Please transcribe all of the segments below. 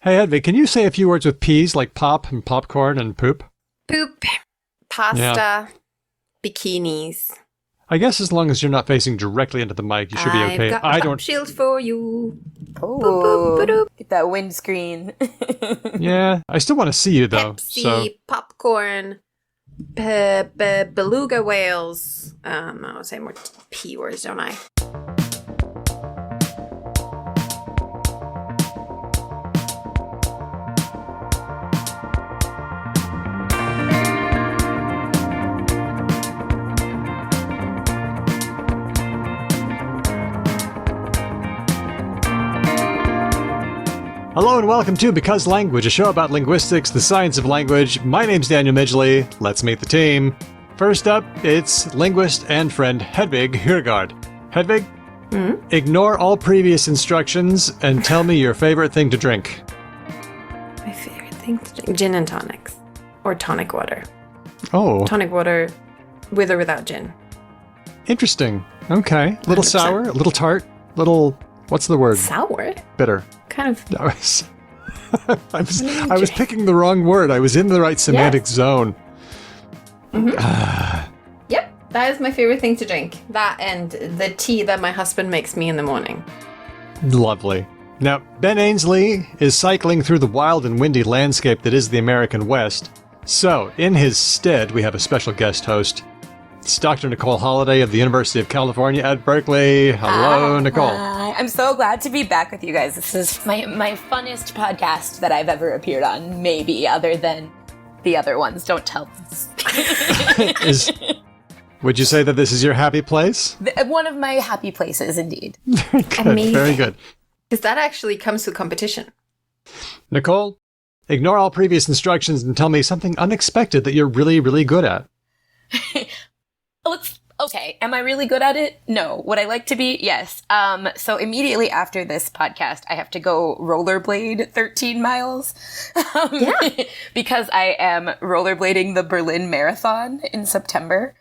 Hey, Hedvig, can you say a few words with P's like pop and popcorn and poop? Poop, pasta, bikinis. I guess as long as you're not facing directly into the mic, you should be okay. I've got a pop shield for you. Oh, Boop, boop, boop. get that windscreen. Yeah, I still want to see you, though. Pepsi, popcorn, beluga whales. I'll say more P words, don't I? Hello and welcome to Because Language, a show about linguistics, the science of language. My name's Daniel Midgley. Let's meet the team. First up, it's linguist and friend Hedvig Hurgard. Hedvig, ignore all previous instructions and tell me your favorite thing to drink. My favorite thing to drink. Gin and tonics. Or tonic water. Oh. Tonic water with or without gin. Interesting. Okay. Little 100%. sour, a little tart, little... What's the word? Sour? Bitter. Kind of. I was picking the wrong word. I was in the right semantic zone. Yep, that is my favorite thing to drink. That and the tea that my husband makes me in the morning. Lovely. Now, Ben Ainsley is cycling through the wild and windy landscape that is the American West. So, in his stead, we have a special guest host. It's Dr. Nicole Holliday of the University of California at Berkeley. Hello, Nicole. I'm so glad to be back with you guys. This is my funnest podcast that I've ever appeared on, maybe, other than the other ones. Don't tell them. Would you say that this is your happy place? One of my happy places, indeed. Very good. Amazing. Very good. Because that actually comes with competition. Nicole, ignore all previous instructions and tell me something unexpected that you're really, really good at. Okay, am I really good at it? No. Would I like to be? Yes. So immediately after this podcast, I have to go rollerblade 13 miles. Because I am rollerblading the Berlin Marathon in September.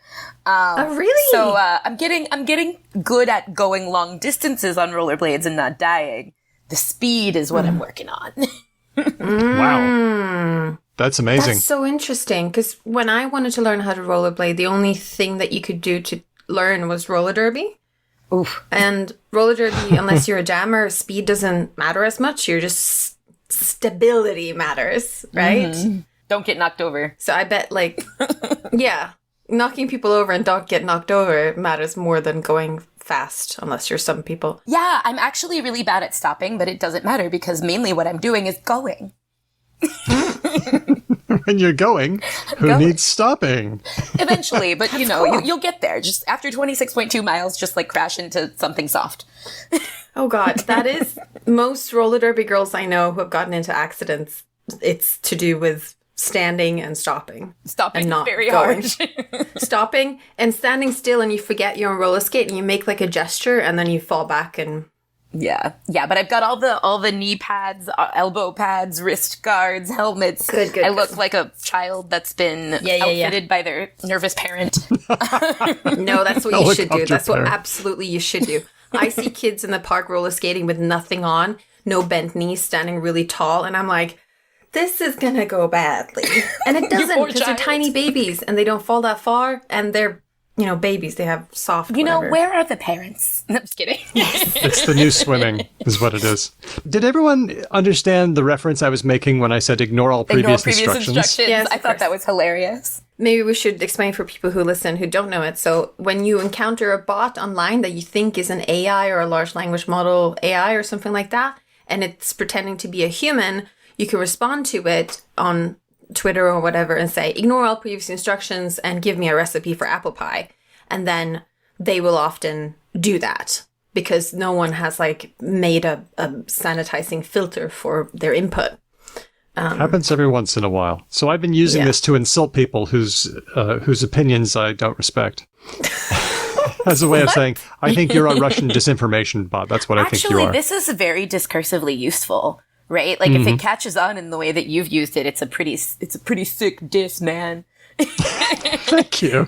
Oh, really? So I'm getting good at going long distances on rollerblades and not dying. The speed is what I'm working on. Wow. That's amazing. That's so interesting, because when I wanted to learn how to rollerblade, the only thing that you could do to learn was roller derby. Oof. And roller derby, unless you're a jammer, speed doesn't matter as much. You're just stability matters, right? Mm-hmm. Don't get knocked over. So I bet, yeah, knocking people over and don't get knocked over matters more than going fast, unless you're some people. Yeah, I'm actually really bad at stopping, but it doesn't matter because mainly what I'm doing is going. When you're going, who needs stopping? Eventually, but you'll get there. Just after 26.2 miles, just crash into something soft. Oh God, that is most roller derby girls I know who have gotten into accidents. It's to do with standing and stopping. Stopping and not very going. hard. Stopping and standing still, and you forget you're on roller skate, and you make a gesture, and then you fall back and. Yeah, but I've got all the knee pads, elbow pads, wrist guards, helmets. Good. I look like a child that's been outfitted by their nervous parent. No, that's what you should do. That's what parent. absolutely you should do. I see kids in the park roller skating with nothing on, no bent knees, standing really tall, and I'm like, this is gonna go badly. And it doesn't, because they're tiny babies, and they don't fall that far, and they're, babies, they have soft whatever. Where are the parents? No, I'm just kidding. It's the new swimming, is what it is. Did everyone understand the reference I was making when I said ignore all previous instructions? Yes, I thought that was hilarious. Maybe we should explain for people who listen who don't know it. So when you encounter a bot online that you think is an AI or a large language model AI or something like that, and it's pretending to be a human, you can respond to it on Twitter or whatever and say, ignore all previous instructions and give me a recipe for apple pie. And then they will often do that because no one has made a sanitizing filter for their input. Happens every once in a while. So I've been using this to insult people whose opinions I don't respect. As a way of saying, I think you're a Russian disinformation bot. That's what I think you are. Actually, this is very discursively useful, right? If it catches on in the way that you've used it, it's a pretty sick diss, man. Thank you.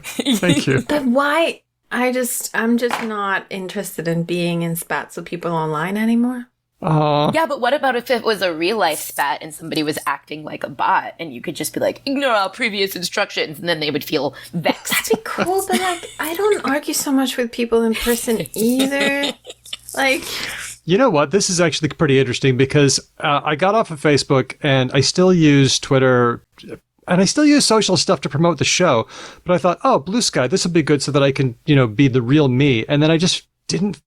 But why? I'm just not interested in being in spats with people online anymore. Yeah, but what about if it was a real life spat and somebody was acting like a bot and you could just be like, ignore all previous instructions, and then they would feel vexed. That'd be cool, but like, I don't argue so much with people in person either. Like, you know what? This is actually pretty interesting because I got off of Facebook and I still use Twitter and I still use social stuff to promote the show. But I thought, oh, Blue Sky, this will be good so that I can, be the real me. And then I just didn't.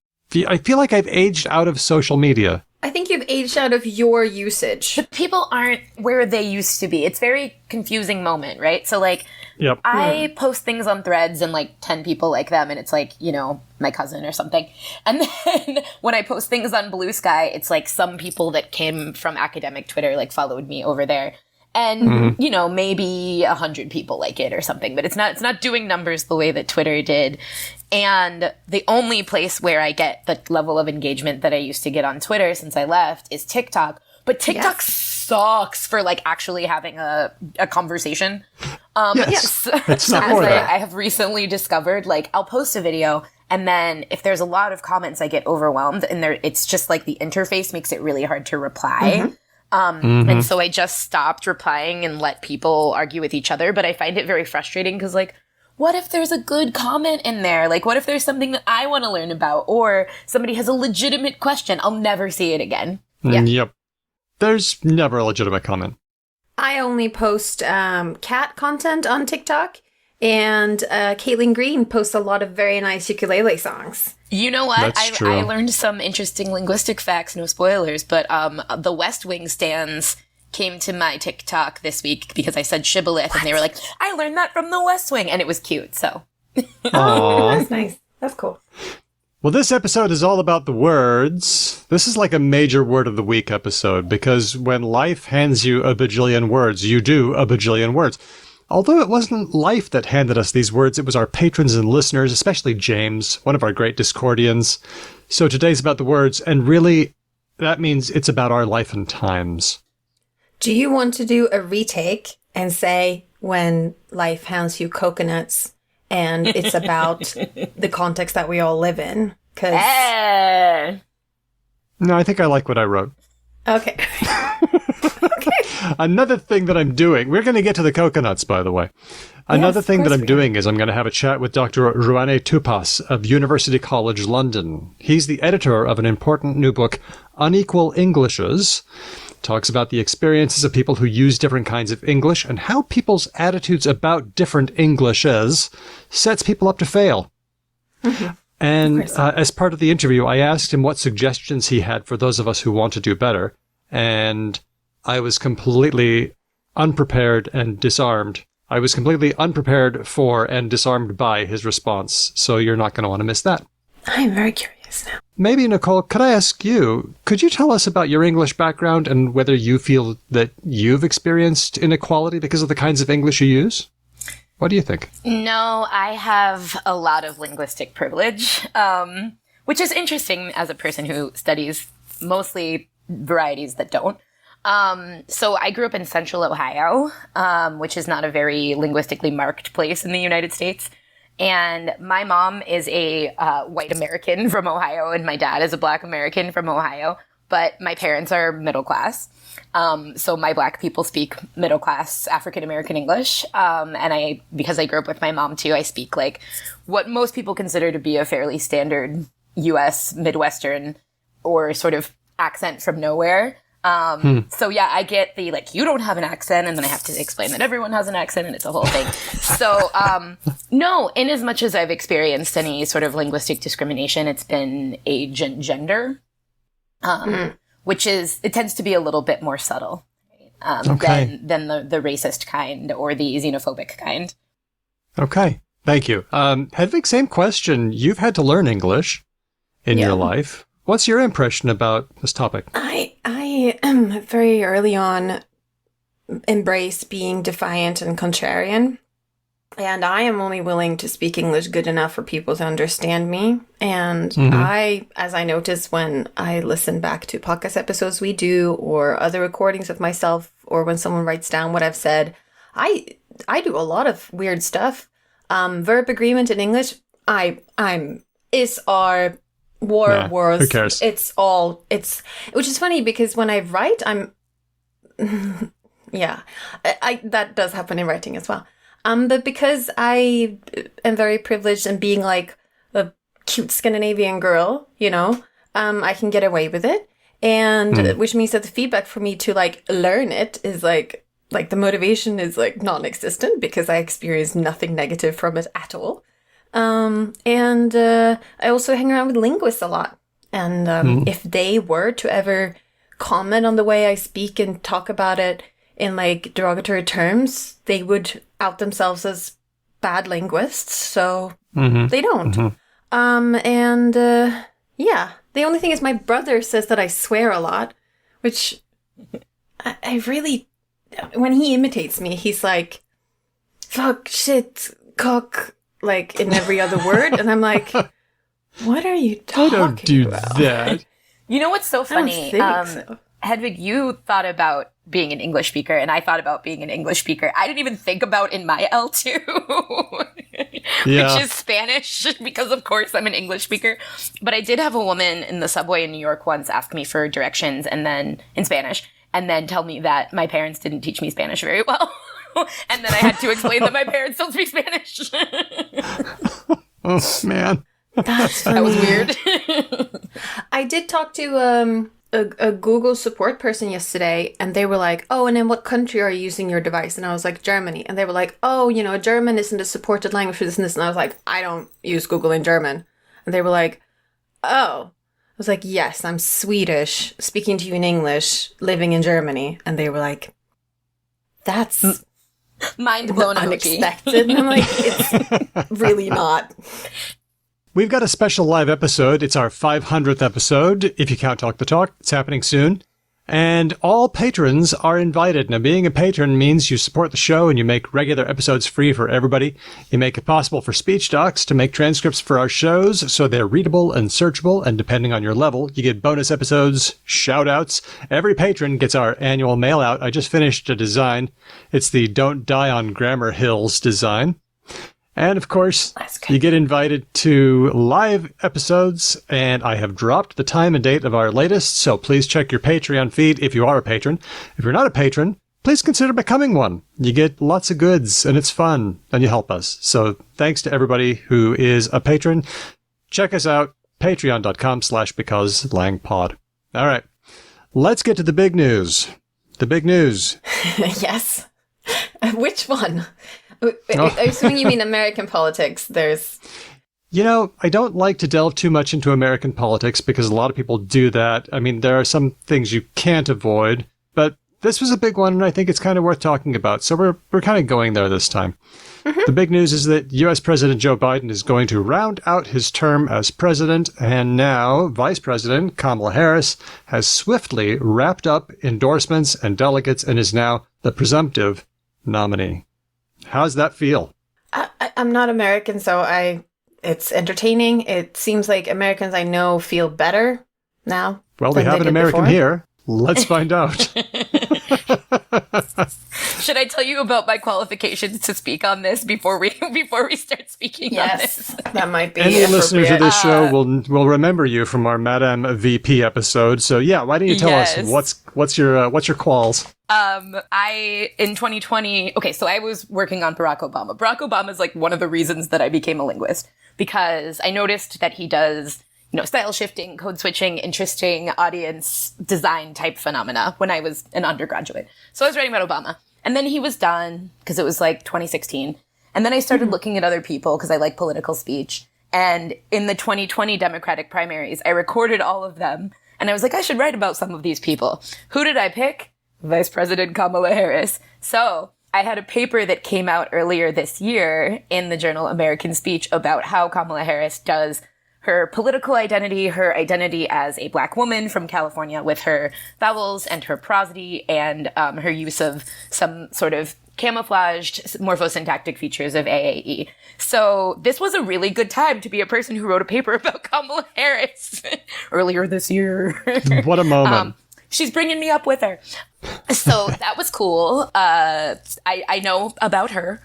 I feel like I've aged out of social media. I think you've aged out of your usage. But people aren't where they used to be. It's a very confusing moment, right? So, like, Yep. I post things on Threads and, like, 10 people like them, and it's, like, my cousin or something. And then when I post things on Blue Sky, it's, like, some people that came from academic Twitter, like, followed me over there. And, maybe 100 people like it or something. But it's not doing numbers the way that Twitter did. And the only place where I get the level of engagement that I used to get on Twitter since I left is TikTok. But TikTok sucks for, like, actually having a conversation. Yes. It's not for that. I have recently discovered, like, I'll post a video, and then if there's a lot of comments, I get overwhelmed. And it's just, like, the interface makes it really hard to reply. And so I just stopped replying and let people argue with each other. But I find it very frustrating because, like, what if there's a good comment in there? Like, what if there's something that I want to learn about? Or somebody has a legitimate question? I'll never see it again. Yeah. Yep. There's never a legitimate comment. I only post cat content on TikTok. And Caitlin Green posts a lot of very nice ukulele songs. You know what? That's true. I learned some interesting linguistic facts, no spoilers, but the West Wing stands came to my TikTok this week because I said shibboleth, and they were like, I learned that from the West Wing, and it was cute, so. Oh, that's nice. That's cool. Well, this episode is all about the words. This is like a major word of the week episode because when life hands you a bajillion words, you do a bajillion words. Although it wasn't life that handed us these words, it was our patrons and listeners, especially James, one of our great Discordians. So today's about the words, and really, that means it's about our life and times. Do you want to do a retake and say when life hands you coconuts and it's about the context that we all live in? 'Cause... No, I think I like what I wrote. Okay. Another thing that I'm doing, we're going to get to the coconuts, by the way. Another thing that I'm doing is I'm going to have a chat with Dr. Ruanni Tupas of University College London. He's the editor of an important new book, Unequal Englishes. Talks about the experiences of people who use different kinds of English and how people's attitudes about different Englishes sets people up to fail. And as part of the interview, I asked him what suggestions he had for those of us who want to do better. And I was completely unprepared and disarmed. I was completely unprepared for and disarmed by his response. So you're not going to want to miss that. I'm very curious now. Maybe, Nicole, could I ask you, could you tell us about your English background and whether you feel that you've experienced inequality because of the kinds of English you use? What do you think? No, I have a lot of linguistic privilege, which is interesting as a person who studies mostly varieties that don't. So I grew up in central Ohio, which is not a very linguistically marked place in the United States. And my mom is a white American from Ohio, and my dad is a black American from Ohio. But my parents are middle class. So my black people speak middle class African American English. And because I grew up with my mom too, I speak like what most people consider to be a fairly standard US Midwestern or sort of accent from nowhere. So yeah, I get the, like, you don't have an accent, and then I have to explain that everyone has an accent, and it's a whole thing. So, no, in as much as I've experienced any sort of linguistic discrimination, it's been age and gender, which it tends to be a little bit more subtle, than the racist kind or the xenophobic kind. Okay. Thank you. Hedvig, same question. You've had to learn English in your life. What's your impression about this topic? I very early on embraced being defiant and contrarian. And I am only willing to speak English good enough for people to understand me. And as I notice when I listen back to podcast episodes we do or other recordings of myself or when someone writes down what I've said, I do a lot of weird stuff. Verb agreement in English, is our Nah, wars. who cares? Which is funny because when I write, yeah, I that does happen in writing as well. But because I am very privileged in being like a cute Scandinavian girl, I can get away with it. And which means that the feedback for me to like learn it is like the motivation is like non-existent because I experience nothing negative from it at all. And I also hang around with linguists a lot. And if they were to ever comment on the way I speak and talk about it in like derogatory terms, they would out themselves as bad linguists. So they don't. Yeah, the only thing is my brother says that I swear a lot, which I really, when he imitates me, he's like, fuck, shit, cock, like in every other word. And I'm like, what are you talking about? I don't do that. You know what's so funny? So. Hedvig, you thought about being an English speaker, and I thought about being an English speaker. I didn't even think about in my L2, which is Spanish, because of course I'm an English speaker. But I did have a woman in the subway in New York once ask me for directions, and then in Spanish, and then tell me that my parents didn't teach me Spanish very well. And then I had to explain that my parents don't speak Spanish. Oh, man. That's funny. That was weird. I did talk to a Google support person yesterday, and they were like, oh, and in what country are you using your device? And I was like, Germany. And they were like, oh, German isn't a supported language for this and this. And I was like, I don't use Google in German. And they were like, oh. I was like, yes, I'm Swedish, speaking to you in English, living in Germany. And they were like, that's mind blown unexpected. And I'm like, it's really not. We've got a special live episode. It's our 500th episode. If you count Talk the Talk, it's happening soon. And all patrons are invited. Now, being a patron means you support the show and you make regular episodes free for everybody. You make it possible for Speech Docs to make transcripts for our shows so they're readable and searchable. And depending on your level, you get bonus episodes, shout outs. Every patron gets our annual mail out. I just finished a design. It's the Don't Die on Grammar Hills design. And of course, you get invited to live episodes, and I have dropped the time and date of our latest, so please check your Patreon feed if you are a patron. If you're not a patron, please consider becoming one. You get lots of goods, and it's fun, and you help us. So thanks to everybody who is a patron. Check us out, patreon.com/becauselangpod. All right, let's get to the big news. The big news. Yes. Which one? Assuming you mean American politics, there's... I don't like to delve too much into American politics because a lot of people do that. I mean, there are some things you can't avoid, but this was a big one, and I think it's kind of worth talking about. So we're kind of going there this time. The big news is that U.S. President Joe Biden is going to round out his term as president, and now Vice President Kamala Harris has swiftly wrapped up endorsements and delegates and is now the presumptive nominee. How's that feel? I'm not American, so it's entertaining. It seems like Americans I know feel better now. Well, we have an American here. Let's find out. Should I tell you about my qualifications to speak on this before we start speaking on this? That might be Any listeners of this show will remember you from our Madame VP episode. So yeah, why don't you tell us what's your quals? In 2020, so I was working on Barack Obama. Barack Obama is like one of the reasons that I became a linguist, because I noticed that he does, style shifting, code switching, interesting audience design type phenomena when I was an undergraduate. So I was writing about Obama, and then he was done because it was like 2016. And then I started looking at other people because I like political speech. And in the 2020 Democratic primaries, I recorded all of them. And I was like, I should write about some of these people. Who did I pick? Vice President Kamala Harris. So I had a paper that came out earlier this year in the journal American Speech about how Kamala Harris does her political identity, her identity as a Black woman from California with her vowels and her prosody and her use of some sort of camouflaged morphosyntactic features of AAE. So this was a really good time to be a person who wrote a paper about Kamala Harris earlier this year. What a moment. She's bringing me up with her. So that was cool. I know about her.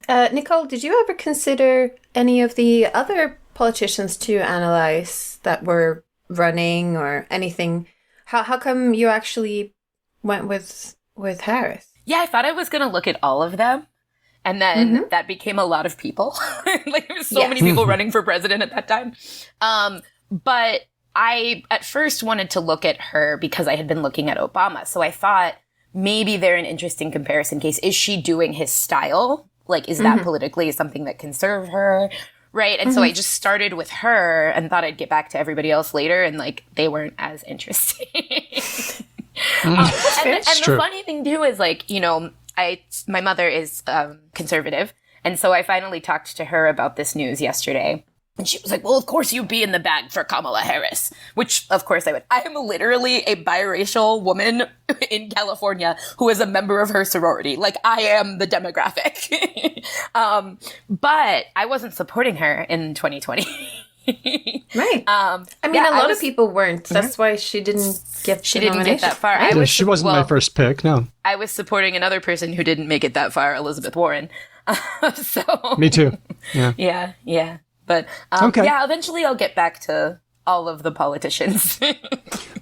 Nicole, did you ever consider any of the other politicians to analyze that were running or anything. How come you actually went with Harris? Yeah, I thought I was going to look at all of them. And then that became a lot of people. Like, there was so many people running for president at that time. But I, at first, wanted to look at her because I had been looking at Obama. So I thought maybe they're an interesting comparison case. Is she doing his style? Like, is that politically something that can serve her? Right? And so I just started with her and thought I'd get back to everybody else later. And, like, they weren't as interesting. And the funny thing, too, is, like, you know, my mother is conservative, and so I finally talked to her about this news yesterday, and she was like, well, of course you'd be in the bag for Kamala Harris, which, of course, I would. I am literally a biracial woman in California who is a member of her sorority. Like, I am the demographic. But I wasn't supporting her in 2020. Right. I mean, a lot of people weren't. That's why she didn't get that far. Right? She wasn't my first pick, no. I was supporting another person who didn't make it that far, Elizabeth Warren. So me too. Yeah. Yeah. But eventually I'll get back to all of the politicians.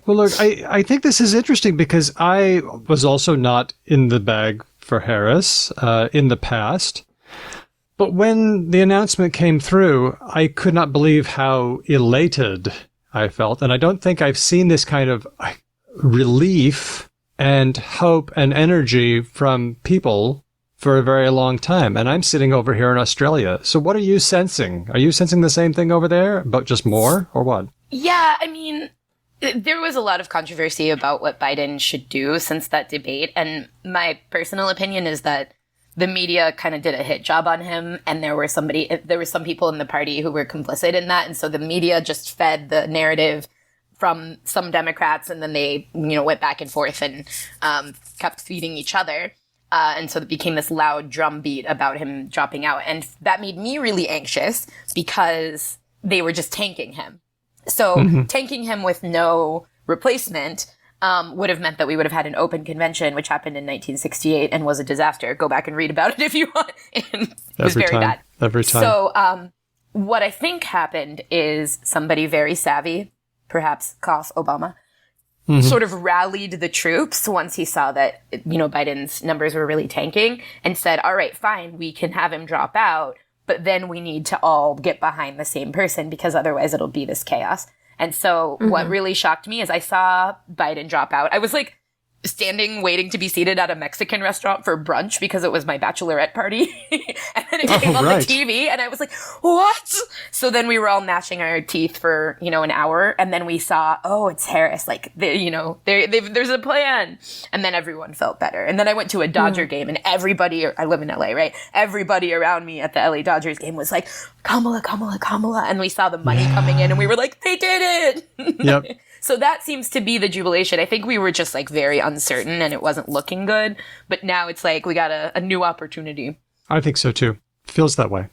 Well, look, I think this is interesting because I was also not in the bag for Harris in the past. But when the announcement came through, I could not believe how elated I felt. And I don't think I've seen this kind of relief and hope and energy from people for a very long time. And I'm sitting over here in Australia. So what are you sensing? Are you sensing the same thing over there, but just more, or what? Yeah, I mean, there was a lot of controversy about what Biden should do since that debate. And my personal opinion is that the media kind of did a hit job on him, and there were some people in the party who were complicit in that. And so the media just fed the narrative from some Democrats, and then they, went back and forth and kept feeding each other. And so it became this loud drumbeat about him dropping out. And that made me really anxious because they were just tanking him. So tanking him with no replacement would have meant that we would have had an open convention, which happened in 1968 and was a disaster. Go back and read about it if you want. It was very bad. Every time. So what I think happened is somebody very savvy, perhaps cough Obama, sort of rallied the troops once he saw that, Biden's numbers were really tanking and said, all right, fine, we can have him drop out, but then we need to all get behind the same person because otherwise it'll be this chaos. And so what really shocked me is I saw Biden drop out. I was like standing waiting to be seated at a Mexican restaurant for brunch because it was my bachelorette party. And then it came on the TV and I was like, what? So then we were all gnashing our teeth for, an hour. And then we saw, oh, it's Harris. Like, there's a plan. And then everyone felt better. And then I went to a Dodger game and everybody, I live in LA, right? Everybody around me at the LA Dodgers game was like, Kamala, Kamala, Kamala. And we saw the money coming in and we were like, they did it. Yep. So that seems to be the jubilation. I think we were just like very uncertain and it wasn't looking good. But now it's like we got a new opportunity. I think so too. Feels that way.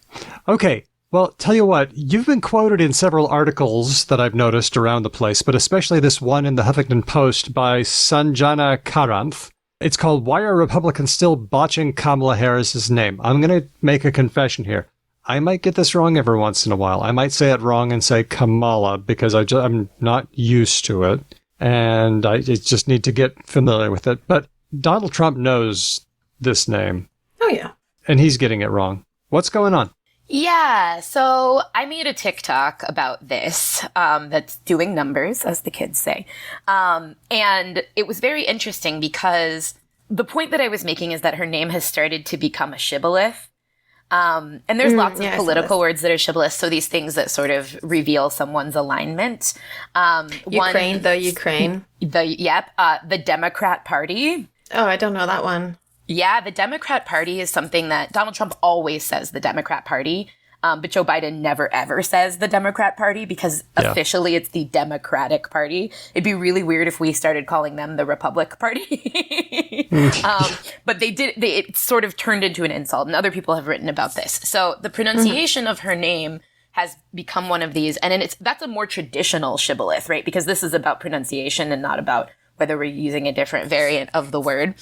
Okay. Well, tell you what, you've been quoted in several articles that I've noticed around the place, but especially this one in the Huffington Post by Sanjana Karanth. It's called "Why Are Republicans Still Botching Kamala Harris's Name?" I'm going to make a confession here. I might get this wrong every once in a while. I might say it wrong and say Kamala because I'm not used to it, and I just need to get familiar with it. But Donald Trump knows this name. Oh, yeah. And he's getting it wrong. What's going on? Yeah, so I made a TikTok about this that's doing numbers, as the kids say. And it was very interesting because the point that I was making is that her name has started to become a shibboleth. And there's lots of political words that are shibboleth, so these things that sort of reveal someone's alignment. Ukraine. The Democrat Party. Oh, I don't know that one. Yeah, the Democrat Party is something that Donald Trump always says, the Democrat Party. But Joe Biden never, ever says the Democrat Party because officially it's the Democratic Party. It'd be really weird if we started calling them the Republic Party. But it sort of turned into an insult, and other people have written about this. So the pronunciation of her name has become one of these, and that's a more traditional shibboleth, right? Because this is about pronunciation and not about whether we're using a different variant of the word.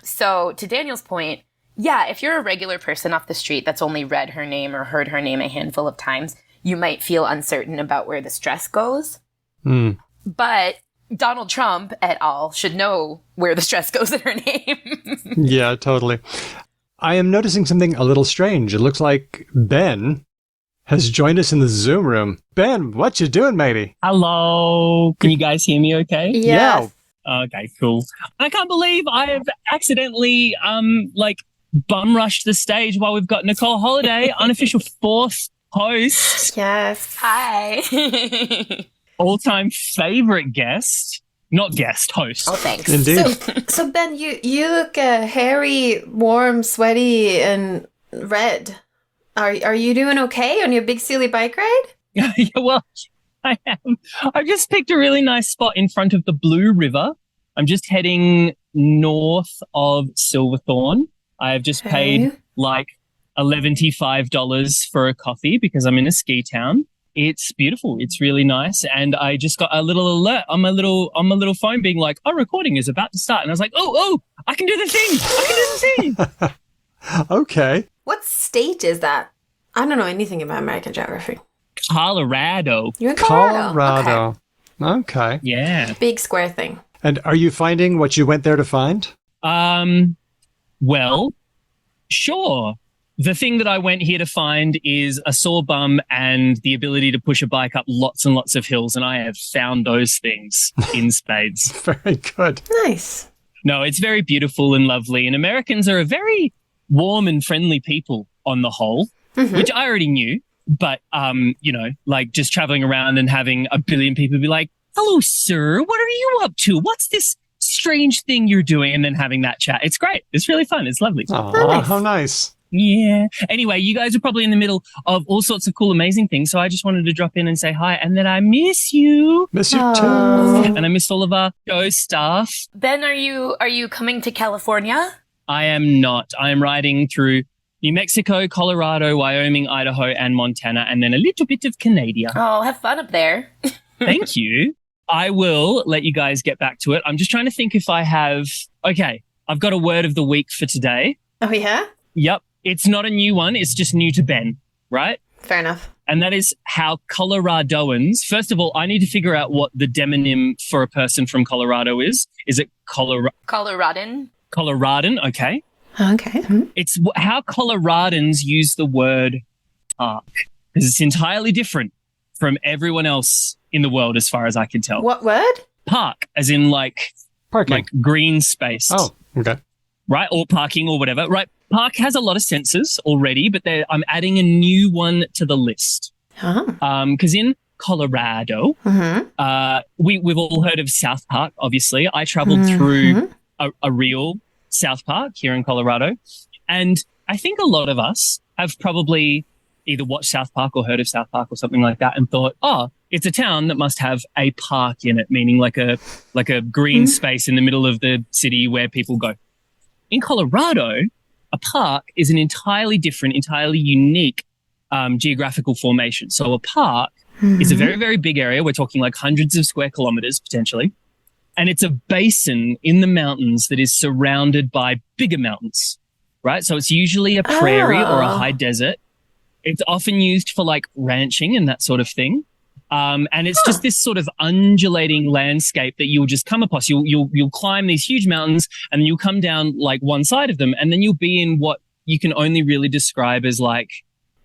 So to Daniel's point, yeah, if you're a regular person off the street that's only read her name or heard her name a handful of times, you might feel uncertain about where the stress goes. Mm. But Donald Trump et al. Should know where the stress goes in her name. Yeah, totally. I am noticing something a little strange. It looks like Ben has joined us in the Zoom room. Ben, what you doing, matey? Hello. Can you guys hear me okay? Yeah. Okay, cool. I can't believe I have accidentally, bum rushed the stage while we've got Nicole Holliday, unofficial fourth host, Yes. Hi. all-time favorite guest. Not guest, host. Oh, thanks. Indeed. So Ben, you look hairy, warm, sweaty, and red. Are you doing okay on your big silly bike ride? Yeah, well, I am. I've just picked a really nice spot in front of the Blue River. I'm just heading north of Silverthorne. I have just paid like $11.5 for a coffee because I'm in a ski town. It's beautiful. It's really nice. And I just got a little alert on my little phone being like, "Oh, recording is about to start." And I was like, oh, I can do the thing. I can do the thing. Okay. What state is that? I don't know anything about American geography. Colorado. You're in Colorado. Okay. Yeah. Okay. Big square thing. And are you finding what you went there to find? Well, sure. The thing that I went here to find is a sore bum and the ability to push a bike up lots and lots of hills, and I have found those things in spades. Very good. Nice. No, it's very beautiful and lovely, and Americans are a very warm and friendly people on the whole, which I already knew, but, like just traveling around and having a billion people be like, "Hello, sir, what are you up to? What's this strange thing you're doing?" And then having that chat. It's great. It's really fun. It's lovely. Oh, how nice. Yeah. Anyway, you guys are probably in the middle of all sorts of cool, amazing things. So I just wanted to drop in and say hi and that I miss you. Miss you too. And I miss all of our show staff. Ben, are you coming to California? I am not. I am riding through New Mexico, Colorado, Wyoming, Idaho, and Montana, and then a little bit of Canada. Oh, have fun up there. Thank you. I will let you guys get back to it. I'm just trying to think if I have... Okay, I've got a word of the week for today. Oh, yeah? Yep. It's not a new one. It's just new to Ben, right? Fair enough. And that is how Coloradoans... First of all, I need to figure out what the demonym for a person from Colorado is. Is it Coloradan? Coloradan, okay. Okay. It's how Coloradans use the word park, because it's entirely different from everyone else in the world as far as I can tell. What word? Park, as in Parking. like green space. Oh, okay. Right, or parking or whatever. Right, park has a lot of senses already, but I'm adding a new one to the list. Because in Colorado, we've all heard of South Park, obviously. I traveled through a real South Park here in Colorado. And I think a lot of us have probably either watched South Park or heard of South Park or something like that and thought, oh, it's a town that must have a park in it, meaning like a green space in the middle of the city where people go. In Colorado, a park is an entirely different, entirely unique geographical formation. So a park is a very, very big area. We're talking like hundreds of square kilometers potentially. And it's a basin in the mountains that is surrounded by bigger mountains, right? So it's usually a prairie or a high desert. It's often used for like ranching and that sort of thing. And it's just this sort of undulating landscape that you'll just come across. You'll climb these huge mountains and then you'll come down like one side of them and then you'll be in what you can only really describe as like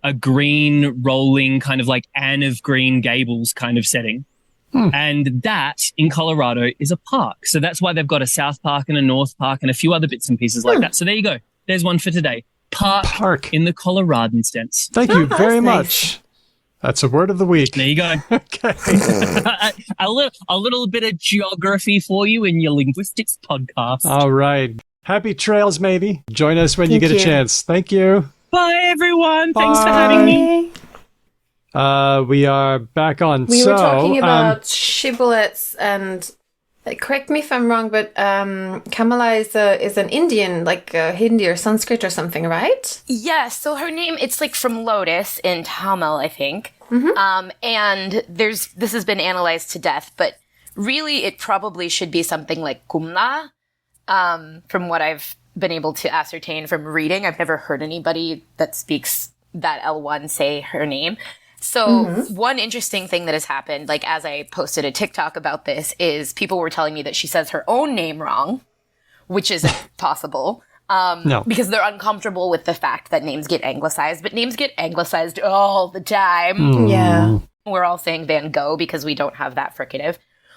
a green rolling kind of like Anne of Green Gables kind of setting. And that in Colorado is a park. So that's why they've got a South Park and a North Park and a few other bits and pieces like that. So there you go. There's one for today. Park in the Coloradan sense. Thank you very that's much. nice. That's a word of the week. There you go. Okay. a little bit of geography for you in your linguistics podcast. All right. Happy trails, maybe. Join us when you Thank get a you. chance. Thank you. Bye, everyone. Thanks for Bye. having me. We are back on. We were talking about shibboleths and correct me if I'm wrong, but Kamala is an Indian, like Hindi or Sanskrit or something, right? Yeah, so her name, it's like from Lotus in Tamil, I think. And this has been analyzed to death, but really it probably should be something like Kumla, from what I've been able to ascertain from reading. I've never heard anybody that speaks that L1 say her name. So one interesting thing that has happened, like as I posted a TikTok about this, is people were telling me that she says her own name wrong, which isn't possible. No. Because they're uncomfortable with the fact that names get anglicized, but names get anglicized all the time. Yeah. We're all saying Van Gogh because we don't have that fricative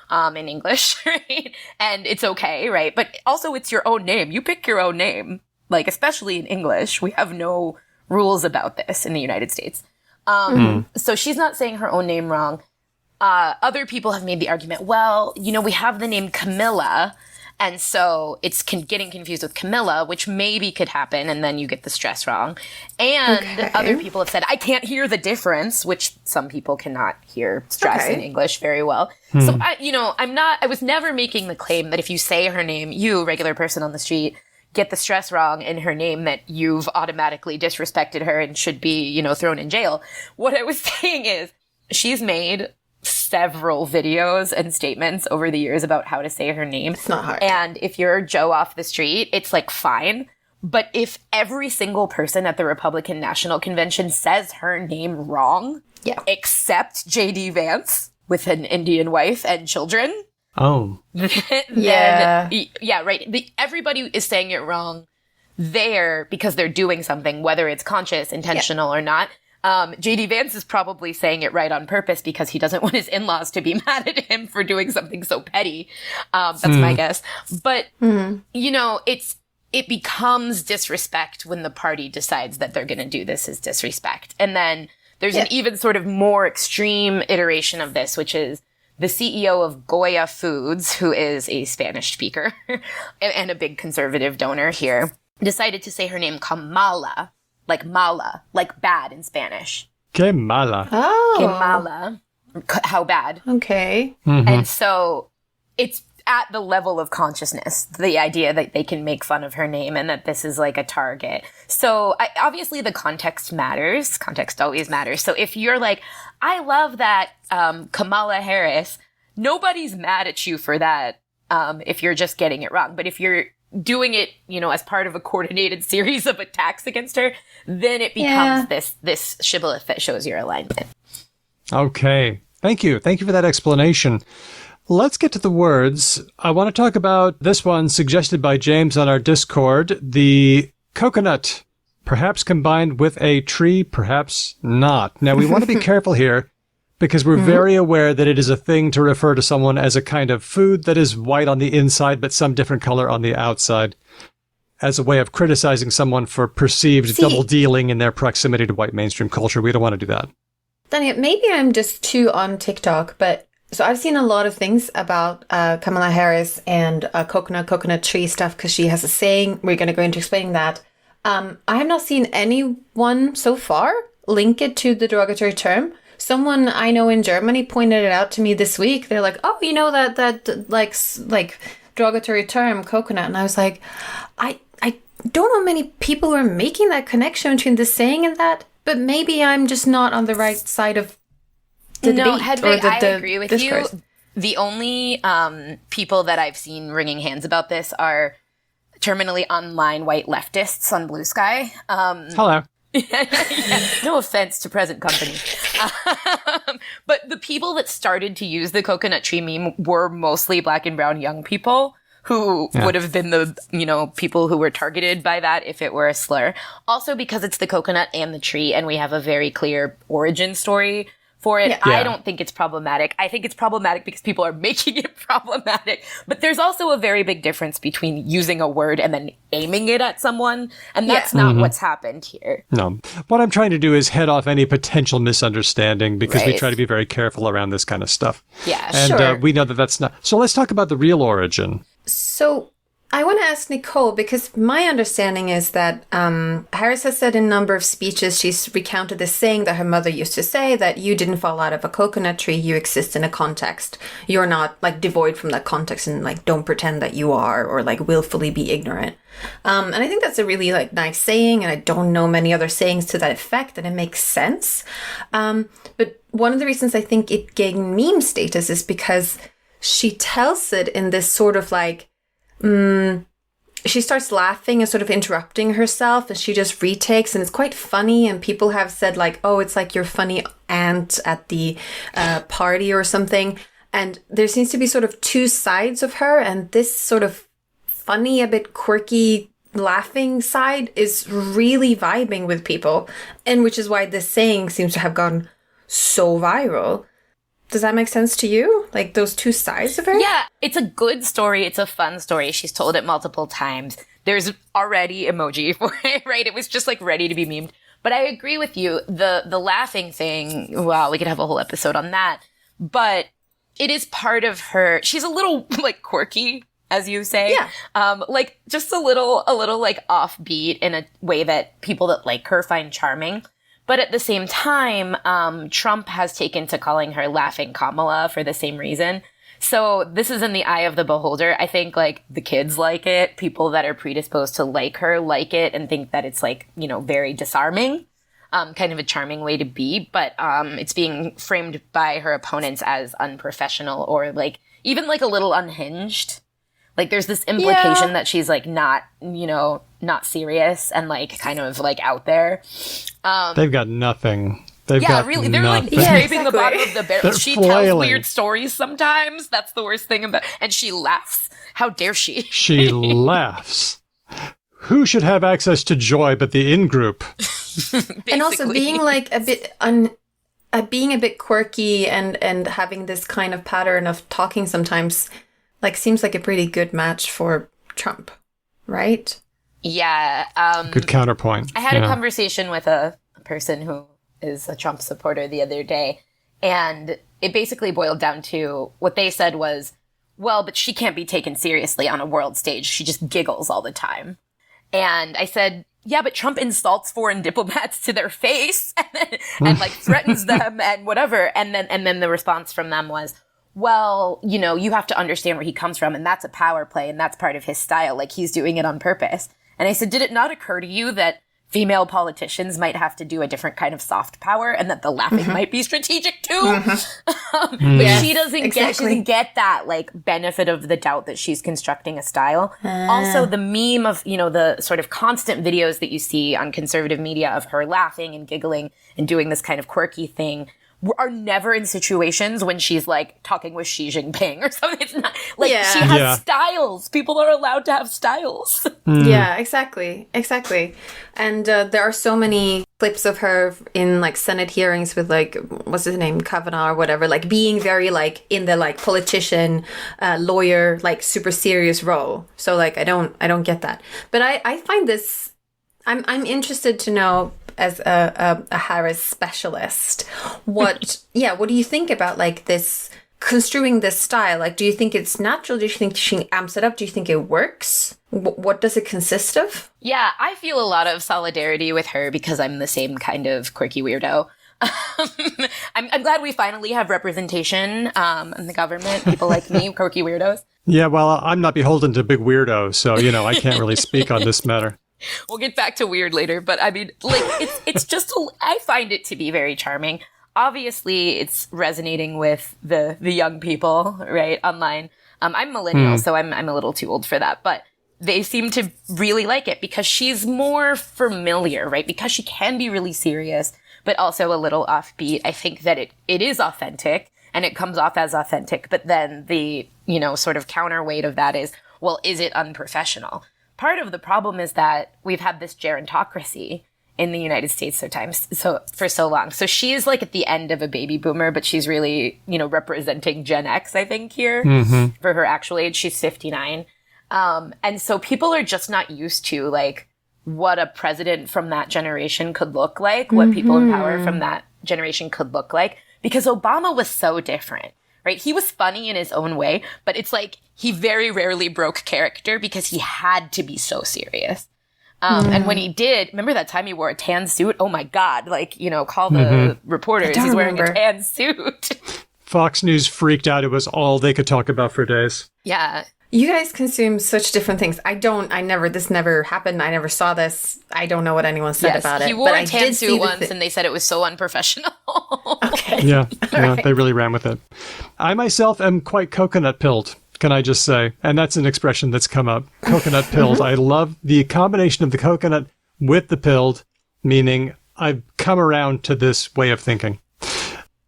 in English, right? And it's okay, right? But also it's your own name. You pick your own name. Like, especially in English, we have no rules about this in the United States. So she's not saying her own name wrong. Other people have made the argument, well, you know, we have the name Camilla, and so it's getting confused with Camilla, which maybe could happen, and then you get the stress wrong. And other people have said, I can't hear the difference, which some people cannot hear stress in English very well. So, I was never making the claim that if you say her name, you, regular person on the street, get the stress wrong in her name, that you've automatically disrespected her and should be, thrown in jail. What I was saying is she's made several videos and statements over the years about how to say her name. It's not hard. And if you're Joe off the street, it's like fine. But if every single person at the Republican National Convention says her name wrong, except J.D. Vance with an Indian wife and children, right. Everybody is saying it wrong there because they're doing something, whether it's conscious, intentional, or not. J.D. Vance is probably saying it right on purpose because he doesn't want his in-laws to be mad at him for doing something so petty. That's my guess. But, it becomes disrespect when the party decides that they're going to do this as disrespect. And then there's an even sort of more extreme iteration of this, which is the CEO of Goya Foods, who is a Spanish speaker and a big conservative donor here, decided to say her name Kamala, like mala, like bad in Spanish. Que mala. Oh. Que mala. How bad. Okay. And so it's at the level of consciousness, the idea that they can make fun of her name and that this is like a target. So obviously the context matters. Context always matters. So if you're like, I love that Kamala Harris, nobody's mad at you for that if you're just getting it wrong. But if you're doing it, as part of a coordinated series of attacks against her, then it becomes this shibboleth that shows your alignment. Okay. Thank you. Thank you for that explanation. Let's get to the words. I want to talk about this one suggested by James on our Discord, the coconut, perhaps combined with a tree, perhaps not. Now, we want to be careful here because we're very aware that it is a thing to refer to someone as a kind of food that is white on the inside but some different color on the outside, as a way of criticizing someone for perceived double dealing in their proximity to white mainstream culture. We don't want to do that. Daniel, maybe I'm just too on TikTok, but so I've seen a lot of things about Kamala Harris and coconut tree stuff because she has a saying. We're going to go into explaining that. I have not seen anyone so far link it to the derogatory term. Someone I know in Germany pointed it out to me this week. They're like, "Oh, you know that like derogatory term, coconut," and I was like, I don't know many people who are making that connection between the saying and that, but maybe I'm just not on the right side of the debate. Hedvig, I agree with discourse. You. The only people that I've seen wringing hands about this are terminally online white leftists on Blue Sky. Hello. No offense to present company. But the people that started to use the coconut tree meme were mostly black and brown young people who would have been the, people who were targeted by that if it were a slur. Also because it's the coconut and the tree and we have a very clear origin story for it. Yeah. I don't think it's problematic. I think it's problematic because people are making it problematic. But there's also a very big difference between using a word and then aiming it at someone. And that's not what's happened here. No. What I'm trying to do is head off any potential misunderstanding because we try to be very careful around this kind of stuff. Yeah, and we know that that's not. So let's talk about the real origin. So I want to ask Nicole, because my understanding is that Harris has said in a number of speeches, she's recounted this saying that her mother used to say, that you didn't fall out of a coconut tree, you exist in a context. You're not devoid from that context and don't pretend that you are or willfully be ignorant. And I think that's a really nice saying, and I don't know many other sayings to that effect, and it makes sense. But one of the reasons I think it gained meme status is because she tells it in this sort of she starts laughing and sort of interrupting herself, and she just retakes, and it's quite funny. And people have said like, oh, it's like your funny aunt at the party or something. And there seems to be sort of two sides of her, and this sort of funny, a bit quirky, laughing side is really vibing with people, and which is why this saying seems to have gone so viral. Does that make sense to you? Like those two sides of her? Yeah, it's a good story. It's a fun story. She's told it multiple times. There's already emoji for it, right? It was just like ready to be memed. But I agree with you. The laughing thing, wow, we could have a whole episode on that. But it is part of her. She's a little like quirky, as you say. Yeah. Like just a little like offbeat in a way that people that like her find charming. But at the same time, Trump has taken to calling her Laughing Kamala for the same reason. So this is in the eye of the beholder. I think like the kids like it. People that are predisposed to like her like it and think that it's like, you know, very disarming, kind of a charming way to be. But it's being framed by her opponents as unprofessional or like even like a little unhinged. Like there's this implication that she's like not, you know, not serious and like kind of like out there. They've got nothing. They've got really, they're nothing. like scraping the bottom of the barrel. They're She flailing. tells weird stories sometimes. That's the worst thing about, and she laughs. How dare she? She laughs. Who should have access to joy but the in-group? And also being like a bit being a bit quirky and having this kind of pattern of talking sometimes like seems like a pretty good match for Trump, right? Yeah. Good counterpoint. I had a conversation with a person who is a Trump supporter the other day, and it basically boiled down to what they said was, well, but she can't be taken seriously on a world stage. She just giggles all the time. And I said, yeah, but Trump insults foreign diplomats to their face and like threatens them and whatever. And then the response from them was, well, you know, you have to understand where he comes from, and that's a power play, and that's part of his style. Like, he's doing it on purpose. And I said, did it not occur to you that female politicians might have to do a different kind of soft power, and that the laughing might be strategic too? But she doesn't get that like benefit of the doubt that she's constructing a style. Also, the meme of, you know, the sort of constant videos that you see on conservative media of her laughing and giggling and doing this kind of quirky thing are never in situations when she's like talking with Xi Jinping or something. It's not like she has styles. People are allowed to have styles. Yeah, exactly. And there are so many clips of her in like Senate hearings with like, what's his name, Kavanaugh or whatever, like being very like in the like politician, lawyer, like super serious role. So like, I don't get that. But I find this, I'm interested to know, as a Harris specialist, what do you think about like this construing this style? Like, do you think it's natural? Do you think she amps it up? Do you think it works? What does it consist of? Yeah, I feel a lot of solidarity with her because I'm the same kind of quirky weirdo. I'm glad we finally have representation in the government. People like me, quirky weirdos. Yeah, well, I'm not beholden to big weirdo, so, you know, I can't really speak on this matter. We'll get back to weird later, but I mean, like, it's just, I find it to be very charming. Obviously, it's resonating with the young people, right, online. I'm millennial, so I'm a little too old for that, but they seem to really like it because she's more familiar, right? Because she can be really serious, but also a little offbeat. I think that it is authentic, and it comes off as authentic, but then the, you know, sort of counterweight of that is, well, is it unprofessional? Part of the problem is that we've had this gerontocracy in the United States for so long. So she's like at the end of a baby boomer, but she's really, you know, representing Gen X, I think, here for her actual age. She's 59. And so people are just not used to like what a president from that generation could look like, what people in power from that generation could look like, because Obama was so different. Right? He was funny in his own way, but it's like he very rarely broke character because he had to be so serious. And when he did, remember that time he wore a tan suit? Oh my God. Like, you know, call the reporters. He's wearing a tan suit. Fox News freaked out. It was all they could talk about for days. Yeah. You guys consume such different things. This never happened. I never saw this. I don't know what anyone said about it. He wore a tan suit once and they said it was so unprofessional. Okay. Yeah, Right. they really ran with it. I myself am quite coconut pilled can I just say? And that's an expression that's come up. Coconut pilled. I love the combination of the coconut with the pilled, meaning I've come around to this way of thinking.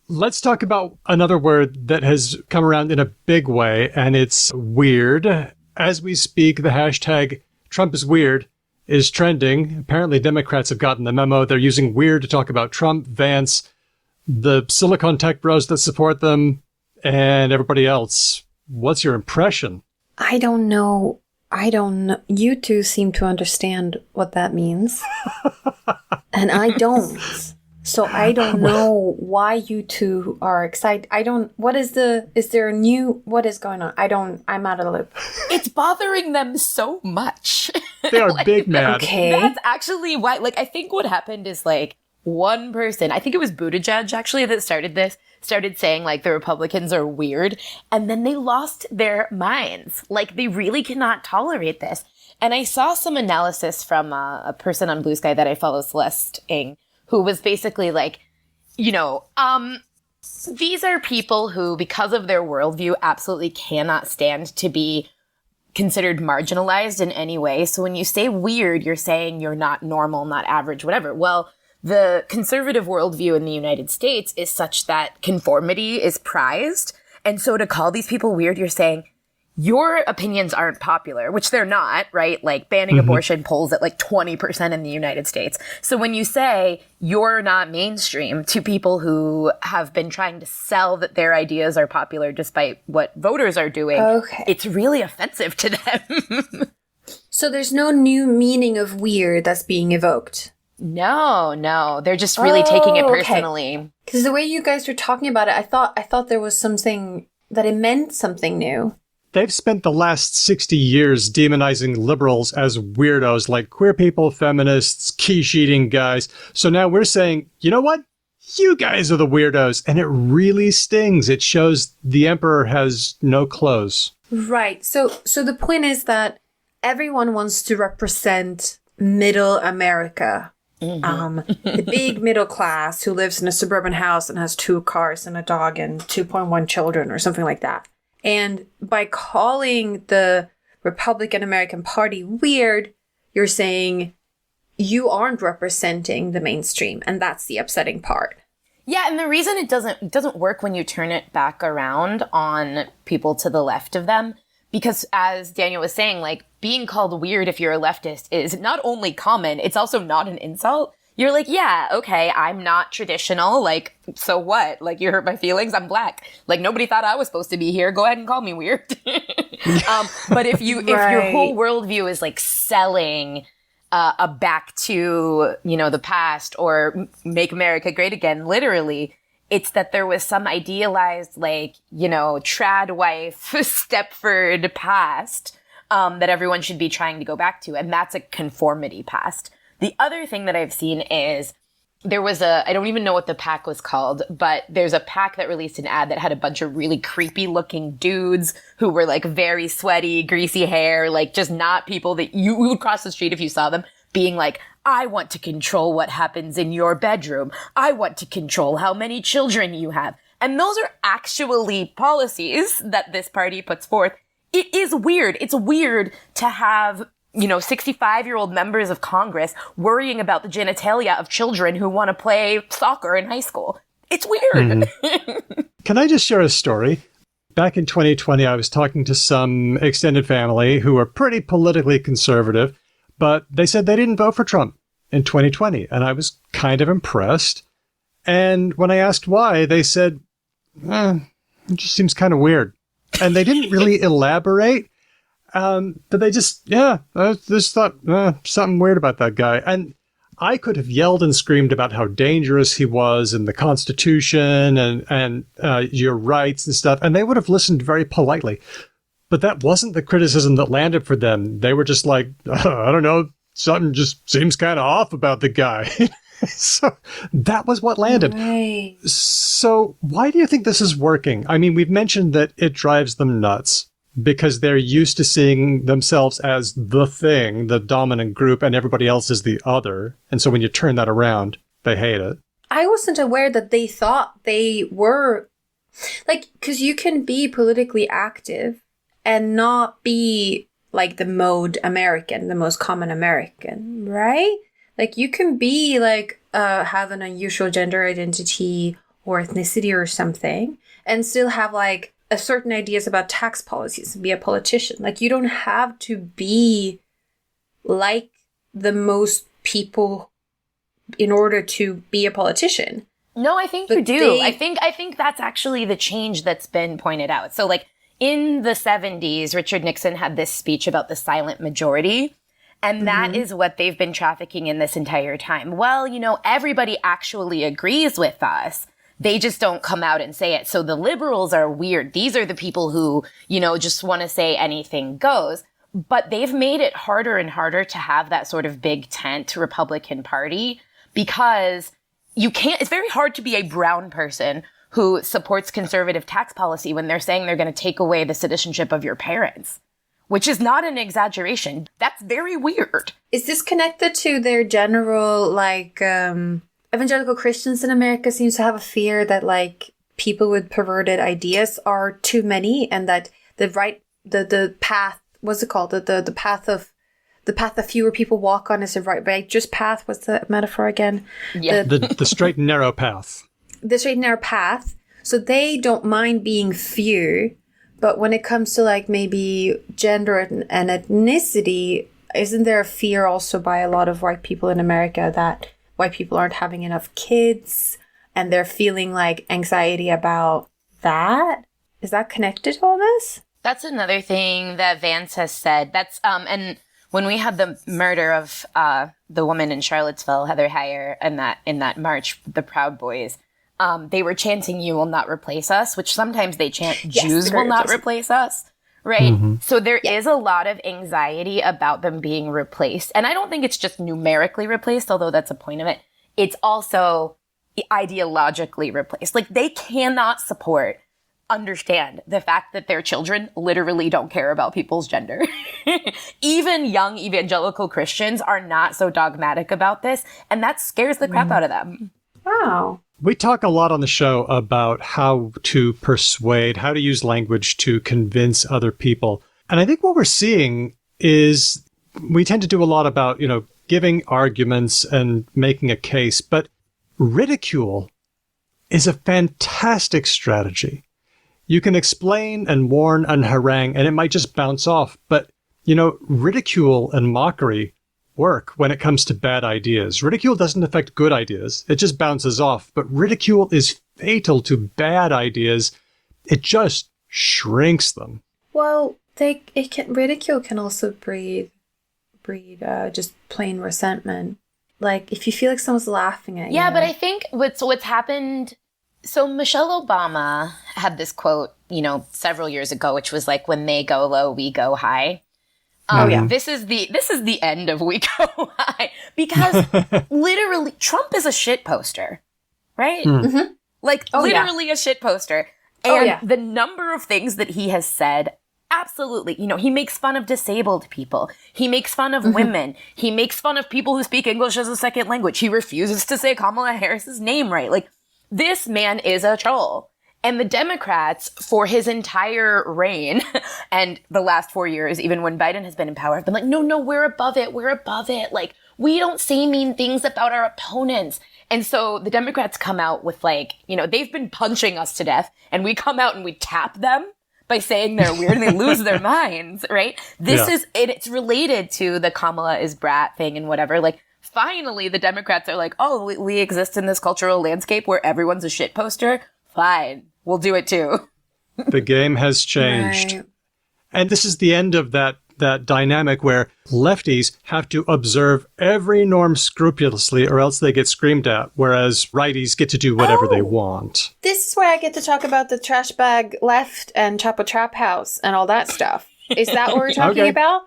Let's talk about another word that has come around in a big way, and it's weird. As we speak, the hashtag Trump is weird is trending. Apparently, Democrats have gotten the memo. They're using weird to talk about Trump, Vance, the Silicon Tech bros that support them, and everybody else. What's your impression? I don't know. You two seem to understand what that means. And I don't. So I don't know why you two are excited. What is going on? I'm out of the loop. It's bothering them so much. They are big mad. Okay. That's actually why, I think what happened is, one person, I think it was Buttigieg actually that started saying, the Republicans are weird. And then they lost their minds. They really cannot tolerate this. And I saw some analysis from a person on Blue Sky that I follow, Celeste Ng, who was basically these are people who, because of their worldview, absolutely cannot stand to be considered marginalized in any way. So when you say weird, you're saying you're not normal, not average, whatever. Well, the conservative worldview in the United States is such that conformity is prized. And so to call these people weird, you're saying your opinions aren't popular, which they're not, right? Banning abortion polls at 20% in the United States. So when you say you're not mainstream to people who have been trying to sell that their ideas are popular despite what voters are doing, It's really offensive to them. So there's no new meaning of weird that's being evoked? No. They're just really taking it personally. Because the way you guys were talking about it, I thought there was something that it meant something new. They've spent the last 60 years demonizing liberals as weirdos, like queer people, feminists, quiche-eating guys. So now we're saying, you know what? You guys are the weirdos. And it really stings. It shows the emperor has no clothes. Right. So the point is that everyone wants to represent middle America. The big middle class who lives in a suburban house and has 2 cars and a dog and 2.1 children or something like that. And by calling the Republican American Party weird, you're saying you aren't representing the mainstream. And that's the upsetting part. Yeah, and the reason it doesn't work when you turn it back around on people to the left of them, because as Daniel was saying, being called weird if you're a leftist is not only common, it's also not an insult. You're like, yeah, okay, I'm not traditional. So what? You hurt my feelings? I'm black. Nobody thought I was supposed to be here. Go ahead and call me weird. But if your whole worldview is selling a back to, the past or make America great again, literally, it's that there was some idealized, trad wife, Stepford past that everyone should be trying to go back to. And that's a conformity past. The other thing that I've seen is there was I don't even know what the pack was called, but there's a pack that released an ad that had a bunch of really creepy looking dudes who were very sweaty, greasy hair, just not people that you would cross the street if you saw them, being I want to control what happens in your bedroom. I want to control how many children you have. And those are actually policies that this party puts forth. It is weird. It's weird to have 65-year-old members of Congress worrying about the genitalia of children who want to play soccer in high school. It's weird. Can I just share a story? Back in 2020, I was talking to some extended family who were pretty politically conservative, but they said they didn't vote for Trump in 2020. And I was kind of impressed. And when I asked why, they said, it just seems kind of weird. And they didn't really elaborate. But they just, I just thought something weird about that guy. And I could have yelled and screamed about how dangerous he was and the Constitution and your rights and stuff. And they would have listened very politely. But that wasn't the criticism that landed for them. They were just like, I don't know, something just seems kind of off about the guy. So that was what landed. Right. So why do you think this is working? I mean, we've mentioned that it drives them nuts because they're used to seeing themselves as the thing, the dominant group, and everybody else is the other. And so when you turn that around, they hate it. I wasn't aware that they thought they were, because you can be politically active and not be like the mode American, the most common American, right? Like you can be like, have an unusual gender identity or ethnicity or something and still have like a certain ideas about tax policies and be a politician. Like you don't have to be like the most people in order to be a politician. No, I think you do. I think that's actually the change that's been pointed out. So like in the 70s, Richard Nixon had this speech about the silent majority. And that is what they've been trafficking in this entire time. Well, you know, everybody actually agrees with us. They just don't come out and say it. So the liberals are weird. These are the people who, you know, just want to say anything goes. But they've made it harder and harder to have that sort of big tent Republican Party because you can't, it's very hard to be a brown person who supports conservative tax policy when they're saying they're going to take away the citizenship of your parents, which is not an exaggeration. That's very weird. Is this connected to their general, like, evangelical Christians in America seems to have a fear that, like, people with perverted ideas are too many and that the path, what's it called? The path that fewer people walk on is the righteous path. What's the metaphor again? Yeah. The straight and narrow path. The straight and narrow path. So they don't mind being few, but when it comes to like maybe gender and ethnicity, isn't there a fear also by a lot of white people in America that white people aren't having enough kids and they're feeling like anxiety about that? Is that connected to all this? That's another thing that Vance has said. That's, and when we had the murder of, the woman in Charlottesville, Heather Heyer, in that march, the Proud Boys, they were chanting, "You will not replace us," which sometimes they chant, "Jews will not replace us." Right? Mm-hmm. So there is a lot of anxiety about them being replaced. And I don't think it's just numerically replaced, although that's a point of it. It's also ideologically replaced. Like they cannot understand the fact that their children literally don't care about people's gender. Even young evangelical Christians are not so dogmatic about this, and that scares the crap out of them. Wow. We talk a lot on the show about how to persuade, how to use language to convince other people. And I think what we're seeing is we tend to do a lot about, you know, giving arguments and making a case, but ridicule is a fantastic strategy. You can explain and warn and harangue, and it might just bounce off. But, you know, ridicule and mockery work when it comes to bad ideas. Ridicule doesn't affect good ideas. It just bounces off. But ridicule is fatal to bad ideas. It just shrinks them. Well, ridicule can also breed just plain resentment. Like, if you feel like someone's laughing at you. Yeah, but I think what's happened... So Michelle Obama had this quote, you know, several years ago, which was like, "When they go low, we go high." This is the end of "we go high" because literally Trump is a shit poster, right? Mm-hmm. Like literally a shit poster. And the number of things that he has said, absolutely, you know, he makes fun of disabled people. He makes fun of women. He makes fun of people who speak English as a second language. He refuses to say Kamala Harris's name right. Like, this man is a troll. And the Democrats, for his entire reign and the last 4 years, even when Biden has been in power, have been like, no, we're above it. We're above it. Like, we don't say mean things about our opponents. And so the Democrats come out with like, you know, they've been punching us to death and we come out and we tap them by saying they're weird and they lose their minds, right? It's related to the Kamala is brat thing and whatever. Like, finally, the Democrats are like, oh, we exist in this cultural landscape where everyone's a shit poster. Fine. We'll do it too. The game has changed. Right. And this is the end of that dynamic where lefties have to observe every norm scrupulously or else they get screamed at, whereas righties get to do whatever they want. This is where I get to talk about the trash bag left and Chapo Trap House and all that stuff. Is that what we're talking about?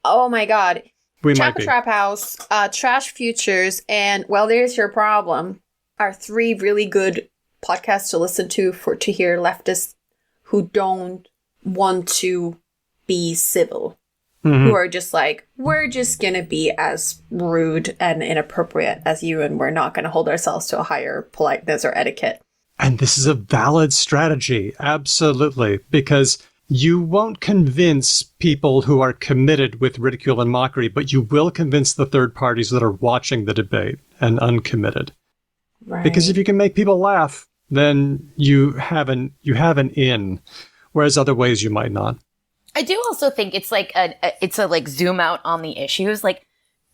Oh my God. Chapo Trap House, Trash Futures, and Well, There's Your Problem are three really good podcasts to listen to hear leftists who don't want to be civil, who are just like, we're just going to be as rude and inappropriate as you, and we're not going to hold ourselves to a higher politeness or etiquette. And this is a valid strategy, absolutely, because you won't convince people who are committed with ridicule and mockery, but you will convince the third parties that are watching the debate and uncommitted. Right. Because if you can make people laugh, then you have an in, whereas other ways you might not. I do also think it's like it's a like zoom out on the issues. Like,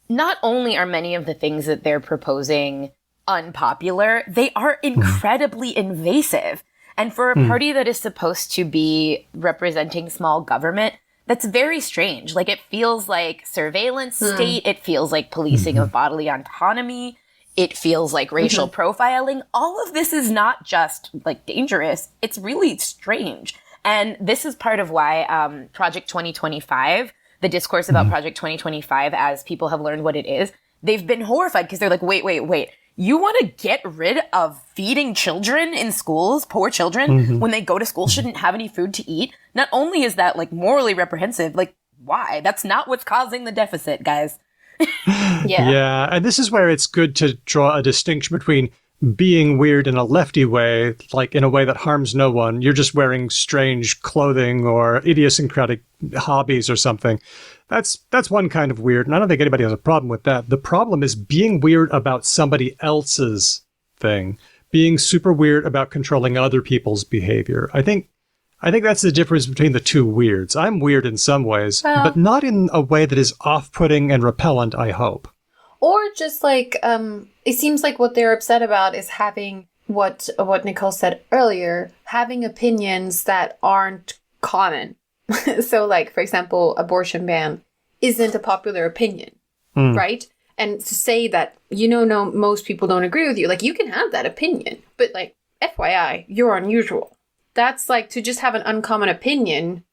not only are many of the things that they're proposing unpopular, they are incredibly invasive. And for a party that is supposed to be representing small government, that's very strange. Like, it feels like surveillance state. It feels like policing of bodily autonomy. It feels like racial profiling. All of this is not just like dangerous. It's really strange. And this is part of why Project 2025, the discourse about Project 2025, as people have learned what it is, they've been horrified because they're like, wait. You want to get rid of feeding children in schools, poor children, when they go to school, shouldn't have any food to eat? Not only is that like morally reprehensive, like why? That's not what's causing the deficit, guys. Yeah, and this is where it's good to draw a distinction between being weird in a lefty way, like in a way that harms no one. You're just wearing strange clothing or idiosyncratic hobbies or something. That's one kind of weird, and I don't think anybody has a problem with that. The problem is being weird about somebody else's thing, being super weird about controlling other people's behavior. I think that's the difference between the two weirds. I'm weird in some ways, but not in a way that is off-putting and repellent, I hope. Or just like, it seems like what they're upset about is having what Nicole said earlier, having opinions that aren't common. So like, for example, abortion ban isn't a popular opinion, right? And to say that, no, most people don't agree with you, like you can have that opinion, but like, FYI, you're unusual. That's like, to just have an uncommon opinion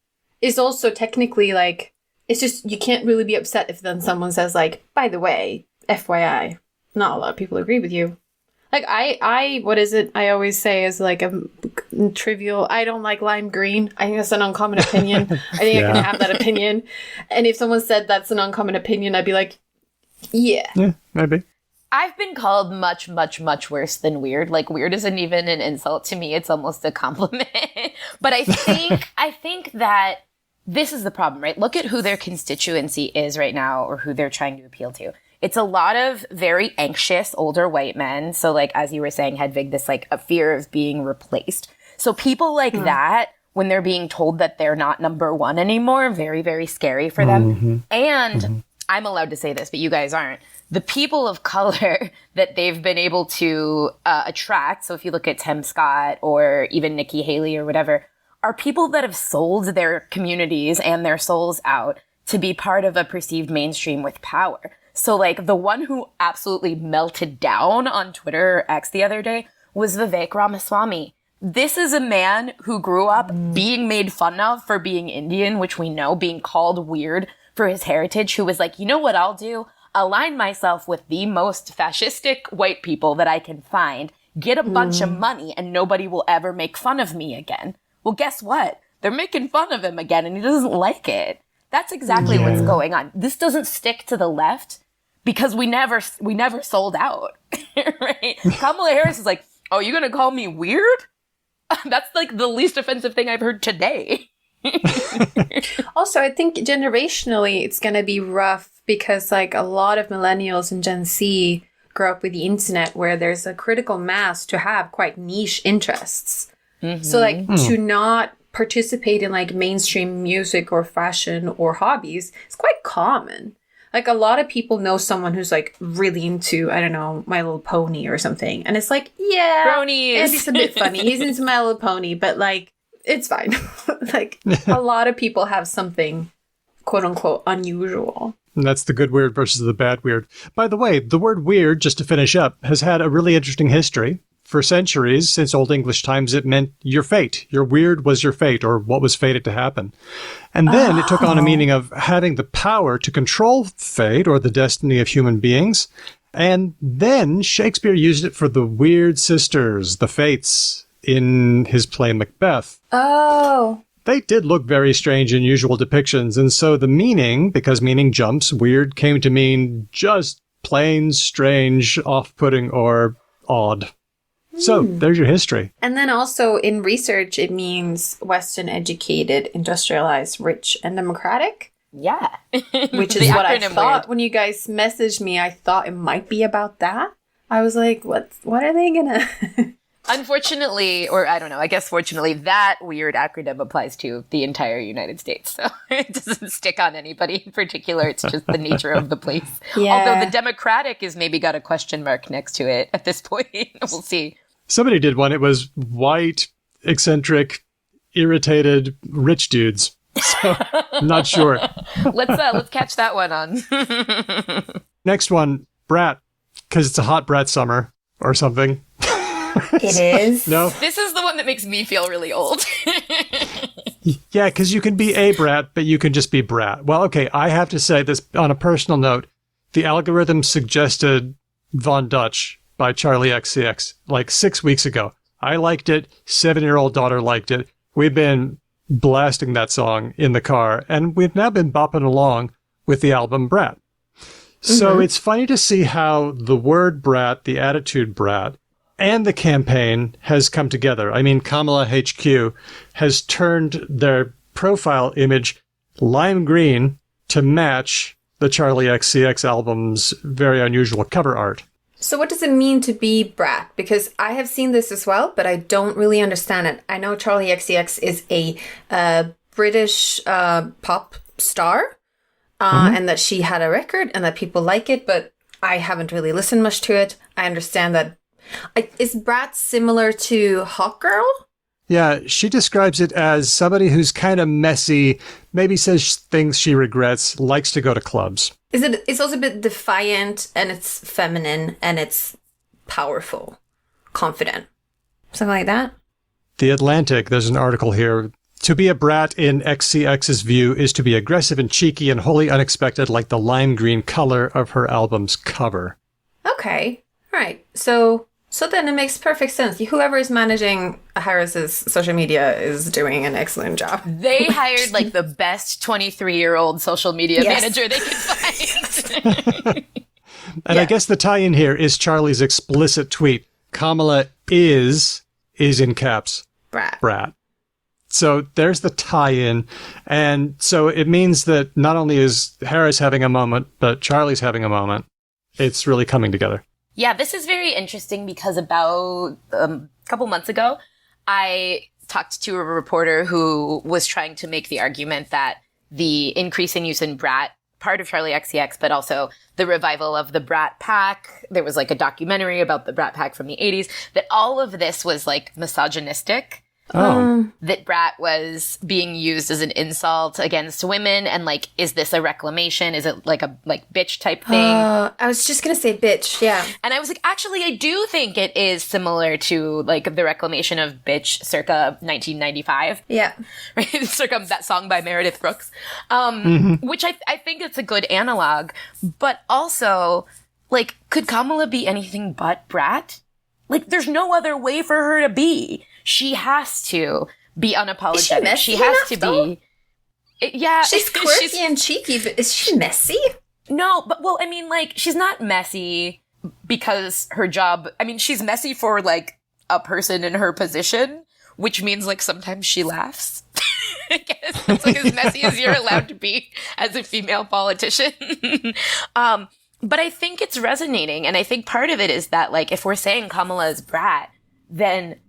is also technically like, it's just, you can't really be upset if then someone says like, by the way, FYI, not a lot of people agree with you. Like I what is it I always say is like a trivial, I don't like lime green. I think that's an uncommon opinion. I think I can have that opinion. And if someone said that's an uncommon opinion, I'd be like, yeah, maybe. I've been called much, much, much worse than weird. Like, weird isn't even an insult to me. It's almost a compliment. But I think that this is the problem, right? Look at who their constituency is right now, or who they're trying to appeal to. It's a lot of very anxious older white men. So like, as you were saying, Hedvig, this like a fear of being replaced. So people like that, when they're being told that they're not number one anymore, very, very scary for them. And I'm allowed to say this, but you guys aren't. The people of color that they've been able to attract, so if you look at Tim Scott or even Nikki Haley or whatever, are people that have sold their communities and their souls out to be part of a perceived mainstream with power. So like, the one who absolutely melted down on Twitter or X the other day was Vivek Ramaswamy. This is a man who grew up being made fun of for being Indian, which we know, being called weird for his heritage, who was like, you know what I'll do? Align myself with the most fascistic white people that I can find, get a bunch of money, and nobody will ever make fun of me again. Well, guess what? They're making fun of him again, and he doesn't like it. That's exactly what's going on. This doesn't stick to the left because we never sold out, right? Kamala Harris is like, oh, you're going to call me weird? That's like the least offensive thing I've heard today. Also, I think generationally it's going to be rough because like a lot of millennials and Gen Z grow up with the internet where there's a critical mass to have quite niche interests. So like to not participate in like mainstream music or fashion or hobbies is quite common. Like a lot of people know someone who's like really into, I don't know, My Little Pony or something. And it's like, yeah, bronies. And it's a bit funny. He's into My Little Pony, but like, it's fine. Like a lot of people have something quote unquote unusual. And that's the good weird versus the bad weird. By the way, the word weird, just to finish up, has had a really interesting history. For centuries, since Old English times, it meant your fate. Your weird was your fate, or what was fated to happen. And then it took on a meaning of having the power to control fate or the destiny of human beings. And then Shakespeare used it for the weird sisters, the Fates, in his play Macbeth. Oh. They did look very strange in usual depictions, and so the meaning, because meaning jumps, weird came to mean just plain strange, off-putting, or odd. So there's your history. And then also in research, it means Western educated, industrialized, rich, and democratic. Yeah. Which is what I thought when you guys messaged me. I thought it might be about that. I was like, what are they gonna... Unfortunately, or I don't know, I guess fortunately, that weird acronym applies to the entire United States. So it doesn't stick on anybody in particular. It's just the nature of the place. Yeah. Although the Democratic is maybe got a question mark next to it at this point. We'll see. Somebody did one. It was white, eccentric, irritated, rich dudes. So, not sure. Let's catch that one on. Next one, brat, because it's a hot brat summer or something. It is? No? This is the one that makes me feel really old. Yeah, because you can be a brat, but you can just be brat. Well, okay, I have to say this on a personal note. The algorithm suggested Von Dutch by Charlie XCX like 6 weeks ago. I liked it. 7-year-old daughter liked it. We've been blasting that song in the car, and we've now been bopping along with the album Brat. So it's funny to see how the word brat, the attitude brat, and the campaign has come together. I mean, Kamala HQ has turned their profile image lime green to match the Charlie XCX album's very unusual cover art. So what does it mean to be brat? Because I have seen this as well, but I don't really understand it. I know Charlie XCX is a British pop star, and that she had a record and that people like it, but I haven't really listened much to it. I understand that. Is brat similar to hot girl? Yeah, she describes it as somebody who's kind of messy, maybe says things she regrets, likes to go to clubs. It's also a bit defiant, and it's feminine, and it's powerful, confident. Something like that? The Atlantic, there's an article here. To be a brat in XCX's view is to be aggressive and cheeky and wholly unexpected, like the lime green color of her album's cover. Okay, right. So then it makes perfect sense. Whoever is managing Harris's social media is doing an excellent job. They hired like the best 23-year-old social media manager they could find. And I guess the tie-in here is Charlie's explicit tweet. Kamala is in caps. Brat. So there's the tie-in. And so it means that not only is Harris having a moment, but Charlie's having a moment. It's really coming together. Yeah, this is very interesting because about a couple months ago, I talked to a reporter who was trying to make the argument that the increasing use in brat, part of Charlie XCX, but also the revival of the Brat Pack. There was like a documentary about the Brat Pack from the 80s, that all of this was like misogynistic. That brat was being used as an insult against women, and like, is this a reclamation? Is it like a bitch type thing? I was just gonna say bitch, yeah. And I was like, actually, I do think it is similar to like the reclamation of bitch circa 1995. Yeah, right, circa that song by Meredith Brooks, which I think it's a good analog. But also, like, could Kamala be anything but brat? Like, there's no other way for her to be. She has to be unapologetic. She has to be. Yeah. She's quirky and cheeky, but is she messy? No, but, well, I mean, like, she's not messy because her job, I mean, she's messy for, like, a person in her position, which means, like, sometimes she laughs. I guess that's, like, as messy as you're allowed to be as a female politician. But I think it's resonating, and I think part of it is that, like, if we're saying Kamala's brat, then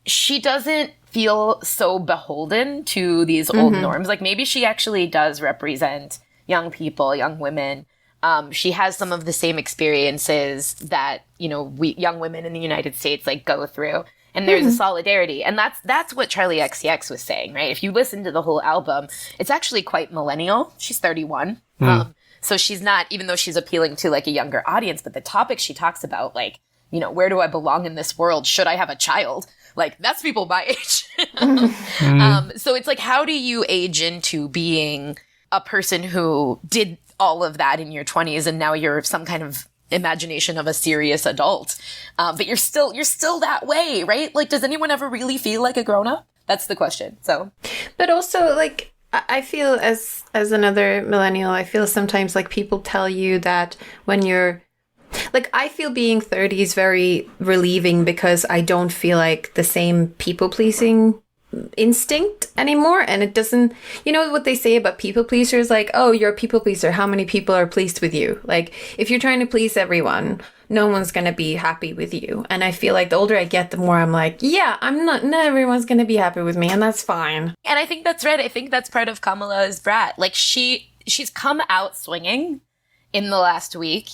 she doesn't feel so beholden to these old norms. Like, maybe she actually does represent young people, young women. She has some of the same experiences that, you know, we young women in the United States, like, go through. And there's a solidarity. And that's what Charlie XCX was saying, right? If you listen to the whole album, it's actually quite millennial. She's 31. So she's not, even though she's appealing to, like, a younger audience, but the topics she talks about, like, you know, where do I belong in this world? Should I have a child? Like, that's people my age. So it's like, how do you age into being a person who did all of that in your 20s and now you're some kind of imagination of a serious adult? But you're still that way, right? Like, does anyone ever really feel like a grown-up? That's the question. So, but also, like, I feel as another millennial, I feel sometimes like people tell you that when you're, Like, I feel being 30 is very relieving because I don't feel like the same people-pleasing instinct anymore. And it doesn't, you know what they say about people pleasers? Like, oh, you're a people pleaser. How many people are pleased with you? Like, if you're trying to please everyone, no one's going to be happy with you. And I feel like the older I get, the more I'm like, yeah, not everyone's going to be happy with me. And that's fine. And I think that's right. I think that's part of Kamala's brat. Like, she's come out swinging in the last week,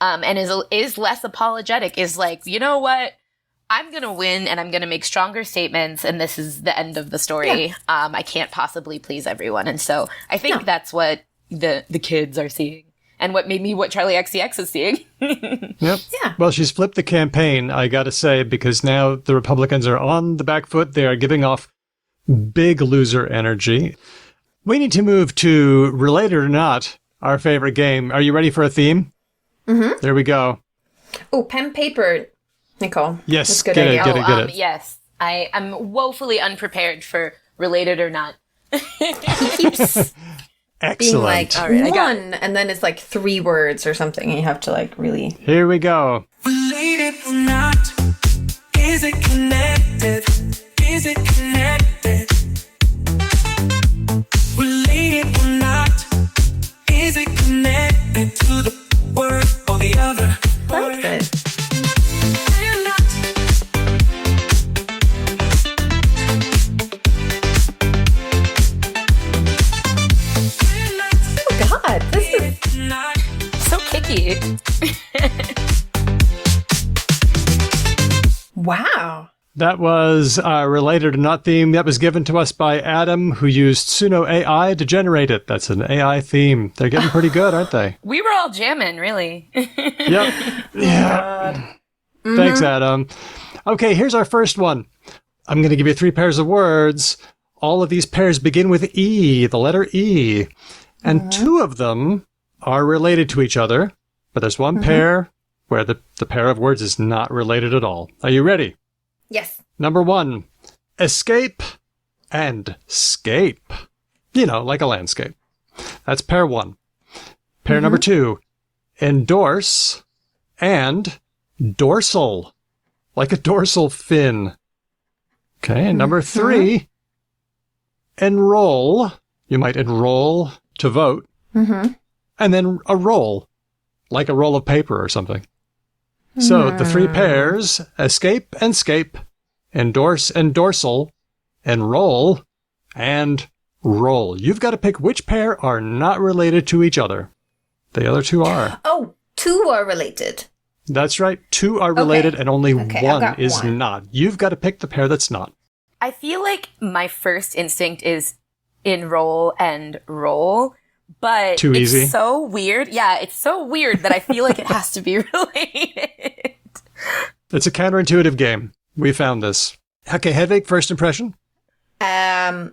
and is less apologetic, is like, you know what? I'm going to win and I'm going to make stronger statements, and this is the end of the story. Yeah. I can't possibly please everyone. And so I think that's what the kids are seeing, and what Charlie XCX is seeing. Yep. Yeah. Well, she's flipped the campaign, I got to say, because now the Republicans are on the back foot. They are giving off big loser energy. We need to move to Related or Not, our favorite game. Are you ready for a theme? Mm-hmm. There we go. Oh, pen, paper, Nicole. Yes, that's a good get idea. it. Yes, I'm woefully unprepared for Related or Not. He keeps Excellent. being like, all right, one, and then it's like 3 words or something, and you have to like really... Here we go. Related or not? Is it connected? Is it connected? Related or not? Is it connected to the word or the other I word? like that. Oh God, this is... So kicky. Wow. That was our Related or Not theme. That was given to us by Adam, who used Suno AI to generate it. That's an AI theme. They're getting pretty good, aren't they? We were all jamming, really. Yep. Yeah. Thanks, Adam. Okay, here's our first one. I'm going to give you 3 pairs of words. All of these pairs begin with E, the letter E. And 2 of them are related to each other, but there's one pair where the pair of words is not related at all. Are you ready? Yes. Number 1, escape and scape. You know, like a landscape. That's pair 1. Pair number 2, endorse and dorsal, like a dorsal fin. Okay, and number 3, enroll. You might enroll to vote. And then a roll, like a roll of paper or something. So the 3 pairs, escape and scape, endorse and dorsal, enroll, and roll. You've got to pick which pair are not related to each other. The other 2 are. Oh, 2 are related. That's right. 2 are related and only Okay, I've 1 got is 1. not. You've got to pick the pair that's not. I feel like my first instinct is enroll and roll, but Too easy. It's so weird. Yeah, it's so weird that I feel like it has to be related. It's a counterintuitive game. We found this. Okay, Hedvig, first impression? I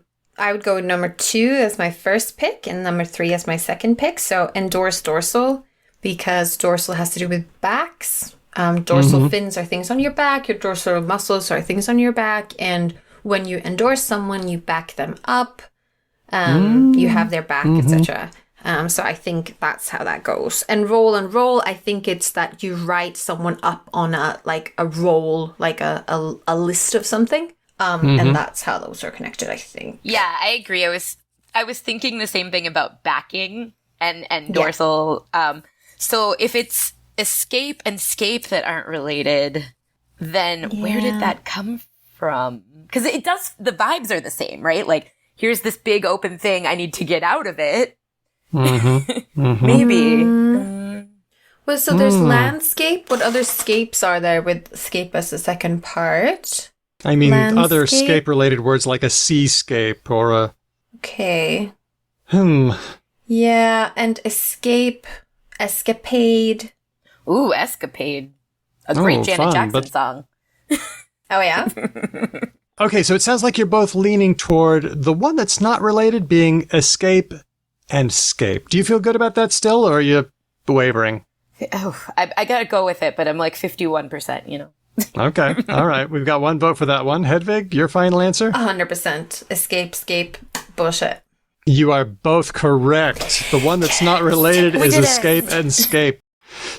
would go with number 2 as my first pick and number 3 as my second pick. So endorse dorsal, because dorsal has to do with backs. Dorsal fins are things on your back. Your dorsal muscles are things on your back. And when you endorse someone, you back them up. You have their back, etc. So I think that's how that goes. And roll, I think it's that you write someone up on a roll, like a list of something. And that's how those are connected, I think. Yeah, I agree. I was thinking the same thing about backing and dorsal. So if it's escape and scape that aren't related, then where did that come from? Because the vibes are the same, right? Like, here's this big open thing, I need to get out of it. Maybe. Well, so there's landscape. What other scapes are there with scape as the second part? I mean, other Landscape? scape-related words like a seascape or a... Okay. Yeah, and escape, escapade. Ooh, escapade. A great Janet fun, Jackson but- song. Oh, yeah? Okay, so it sounds like you're both leaning toward the one that's not related being escape and scape. Do you feel good about that still, or are you wavering? Oh, I gotta go with it, but I'm like 51%, you know. Okay, all right. We've got 1 vote for that one. Hedvig, your final answer? 100%. Escape, scape, bullshit. You are both correct. The one that's not related is did it. escape and scape.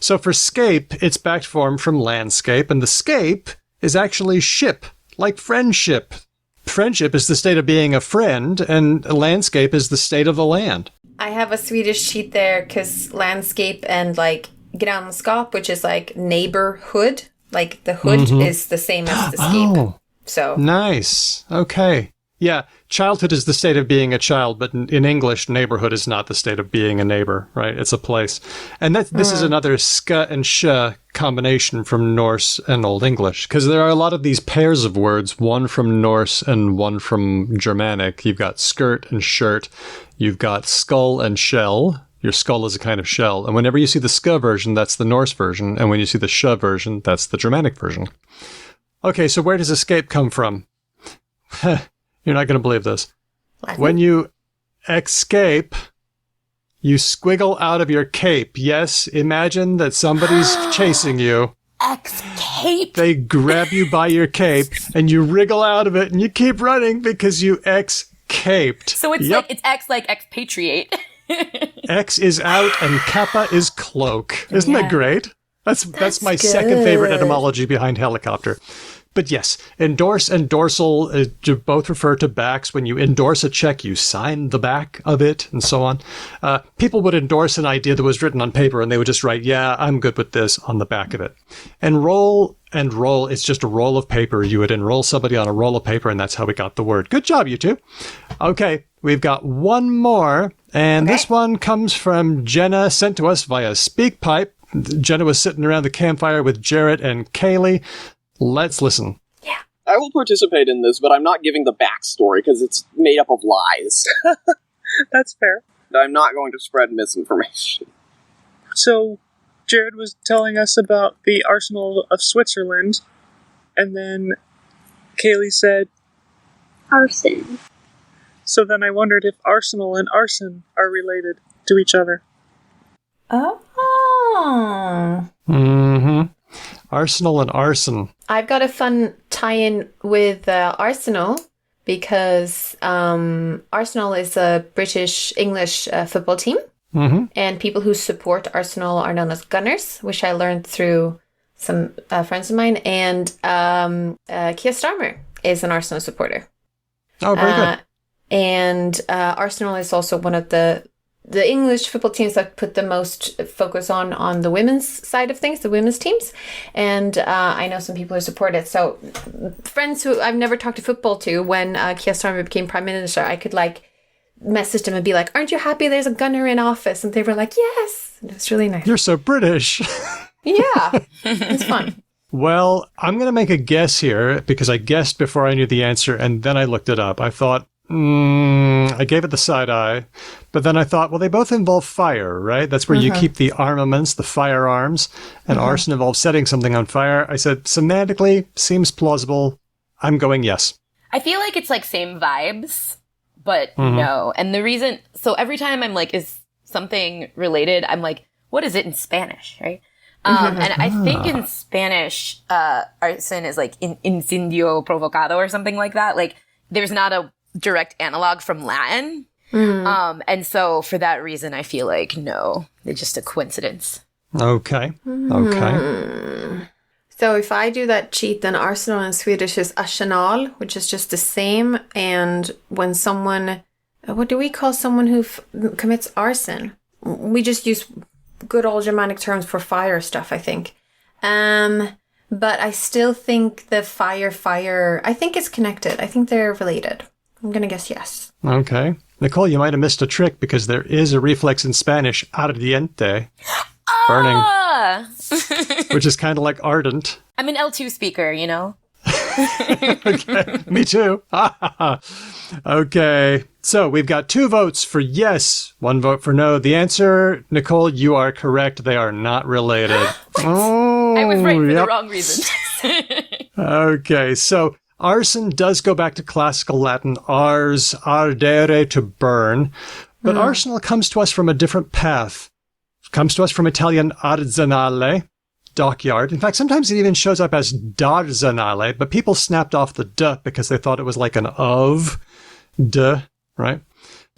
So for scape, it's back form from landscape, and the scape is actually ship, like friendship. Friendship is the state of being a friend, and landscape is the state of the land. I have a Swedish sheet there because landscape and like grannskap, which is like neighborhood, like the hood is the same as the scape. Oh, so nice. Okay. Yeah, childhood is the state of being a child, but in English, neighborhood is not the state of being a neighbor, right? It's a place. And this is another ska and sh combination from Norse and Old English, because there are a lot of these pairs of words, one from Norse and one from Germanic. You've got skirt and shirt. You've got skull and shell. Your skull is a kind of shell. And whenever you see the ska version, that's the Norse version. And when you see the sh version, that's the Germanic version. Okay, so where does escape come from? You're not going to believe this. Latin? When you escape, you squiggle out of your cape. Yes, imagine that somebody's chasing you. Escape. They grab you by your cape, and you wriggle out of it, and you keep running because you escaped. So it's like it's X like expatriate. X is out, and kappa is cloak. Isn't that great? That's my second favorite etymology behind helicopter. But yes, endorse and dorsal both refer to backs. When you endorse a check, you sign the back of it, and so on. People would endorse an idea that was written on paper, and they would just write, yeah, I'm good with this, on the back of it. Enroll and roll is just a roll of paper. You would enroll somebody on a roll of paper, and that's how we got the word. Good job, you two. Okay, we've got one more, and this one comes from Jenna, sent to us via SpeakPipe. Jenna was sitting around the campfire with Jarrett and Kaylee. Let's listen. Yeah. I will participate in this, but I'm not giving the backstory because it's made up of lies. That's fair. I'm not going to spread misinformation. So, Jared was telling us about the arsenal of Switzerland, and then Kaylee said, arson. So then I wondered if arsenal and arson are related to each other. Oh. Mm-hmm. Arsenal and arson. I've got a fun tie-in with Arsenal because Arsenal is a British English football team. Mm-hmm. And people who support Arsenal are known as Gunners, which I learned through some friends of mine. And Keir Starmer is an Arsenal supporter. Oh, very good. And Arsenal is also one of the English football teams that put the most focus on the women's side of things, the women's teams. And I know some people who support it. So friends who I've never talked to football to, when Keir Starmer became Prime Minister, I could message them and be like, aren't you happy there's a gunner in office? And they were like, yes. And it's really nice. You're so British. Yeah, it's fun. Well, I'm going to make a guess here because I guessed before I knew the answer and then I looked it up. I thought, I gave it the side eye, but then I thought, well, they both involve fire, right? That's where you keep the armaments, the firearms, and arson involves setting something on fire. I said, semantically, seems plausible. I'm going yes. I feel like it's like same vibes, but no. And the reason, so every time I'm like, is something related? I'm like, what is it in Spanish, right? And I think in Spanish, arson is like incendio provocado or something like that. Like, there's not a direct analog from Latin. And so for that reason, I feel like, no, it's just a coincidence. Okay. Okay. So if I do that cheat, then Arsenal in Swedish is arsenal, which is just the same. And when someone, what do we call someone who commits arson? We just use good old Germanic terms for fire stuff, I think. But I still think the fire, I think it's connected. I think they're related. I'm going to guess yes. Okay. Nicole, you might have missed a trick because there is a reflex in Spanish, ardiente, burning, which is kind of like ardent. I'm an L2 speaker, you know? Okay, me too. Okay, so we've got 2 votes for yes, 1 vote for no. The answer, Nicole, you are correct. They are not related. I was right for the wrong reason. Okay, so arson does go back to classical Latin, ars, ardere, to burn. But arsenal comes to us from a different path. It comes to us from Italian arsenale, dockyard. In fact, sometimes it even shows up as d'arsenale, but people snapped off the d because they thought it was like an of, d, right?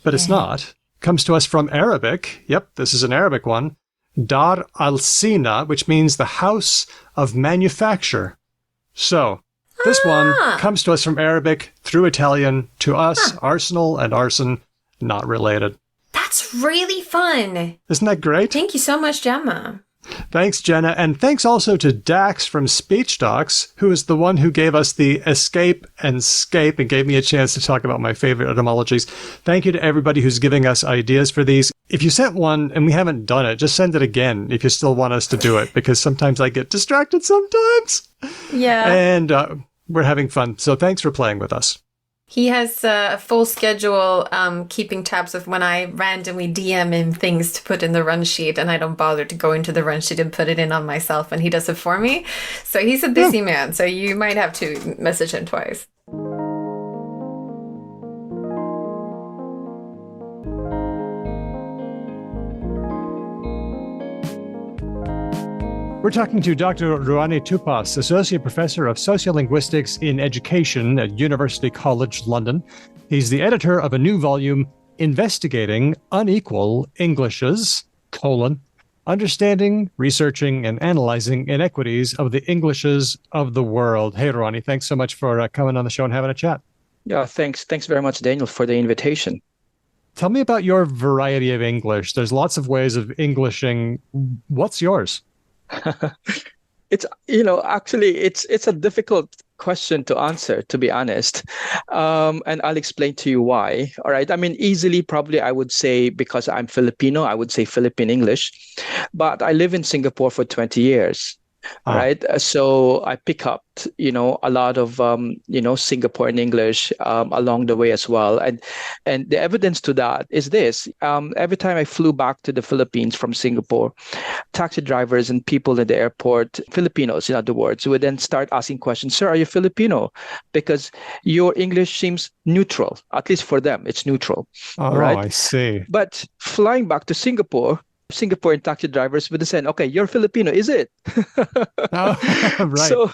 But it's not. It comes to us from Arabic. Yep, this is an Arabic one. Dar al-Sina, which means the house of manufacture. So, this one comes to us from Arabic through Italian to us, arsenal and arson, not related. That's really fun. Isn't that great? Thank you so much, Gemma. Thanks, Jenna. And thanks also to Dax from Speech Docs, who is the one who gave us the escape and scape and gave me a chance to talk about my favorite etymologies. Thank you to everybody who's giving us ideas for these. If you sent one and we haven't done it, just send it again if you still want us to do it, because sometimes I get distracted sometimes. Yeah. And we're having fun. So thanks for playing with us. He has a full schedule, keeping tabs of when I randomly DM him things to put in the run sheet, and I don't bother to go into the run sheet and put it in on myself, and he does it for me. So he's a busy man, so you might have to message him twice. We're talking to Dr. Ruanni Tupas, Associate Professor of Sociolinguistics in Education at University College London. He's the editor of a new volume investigating unequal Englishes, understanding, researching, and analyzing inequities of the Englishes of the world. Hey, Ruanni, thanks so much for coming on the show and having a chat. Yeah, thanks. Thanks very much, Daniel, for the invitation. Tell me about your variety of English. There's lots of ways of Englishing. What's yours? It's actually it's a difficult question to answer, to be honest, and I'll explain to you why. All right, I mean, easily probably I would say, because I'm Filipino, I would say Philippine English, but I live in Singapore for 20 years. Right. So I pick up, a lot of, Singaporean English along the way as well. And the evidence to that is this. Every time I flew back to the Philippines from Singapore, taxi drivers and people in the airport, Filipinos, in other words, would then start asking questions. Sir, are you Filipino? Because your English seems neutral. At least for them, it's neutral. Oh, right? I see. But flying back to Singaporean taxi drivers would say, "Okay, you're Filipino, is it?" Oh, right. So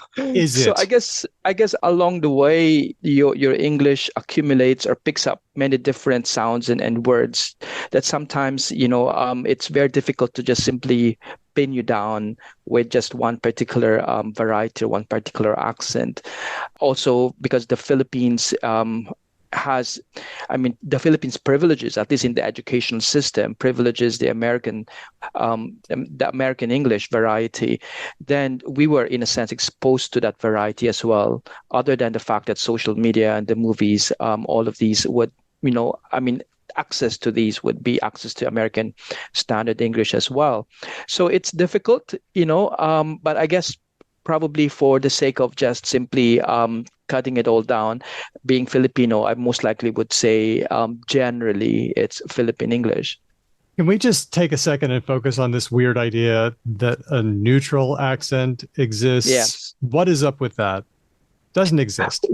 I guess along the way, your English accumulates or picks up many different sounds and words that sometimes it's very difficult to just simply pin you down with just one particular variety or one particular accent. Also, because the Philippines the Philippines privileges, at least in the educational system, privileges the American English variety, then we were in a sense exposed to that variety as well, other than the fact that social media and the movies, all of these would, access to these would be access to American Standard English as well. So it's difficult, but I guess probably for the sake of just simply cutting it all down, being Filipino, I most likely would say generally it's Philippine English. Can we just take a second and focus on this weird idea that a neutral accent exists? Yes. What is up with that? Doesn't exist.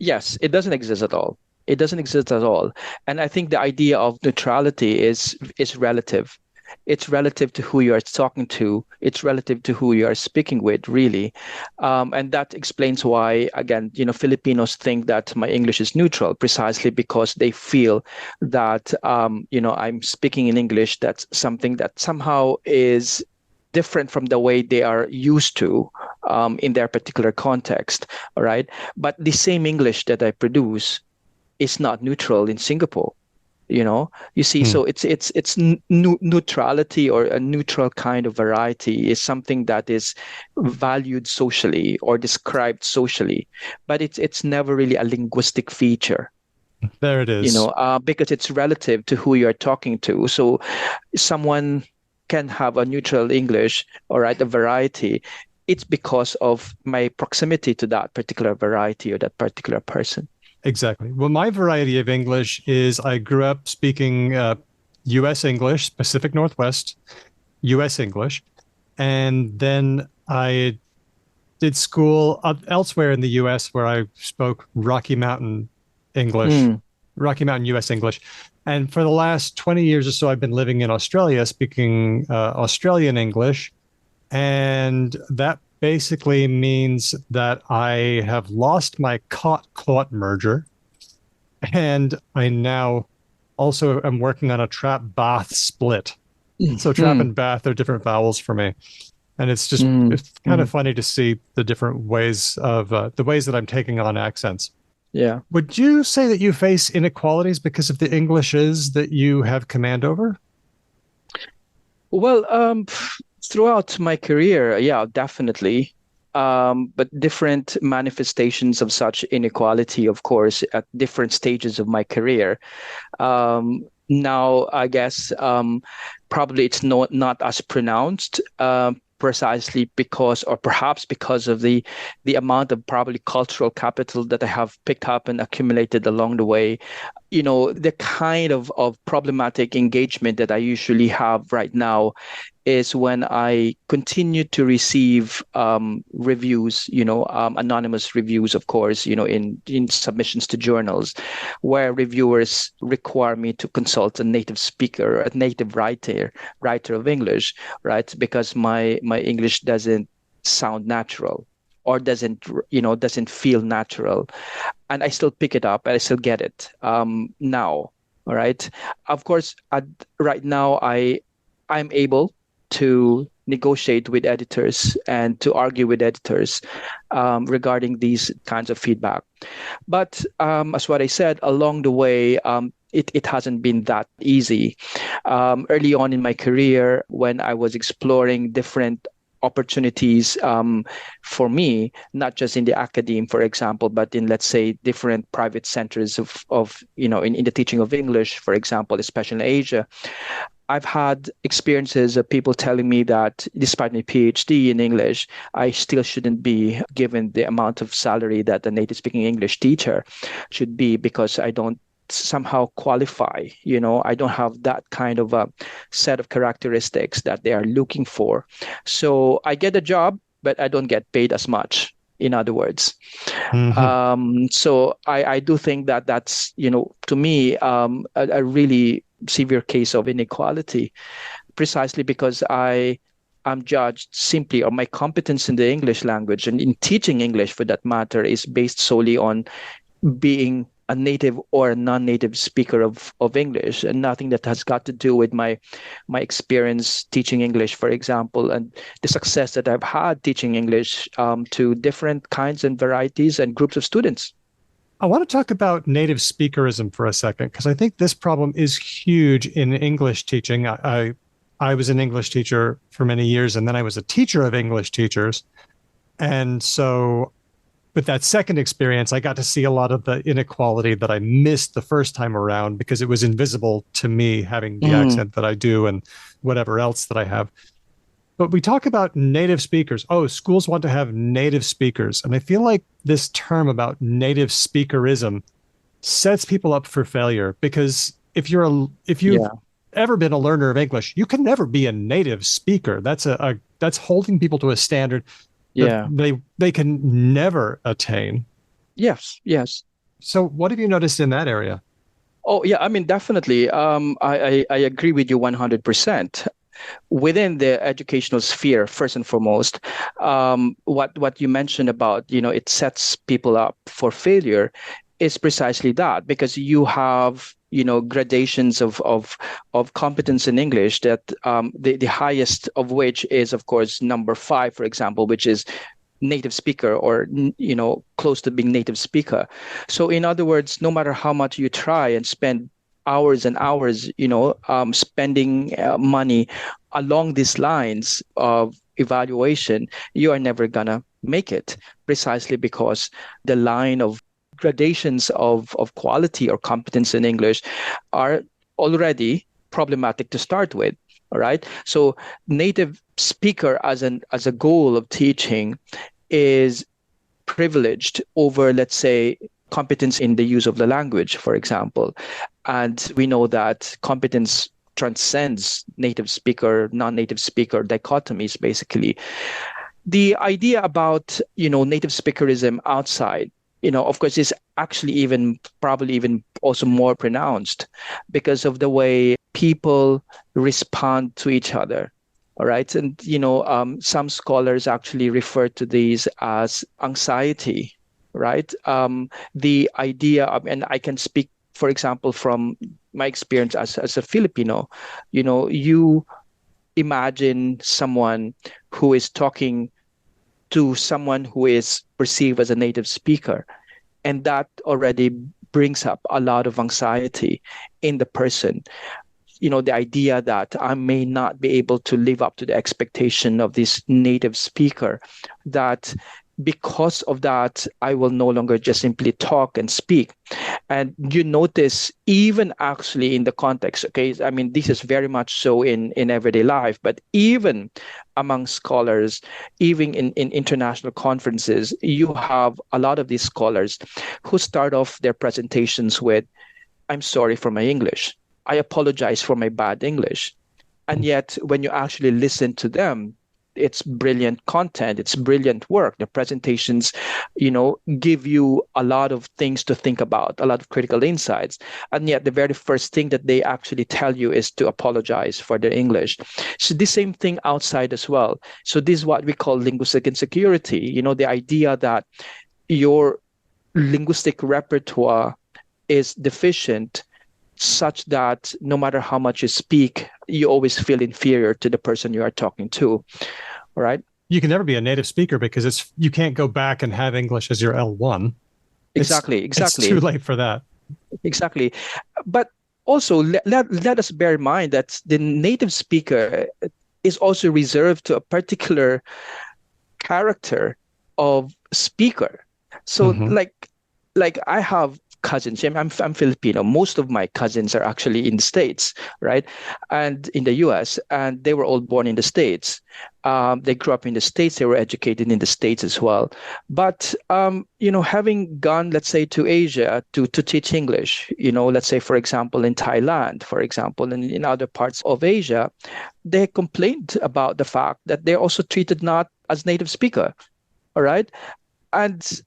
Yes, it doesn't exist at all. It doesn't exist at all. And I think the idea of neutrality is relative. It's relative to who you are talking to. It's relative to who you are speaking with, really. And that explains why, again, Filipinos think that my English is neutral, precisely because they feel that, I'm speaking in English that's something that somehow is different from the way they are used to in their particular context, all right? But the same English that I produce is not neutral in Singapore. You see, so it's neutrality, or a neutral kind of variety is something that is valued socially or described socially, but it's never really a linguistic feature. There it is. Because it's relative to who you're talking to. So someone can have a neutral English, all right, a variety. It's because of my proximity to that particular variety or that particular person. Exactly. Well, my variety of English is I grew up speaking U.S. English, Pacific Northwest, U.S. English, and then I did school elsewhere in the U.S. where I spoke Rocky Mountain English, Rocky Mountain U.S. English. And for the last 20 years or so, I've been living in Australia speaking Australian English, and that basically means that I have lost my caught merger, and I now also am working on a trap bath split. So trap and bath are different vowels for me. And it's just it's kind of funny to see the different ways of the ways that I'm taking on accents. Yeah. Would you say that you face inequalities because of the Englishes that you have command over? Well, throughout my career, yeah, definitely. But different manifestations of such inequality, of course, at different stages of my career. Now, I guess probably it's not as pronounced, precisely because, or perhaps because of the amount of probably cultural capital that I have picked up and accumulated along the way. The kind of problematic engagement that I usually have right now is when I continue to receive reviews, anonymous reviews, of course, in submissions to journals, where reviewers require me to consult a native speaker, a native writer of English, right? Because my English doesn't sound natural or doesn't feel natural. And I still pick it up and I still get it now. All right. Of course, right now I'm able to negotiate with editors and to argue with editors regarding these kinds of feedback. But as what I said, along the way, it hasn't been that easy. Early on in my career, when I was exploring different opportunities for me, not just in the academe, for example, but in, let's say, different private centers of in the teaching of English, for example, especially in Asia, I've had experiences of people telling me that despite my PhD in English, I still shouldn't be given the amount of salary that a native speaking English teacher should be because I don't somehow qualify. I don't have that kind of a set of characteristics that they are looking for. So I get a job, but I don't get paid as much. In other words, so I do think that that's, to me, a really severe case of inequality, precisely because I'm judged simply on my competence in the English language and in teaching English, for that matter, is based solely on being a native or a non-native speaker of English, and nothing that has got to do with my experience teaching English, for example, and the success that I've had teaching English to different kinds and varieties and groups of students. I want to talk about native speakerism for a second, because I think this problem is huge in English teaching. I was an English teacher for many years, and then I was a teacher of English teachers. And so with that second experience, I got to see a lot of the inequality that I missed the first time around because it was invisible to me having the accent that I do and whatever else that I have. But we talk about native speakers. Oh, schools want to have native speakers. And I feel like this term about native speakerism sets people up for failure, because if you've ever been a learner of English, you can never be a native speaker. That's holding people to a standard that they can never attain. Yes. So what have you noticed in that area? Oh, yeah, I mean, definitely. I agree with you 100%. Within the educational sphere, first and foremost, what you mentioned about, it sets people up for failure is precisely that, because you have, gradations of competence in English that the highest of which is, of course, number 5, for example, which is native speaker or, close to being native speaker. So in other words, no matter how much you try and spend hours and hours, spending money along these lines of evaluation, you are never gonna make it, precisely because the line of gradations of quality or competence in English are already problematic to start with. All right. So native speaker as a goal of teaching is privileged over, let's say, competence in the use of the language, for example. And we know that competence transcends native speaker, non-native speaker dichotomies, basically. The idea about, native speakerism outside, of course, is actually probably even also more pronounced because of the way people respond to each other. All right. And, some scholars actually refer to these as anxiety, right? The idea of, and I can speak, for example, from my experience as a Filipino, you imagine someone who is talking to someone who is perceived as a native speaker. And that already brings up a lot of anxiety in the person. The idea that I may not be able to live up to the expectation of this native speaker, that because of that, I will no longer just simply talk and speak. And you notice even actually in the context, okay, I mean, this is very much so in everyday life, but even among scholars, even in international conferences, you have a lot of these scholars who start off their presentations with, I'm sorry for my English. I apologize for my bad English. And yet, when you actually listen to them, it's brilliant content, it's brilliant work. The presentations, give you a lot of things to think about, a lot of critical insights. And yet the very first thing that they actually tell you is to apologize for their English. So the same thing outside as well. So this is what we call linguistic insecurity, the idea that your linguistic repertoire is deficient, such that no matter how much you speak, you always feel inferior to the person you are talking to. All right. You can never be a native speaker because you can't go back and have English as your L1. Exactly. It's too late for that. Exactly. But also let us bear in mind that the native speaker is also reserved to a particular character of speaker. So like I have cousins. I'm Filipino. Most of my cousins are actually in the States, right? And in the US, and they were all born in the States. They grew up in the States. They were educated in the States as well. But, having gone, let's say, to Asia to teach English, let's say, for example, in Thailand, for example, and in other parts of Asia, they complained about the fact that they're also treated not as native speaker, all right? And,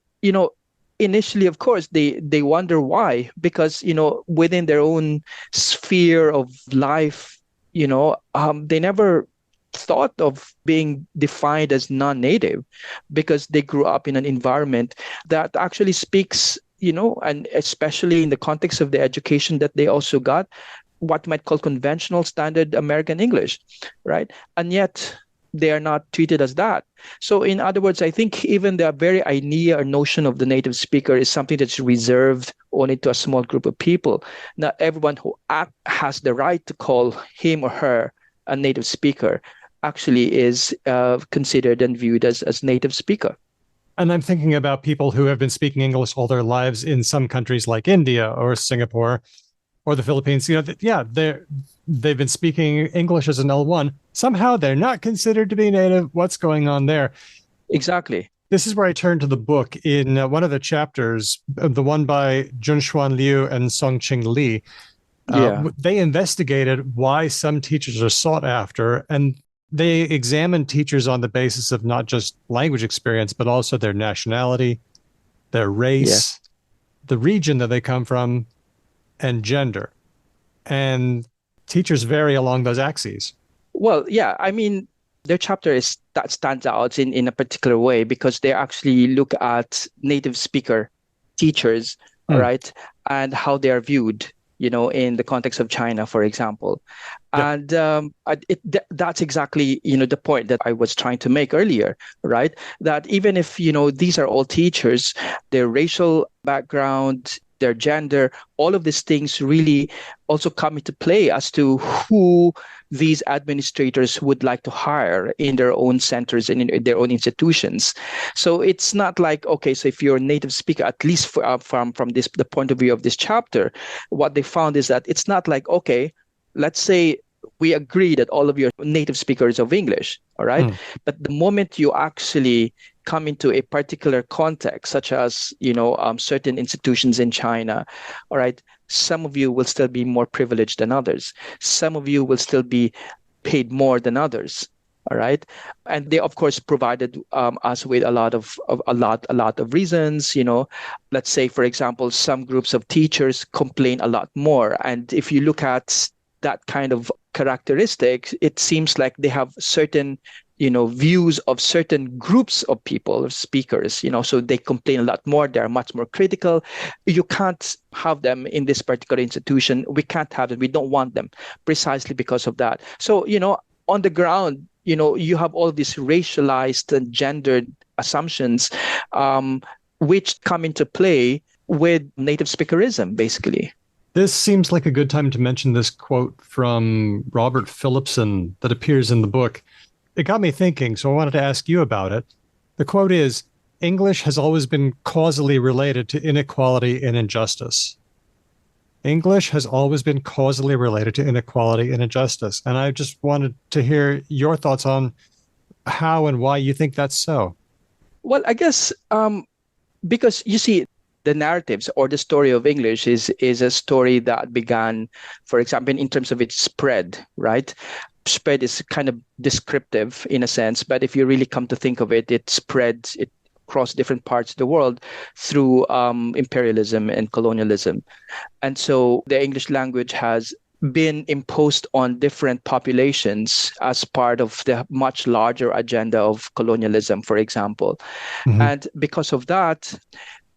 initially, of course, they wonder why, because, within their own sphere of life, they never thought of being defined as non-native because they grew up in an environment that actually speaks, and especially in the context of the education that they also got, what might call conventional standard American English, right? And yet they are not treated as that. So in other words, I think even the very idea or notion of the native speaker is something that's reserved only to a small group of people. Not everyone who has the right to call him or her a native speaker actually is considered and viewed as native speaker. And I'm thinking about people who have been speaking English all their lives in some countries like India or Singapore or the Philippines. They've been speaking English as an L1. Somehow they're not considered to be native. What's going on there? Exactly. This is where I turn to the book in one of the chapters, the one by Junshuan Liu and Songqing Li. They investigated why some teachers are sought after, and they examined teachers on the basis of not just language experience, but also their nationality, their race, the region that they come from, and gender. And teachers vary along those axes. Well, yeah, I mean, their chapter that stands out in a particular way because they actually look at native speaker teachers, right, and how they are viewed, in the context of China, for example. And that's exactly, the point that I was trying to make earlier, right? That even if, these are all teachers, their racial background, their gender, all of these things really also come into play as to who these administrators would like to hire in their own centers and in their own institutions. So it's not like, okay, so if you're a native speaker, at least from the point of view of this chapter, what they found is that it's not like, okay, let's say we agree that all of your native speakers of English, all right? But the moment you actually come into a particular context, such as, certain institutions in China, all right, some of you will still be more privileged than others. Some of you will still be paid more than others, all right? And they, of course, provided us with a lot of reasons, Let's say, for example, some groups of teachers complain a lot more. And if you look at that kind of characteristics, it seems like they have certain views of certain groups of people, of speakers, so they complain a lot more. They're much more critical. You can't have them in this particular institution. We can't have them. We don't want them precisely because of that. So, on the ground, you have all these racialized and gendered assumptions, which come into play with native speakerism, basically. This seems like a good time to mention this quote from Robert Phillipson that appears in the book. It got me thinking, so I wanted to ask you about it. The quote is, English has always been causally related to inequality and injustice. English has always been causally related to inequality and injustice. And I just wanted to hear your thoughts on how and why you think that's so. Well, I guess because you see, the narratives or the story of English is a story that began, for example, in terms of its spread, right? Spread is kind of descriptive in a sense, but if you really come to think of it, it spreads across different parts of the world through imperialism and colonialism. And so the English language has been imposed on different populations as part of the much larger agenda of colonialism, for example. Mm-hmm. And because of that,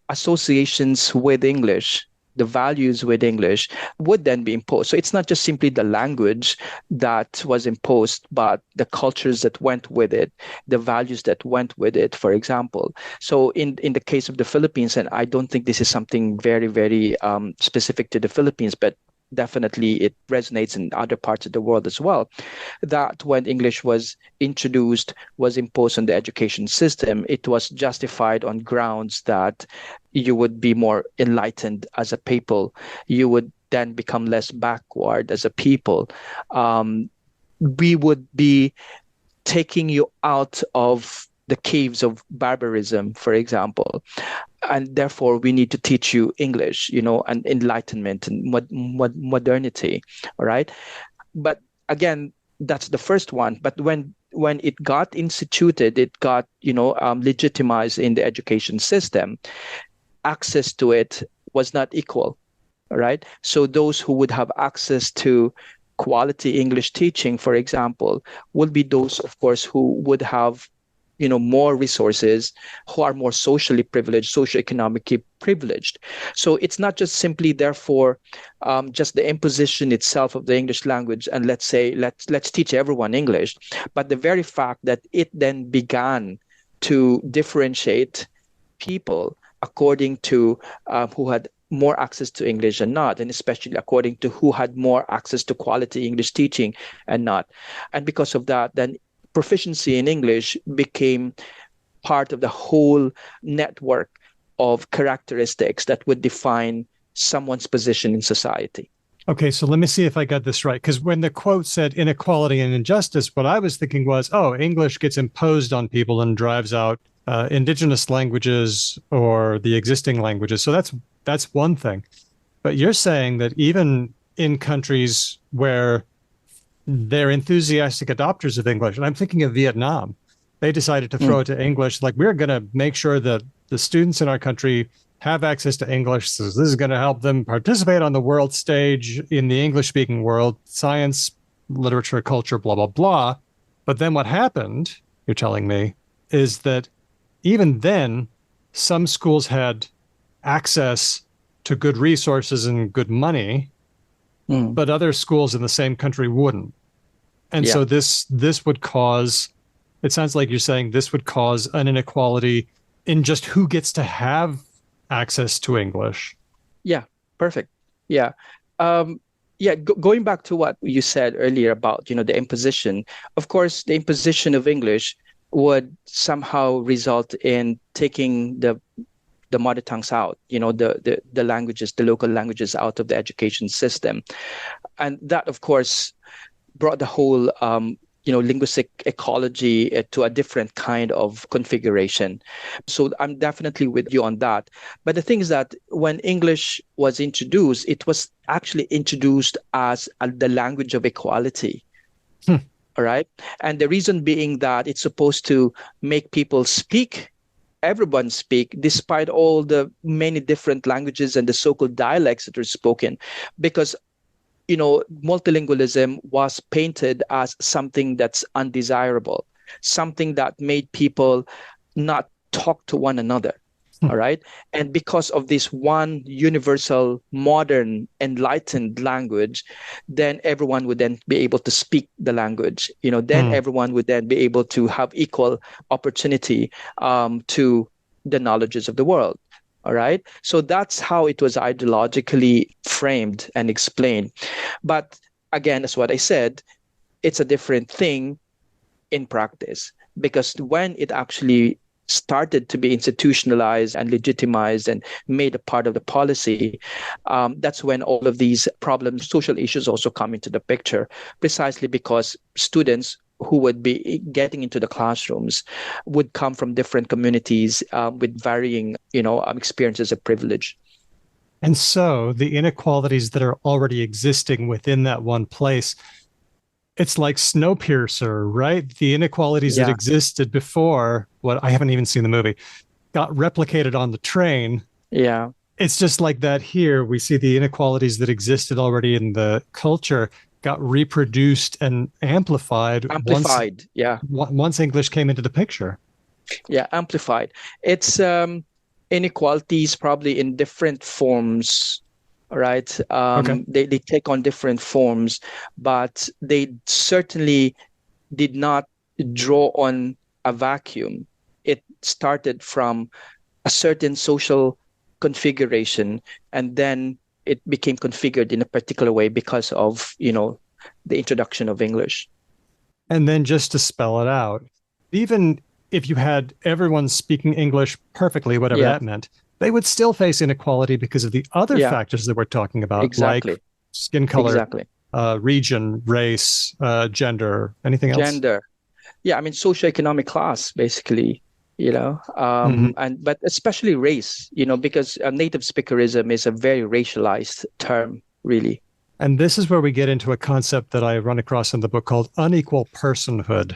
associations with English, the values with English would then be imposed. So it's not just simply the language that was imposed, but the cultures that went with it, the values that went with it, for example. So in the case of the Philippines, and I don't think this is something very, very specific to the Philippines, but definitely it resonates in other parts of the world as well, that when English was introduced, was imposed on the education system, it was justified on grounds that you would be more enlightened as a people. You would then become less backward as a people. We would be taking you out of the caves of barbarism, for example. And therefore, we need to teach you English, and enlightenment and modernity, all right? But again, that's the first one. But when it got instituted, it got, legitimized in the education system, access to it was not equal, all right? So those who would have access to quality English teaching, for example, would be those, of course, who would have more resources, who are more socially privileged, socioeconomically privileged. So it's not just simply, therefore, just the imposition itself of the English language, and let's say, let's teach everyone English, but the very fact that it then began to differentiate people according to who had more access to English and not, and especially according to who had more access to quality English teaching and not. And because of that, then proficiency in English became part of the whole network of characteristics that would define someone's position in society. Okay, so let me see if I got this right. Because when the quote said inequality and injustice, what I was thinking was, English gets imposed on people and drives out indigenous languages or the existing languages. So that's one thing. But you're saying that even in countries where they're enthusiastic adopters of English, and I'm thinking of Vietnam, they decided to throw it to English. Like, we're going to make sure that the students in our country have access to English. So this is going to help them participate on the world stage in the English-speaking world, science, literature, culture, blah, blah, blah. But then what happened, you're telling me, is that even then, some schools had access to good resources and good money, but other schools in the same country wouldn't. And so this would cause, it sounds like you're saying this would cause an inequality in just who gets to have access to English. Yeah, perfect. Yeah. Going back to what you said earlier about, the imposition, of course, the imposition of English would somehow result in taking the mother tongues out, the languages, the local languages out of the education system. And that, of course, brought the whole, linguistic ecology to a different kind of configuration. So I'm definitely with you on that. But the thing is that when English was introduced, it was actually introduced as the language of equality. All right. And the reason being that it's supposed to make people speak, everyone speak, despite all the many different languages and the so-called dialects that are spoken, because multilingualism was painted as something that's undesirable, something that made people not talk to one another. All right. And because of this one universal, modern, enlightened language, then everyone would then be able to speak the language. Then everyone would then be able to have equal opportunity to the knowledges of the world. All right. So that's how it was ideologically framed and explained. But again, as what I said, it's a different thing in practice, because when it actually started to be institutionalized and legitimized and made a part of the policy, that's when all of these problems, social issues also come into the picture, precisely because students who would be getting into the classrooms would come from different communities with varying, experiences of privilege. And so the inequalities that are already existing within that one place, it's like Snowpiercer, right? The inequalities that existed before, I haven't even seen the movie, got replicated on the train. Yeah. It's just like that here. We see the inequalities that existed already in the culture got reproduced and amplified. Once English came into the picture. Yeah, amplified. It's inequalities probably in different forms, right? Okay. They take on different forms, but they certainly did not draw on a vacuum. It started from a certain social configuration, and then it became configured in a particular way because of, the introduction of English. And then just to spell it out, even if you had everyone speaking English perfectly, whatever that meant, they would still face inequality because of the other factors that we're talking about, like skin color, region, race, gender, anything else? Gender. Yeah, I mean, socioeconomic class, basically, but especially race, because native speakerism is a very racialized term, really. And this is where we get into a concept that I run across in the book called unequal personhood.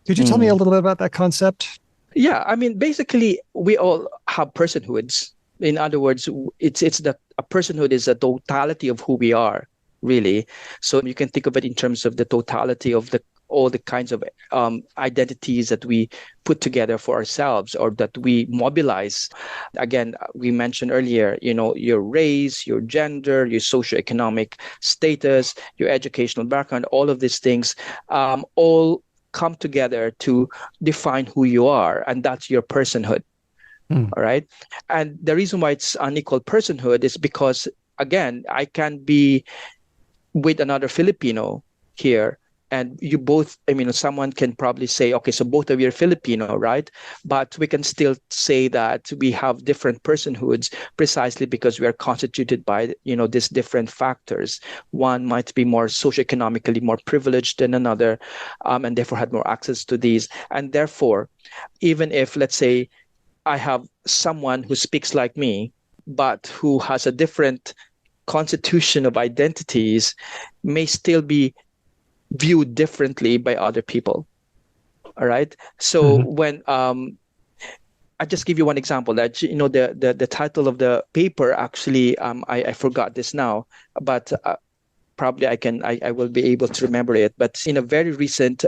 Could you tell me a little bit about that concept? Yeah, I mean, basically, we all have personhoods. In other words, it's that a personhood is a totality of who we are, really. So you can think of it in terms of the totality of all the kinds of identities that we put together for ourselves or that we mobilize. Again, we mentioned earlier, your race, your gender, your socioeconomic status, your educational background, all of these things all come together to define who you are, and that's your personhood. All right. And the reason why it's unequal personhood is because, again, I can be with another Filipino here, and you both, someone can probably say, okay, so both of you are Filipino, right? But we can still say that we have different personhoods precisely because we are constituted by, these different factors. One might be more socioeconomically more privileged than another, and therefore had more access to these. And therefore, even if, let's say, I have someone who speaks like me, but who has a different constitution of identities, may still be viewed differently by other people. All right. So when I just give you one example that the title of the paper actually I forgot this now, but probably I will be able to remember it. But in a very recent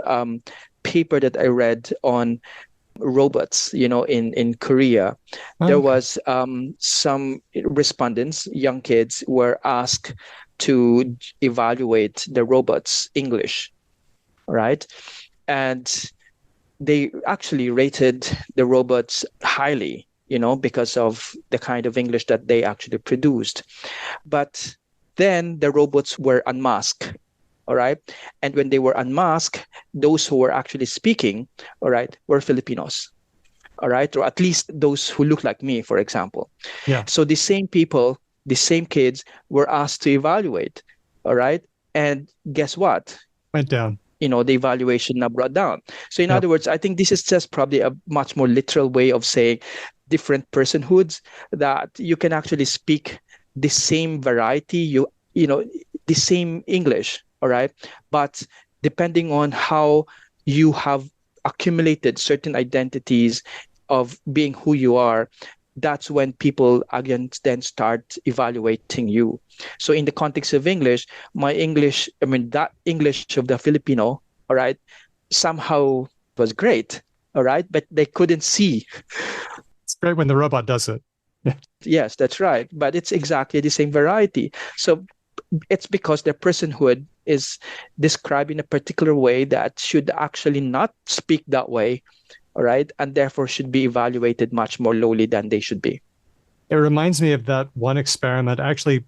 paper that I read on robots, in Korea, there was some respondents, young kids, were asked to evaluate the robots' English, right? And they actually rated the robots highly, because of the kind of English that they actually produced. But then the robots were unmasked, all right? And when they were unmasked, those who were actually speaking, all right, were Filipinos, all right? Or at least those who look like me, for example. Yeah. So the same people, the same kids were asked to evaluate, all right? And guess what? Went down. The evaluation now brought down. So in other words, I think this is just probably a much more literal way of saying different personhoods, that you can actually speak the same variety, the same English, all right? But depending on how you have accumulated certain identities of being who you are, that's when people again then start evaluating you. So in the context of English, my English, that English of the Filipino, all right, somehow was great, all right, but they couldn't see great when the robot does it. Yes, that's right. But it's exactly the same variety. So it's because their personhood is described in a particular way that should actually not speak that way, all right? And therefore should be evaluated much more lowly than they should be. It reminds me of that one experiment, actually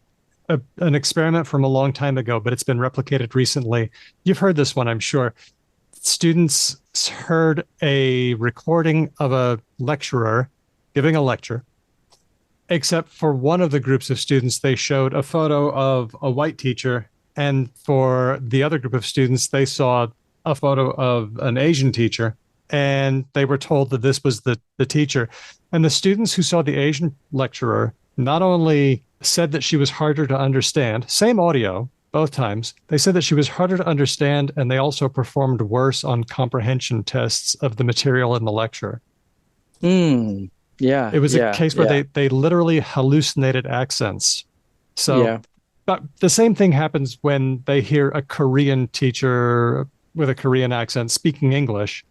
an experiment from a long time ago, but it's been replicated recently. You've heard this one, I'm sure. Students heard a recording of a lecturer giving a lecture, except for one of the groups of students, they showed a photo of a white teacher. And for the other group of students, they saw a photo of an Asian teacher. And they were told that this was the teacher. And the students who saw the Asian lecturer not only said that she was harder to understand, same audio, both times, they said that she was harder to understand, and they also performed worse on comprehension tests of the material in the lecture. Yeah. It was a case where they literally hallucinated accents. So but the same thing happens when they hear a Korean teacher with a Korean accent speaking English,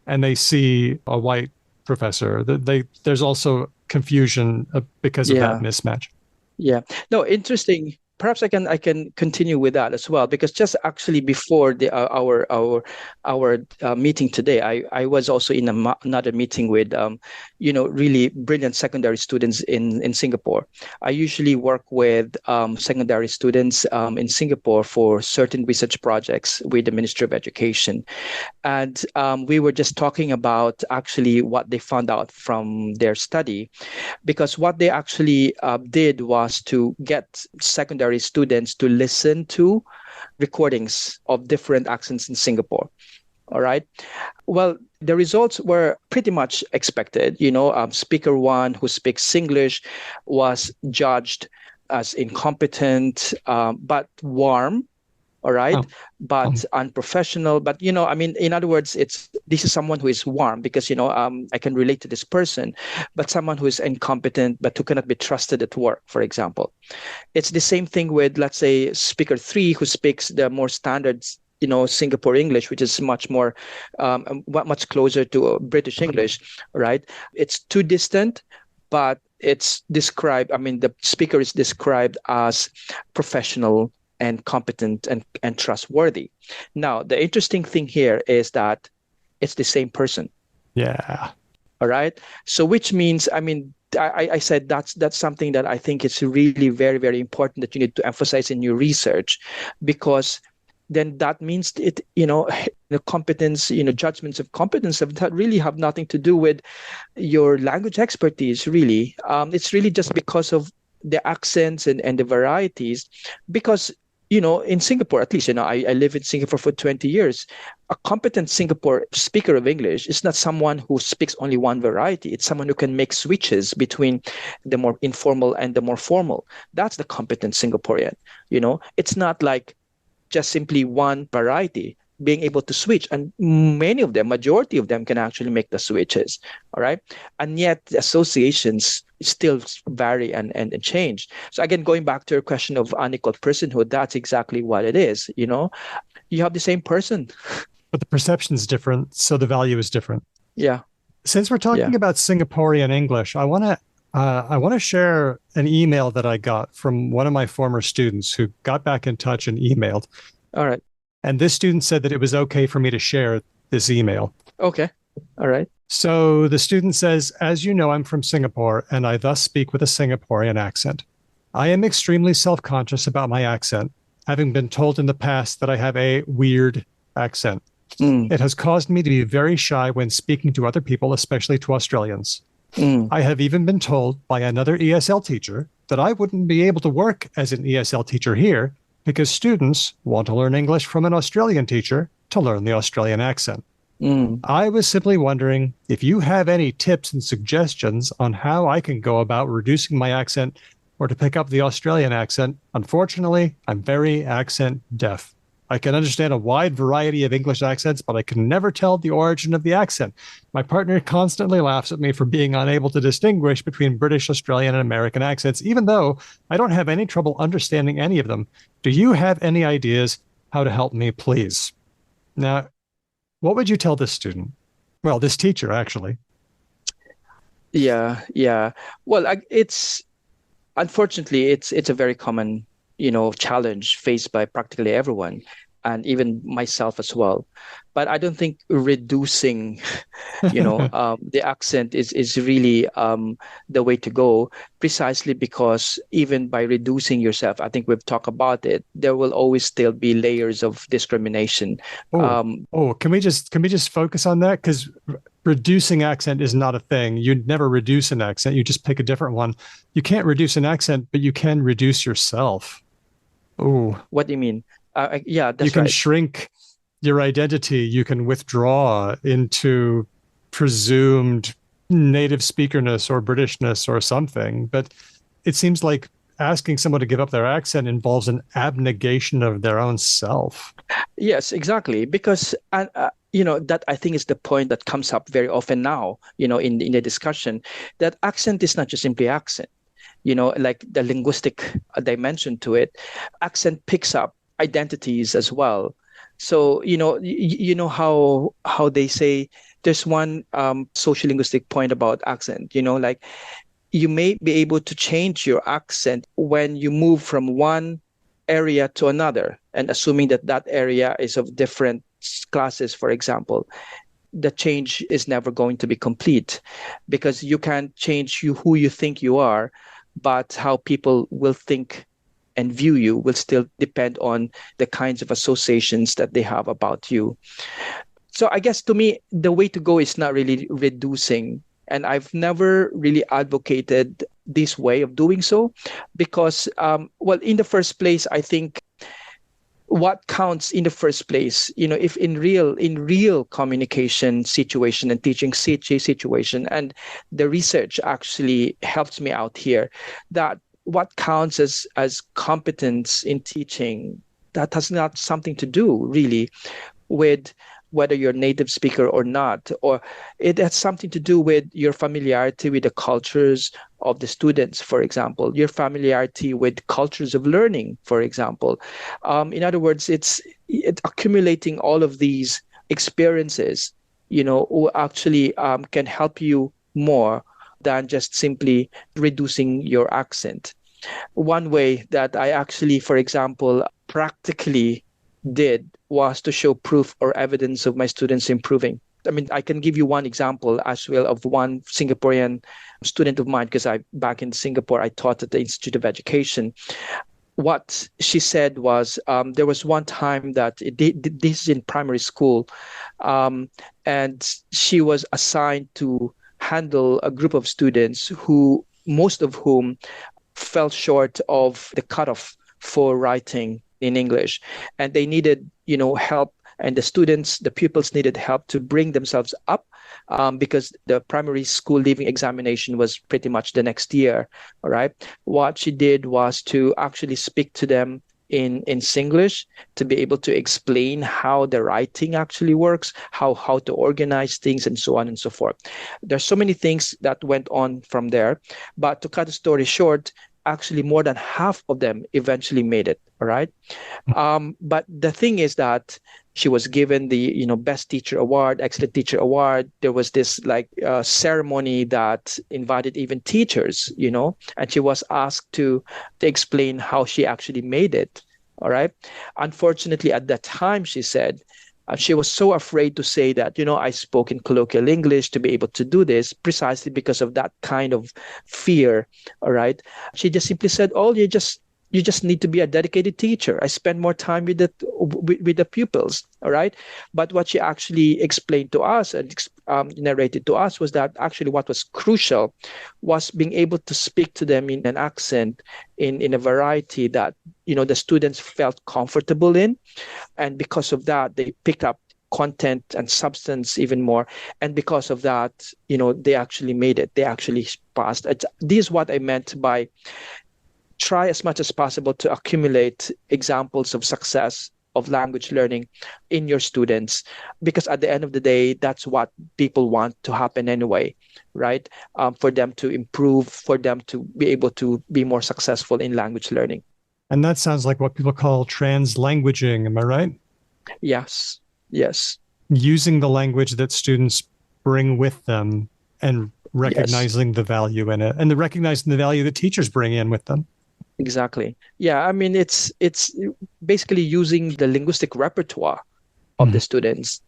and they see a white professor. There's also confusion because of that mismatch. Yeah. No, interesting. Perhaps I can continue with that as well, because just actually before our meeting today, I was also in another meeting with really brilliant secondary students in Singapore. I usually work with secondary students in Singapore for certain research projects with the Ministry of Education, and we were just talking about actually what they found out from their study, because what they actually did was to get secondary students to listen to recordings of different accents in Singapore. All right. Well, the results were pretty much expected. Speaker one who speaks English was judged as incompetent, but warm. All right. But unprofessional. But, in other words, this is someone who is warm because, I can relate to this person, but someone who is incompetent, but who cannot be trusted at work, for example. It's the same thing with, let's say, speaker three, who speaks the more standard, Singapore English, which is much more, much closer to British English, right? It's too distant, but it's described, the speaker is described as professional and competent and trustworthy. Now, the interesting thing here is that it's the same person. Yeah. All right. So which means, I said that's something that I think is really very, very important that you need to emphasize in your research, because then that means the competence, judgments of competence that really have nothing to do with your language expertise, really. It's really just because of the accents and the varieties, because in Singapore, at least, I live in Singapore for 20 years. A competent Singapore speaker of English is not someone who speaks only one variety. It's someone who can make switches between the more informal and the more formal. That's the competent Singaporean. It's not like just simply one variety, being able to switch. And majority of them can actually make the switches. All right. And yet the associations still vary and change. So again, going back to your question of unequal personhood, that's exactly what it is. You have the same person, but the perception is different, so the value is different. Yeah. Since we're talking about Singaporean English, I want to share an email that I got from one of my former students who got back in touch and emailed. All right. And this student said that it was okay for me to share this email. Okay. All right. So the student says, as you know, I'm from Singapore, and I thus speak with a Singaporean accent. I am extremely self-conscious about my accent, having been told in the past that I have a weird accent. It has caused me to be very shy when speaking to other people, especially to Australians. I have even been told by another ESL teacher that I wouldn't be able to work as an ESL teacher here because students want to learn English from an Australian teacher to learn the Australian accent. I was simply wondering if you have any tips and suggestions on how I can go about reducing my accent or to pick up the Australian accent. Unfortunately, I'm very accent deaf. I can understand a wide variety of English accents, but I can never tell the origin of the accent. My partner constantly laughs at me for being unable to distinguish between British, Australian, and American accents, even though I don't have any trouble understanding any of them. Do you have any ideas how to help me, please? Now, what would you tell this student? Well, this teacher, actually. Yeah. Well, it's unfortunately it's a very common, challenge faced by practically everyone, and even myself as well. But I don't think reducing, the accent is really the way to go, precisely because even by reducing yourself, I think we've talked about it, there will always still be layers of discrimination. Oh, can we just focus on that? Because reducing accent is not a thing. You'd never reduce an accent. You just pick a different one. You can't reduce an accent, but you can reduce yourself. Oh, What do you mean? Yeah, you that's can right. shrink your identity. You can withdraw into presumed native speakerness or Britishness or something. But it seems like asking someone to give up their accent involves an abnegation of their own self. Yes, exactly. Because, that I think is the point that comes up very often now, in the discussion, that accent is not just simply accent, like the linguistic dimension to it. Accent picks up identities as well. So, how they say there's one sociolinguistic point about accent, like you may be able to change your accent when you move from one area to another, and assuming that that area is of different classes, for example, the change is never going to be complete, because you can't change who you think you are, but how people will think and view you will still depend on the kinds of associations that they have about you. So I guess to me, the way to go is not really reducing. And I've never really advocated this way of doing so because, in the first place, I think what counts in the first place, if in real communication situation and teaching situation, and the research actually helps me out here, that what counts as competence in teaching, that has not something to do really with whether you're a native speaker or not, or it has something to do with your familiarity with the cultures of the students, for example, your familiarity with cultures of learning, for example. In other words, it's accumulating all of these experiences, who actually can help you more than just simply reducing your accent. One way that I actually, for example, practically did was to show proof or evidence of my students improving. I mean, I can give you one example as well of one Singaporean student of mine, because back in Singapore, I taught at the Institute of Education. What she said was there was one time that this is in primary school, and she was assigned to handle a group of students who, most of whom fell short of the cutoff for writing in English, and they needed, help, and the pupils needed help to bring themselves up, because the primary school leaving examination was pretty much the next year. All right. What she did was to actually speak to them in Singlish, to be able to explain how the writing actually works, how to organize things, and so on and so forth. There's so many things that went on from there, but to cut the story short, actually more than half of them eventually made it. All right. But the thing is that she was given the, best teacher award, excellent teacher award. There was this ceremony that invited even teachers, and she was asked to explain how she actually made it. All right. Unfortunately, at that time, she said, she was so afraid to say that, I spoke in colloquial English to be able to do this, precisely because of that kind of fear. All right. She just simply said, "Oh, you just need to be a dedicated teacher. I spend more time with the pupils." All right. But what she actually explained to us and narrated to us was that actually what was crucial was being able to speak to them in an accent, in a variety that, the students felt comfortable in. And because of that, they picked up content and substance even more. And because of that, they actually made it. They actually passed. This is what I meant by try as much as possible to accumulate examples of success of language learning in your students, because at the end of the day, that's what people want to happen anyway, right? For them to improve, for them to be able to be more successful in language learning. And that sounds like what people call translanguaging. Am I right? Yes. Using the language that students bring with them and recognizing the value in it and recognizing the value that teachers bring in with them. Exactly. Yeah, I mean, it's basically using the linguistic repertoire of the students,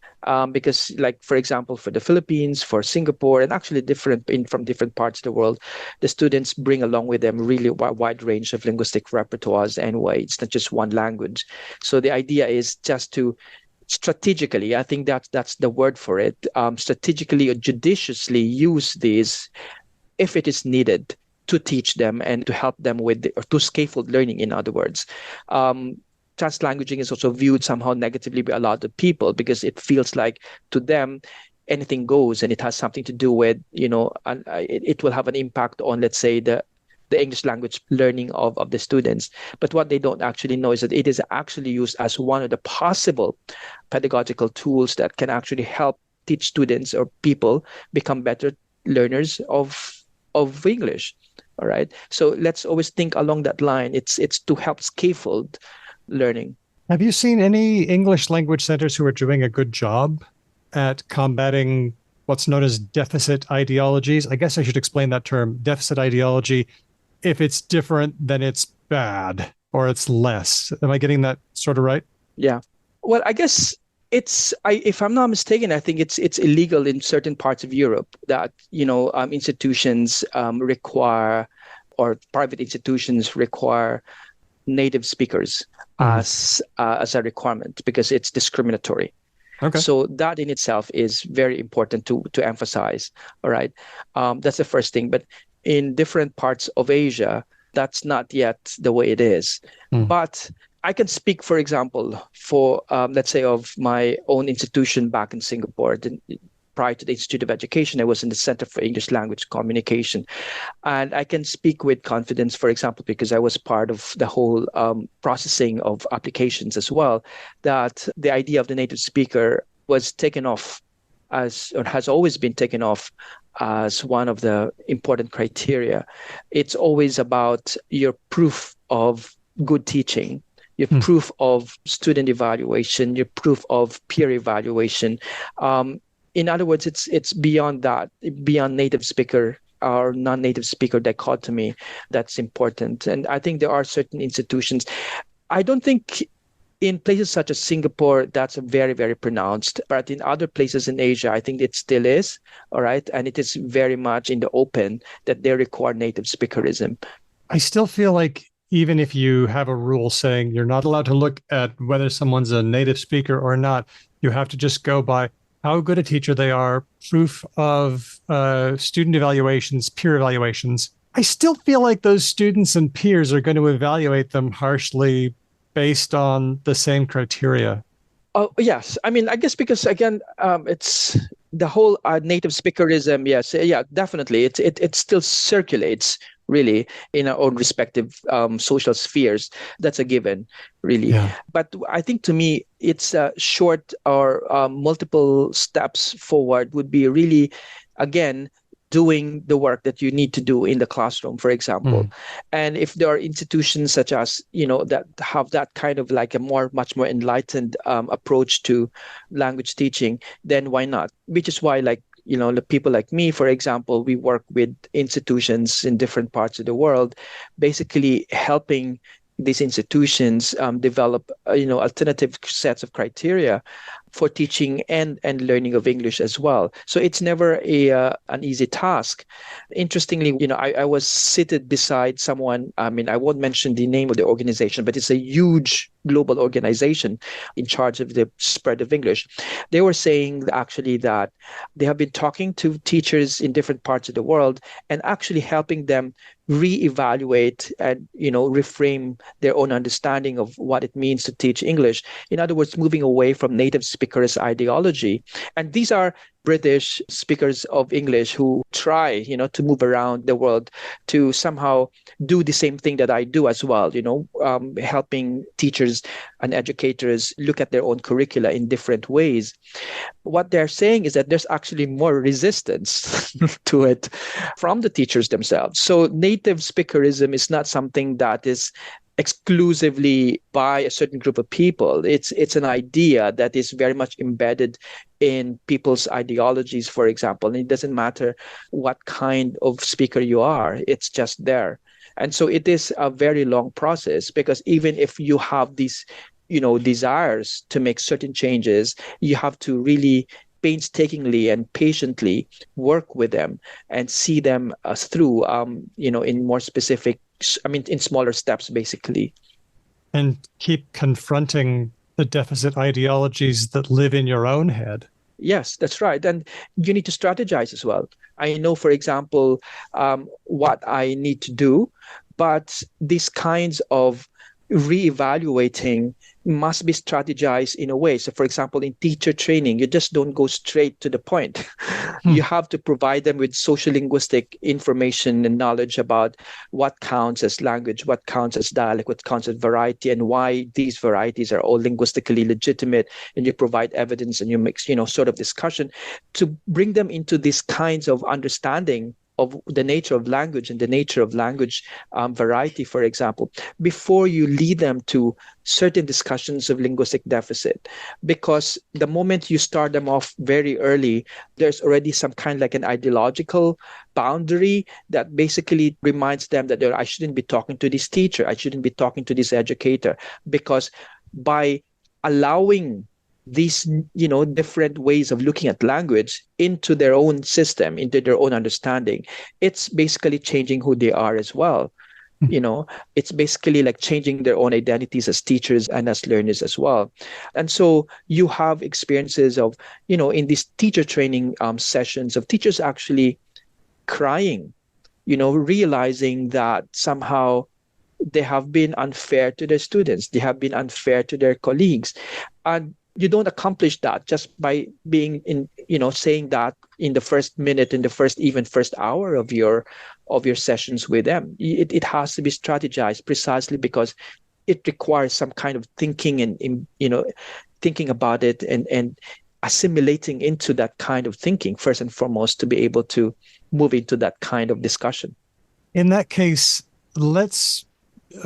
because, like, for example, for the Philippines, for Singapore, and actually from different parts of the world, the students bring along with them really wide range of linguistic repertoires anyway. It's not just one language. So the idea is just to strategically, I think that's the word for it, strategically or judiciously use these if it is needed to teach them and to help them or to scaffold learning, in other words. Translanguaging is also viewed somehow negatively by a lot of people because it feels like to them anything goes, and it has something to do with, it will have an impact on, let's say, the English language learning of the students. But what they don't actually know is that it is actually used as one of the possible pedagogical tools that can actually help teach students or people become better learners of English. All right. So let's always think along that line. It's to help scaffold learning. Have you seen any English language centers who are doing a good job at combating what's known as deficit ideologies? I guess I should explain that term, deficit ideology. If it's different, then it's bad or it's less. Am I getting that sort of right? Yeah. Well, I guess if I'm not mistaken, I think it's illegal in certain parts of Europe that, institutions require, or private institutions require, native speakers as a requirement because it's discriminatory. Okay. So that in itself is very important to emphasize. All right. That's the first thing. But in different parts of Asia, that's not yet the way it is. But I can speak, for example, for, let's say, of my own institution back in Singapore. Prior to the Institute of Education, I was in the Center for English Language Communication. And I can speak with confidence, for example, because I was part of the whole processing of applications as well, that the idea of the native speaker was taken off or has always been taken off as one of the important criteria. It's always about your proof of good teaching, your proof of student evaluation, your proof of peer evaluation. In other words, it's beyond that, beyond native speaker or non-native speaker dichotomy that's important. And I think there are certain institutions. I don't think in places such as Singapore, that's very, very pronounced. But in other places in Asia, I think it still is, all right? And it is very much in the open that they require native speakerism. I still feel like even if you have a rule saying you're not allowed to look at whether someone's a native speaker or not, you have to just go by how good a teacher they are, proof of student evaluations, peer evaluations. I still feel like those students and peers are going to evaluate them harshly based on the same criteria. Oh, yes. I mean, I guess because, again, it's the whole native speakerism. Yes. Yeah, definitely. It still circulates really in our own respective social spheres. That's a given, really. Yeah. But I think to me, it's short or multiple steps forward would be really, again, doing the work that you need to do in the classroom, for example. And if there are institutions such as, that have that kind of like a much more enlightened approach to language teaching, then why not? Which is why, like, the people like me, for example, we work with institutions in different parts of the world, basically helping these institutions develop, alternative sets of criteria for teaching and learning of English as well. So it's never an easy task. Interestingly, I was seated beside someone. I mean, I won't mention the name of the organization, but it's a huge global organization in charge of the spread of English. They were saying actually that they have been talking to teachers in different parts of the world and actually helping them reevaluate and reframe their own understanding of what it means to teach English. In other words, moving away from native speakers ideology. And these are British speakers of English who try, to move around the world to somehow do the same thing that I do as well, helping teachers and educators look at their own curricula in different ways. What they're saying is that there's actually more resistance to it from the teachers themselves. So native speakerism is not something that is exclusively by a certain group of people. It's an idea that is very much embedded in people's ideologies, for example. And it doesn't matter what kind of speaker you are, it's just there. And so it is a very long process, because even if you have these, desires to make certain changes, you have to really painstakingly and patiently work with them and see them through, in more specific, in smaller steps, basically. And keep confronting the deficit ideologies that live in your own head. Yes, that's right. And you need to strategize as well. I know, for example, what I need to do, but these kinds of reevaluating must be strategized in a way. So, for example, in teacher training, you just don't go straight to the point. You have to provide them with social linguistic information and knowledge about what counts as language, what counts as dialect, what counts as variety, and why these varieties are all linguistically legitimate. And you provide evidence and you make, sort of discussion to bring them into these kinds of understanding of the nature of language and the nature of language variety, for example, before you lead them to certain discussions of linguistic deficit. Because the moment you start them off very early, there's already some kind of like an ideological boundary that basically reminds them that I shouldn't be talking to this teacher, I shouldn't be talking to this educator, because by allowing these, different ways of looking at language into their own system, into their own understanding, it's basically changing who they are as well. It's basically like changing their own identities as teachers and as learners as well. And so you have experiences of, in these teacher training sessions, of teachers actually crying, realizing that somehow they have been unfair to their students, they have been unfair to their colleagues. And you don't accomplish that just by being in, saying that in the first minute, in the first hour of your sessions with them. It has to be strategized precisely because it requires some kind of thinking and thinking about it and assimilating into that kind of thinking first and foremost to be able to move into that kind of discussion. In that case, let's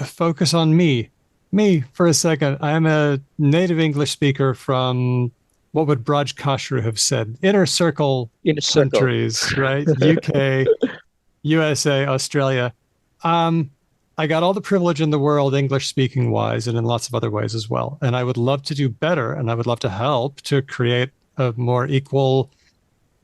focus on me for a second. I'm a native English speaker from, what would Braj Khashru have said? Inner circle countries, right? UK, USA, Australia. I got all the privilege in the world, English speaking wise, and in lots of other ways as well. And I would love to do better, and I would love to help to create a more equal,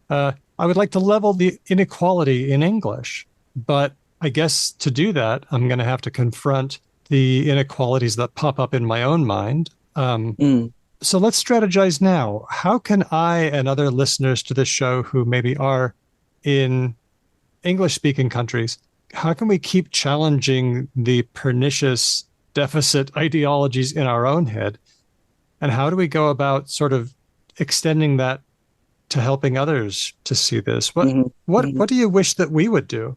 I would like to level the inequality in English. But I guess to do that, I'm going to have to confront the inequalities that pop up in my own mind. So let's strategize now. How can I and other listeners to this show who maybe are in English-speaking countries, how can we keep challenging the pernicious deficit ideologies in our own head? And how do we go about sort of extending that to helping others to see this? What do you wish that we would do?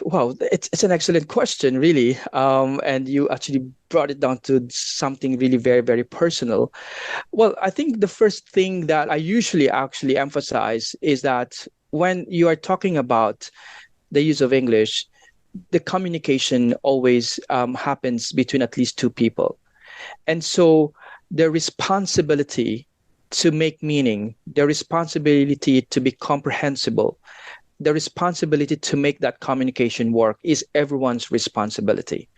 Wow, it's an excellent question, really. And you actually brought it down to something really very, very personal. Well, I think the first thing that I usually actually emphasize is that when you are talking about the use of English, the communication always happens between at least two people. And so the responsibility to make meaning, the responsibility to be comprehensible, the responsibility to make that communication work is everyone's responsibility.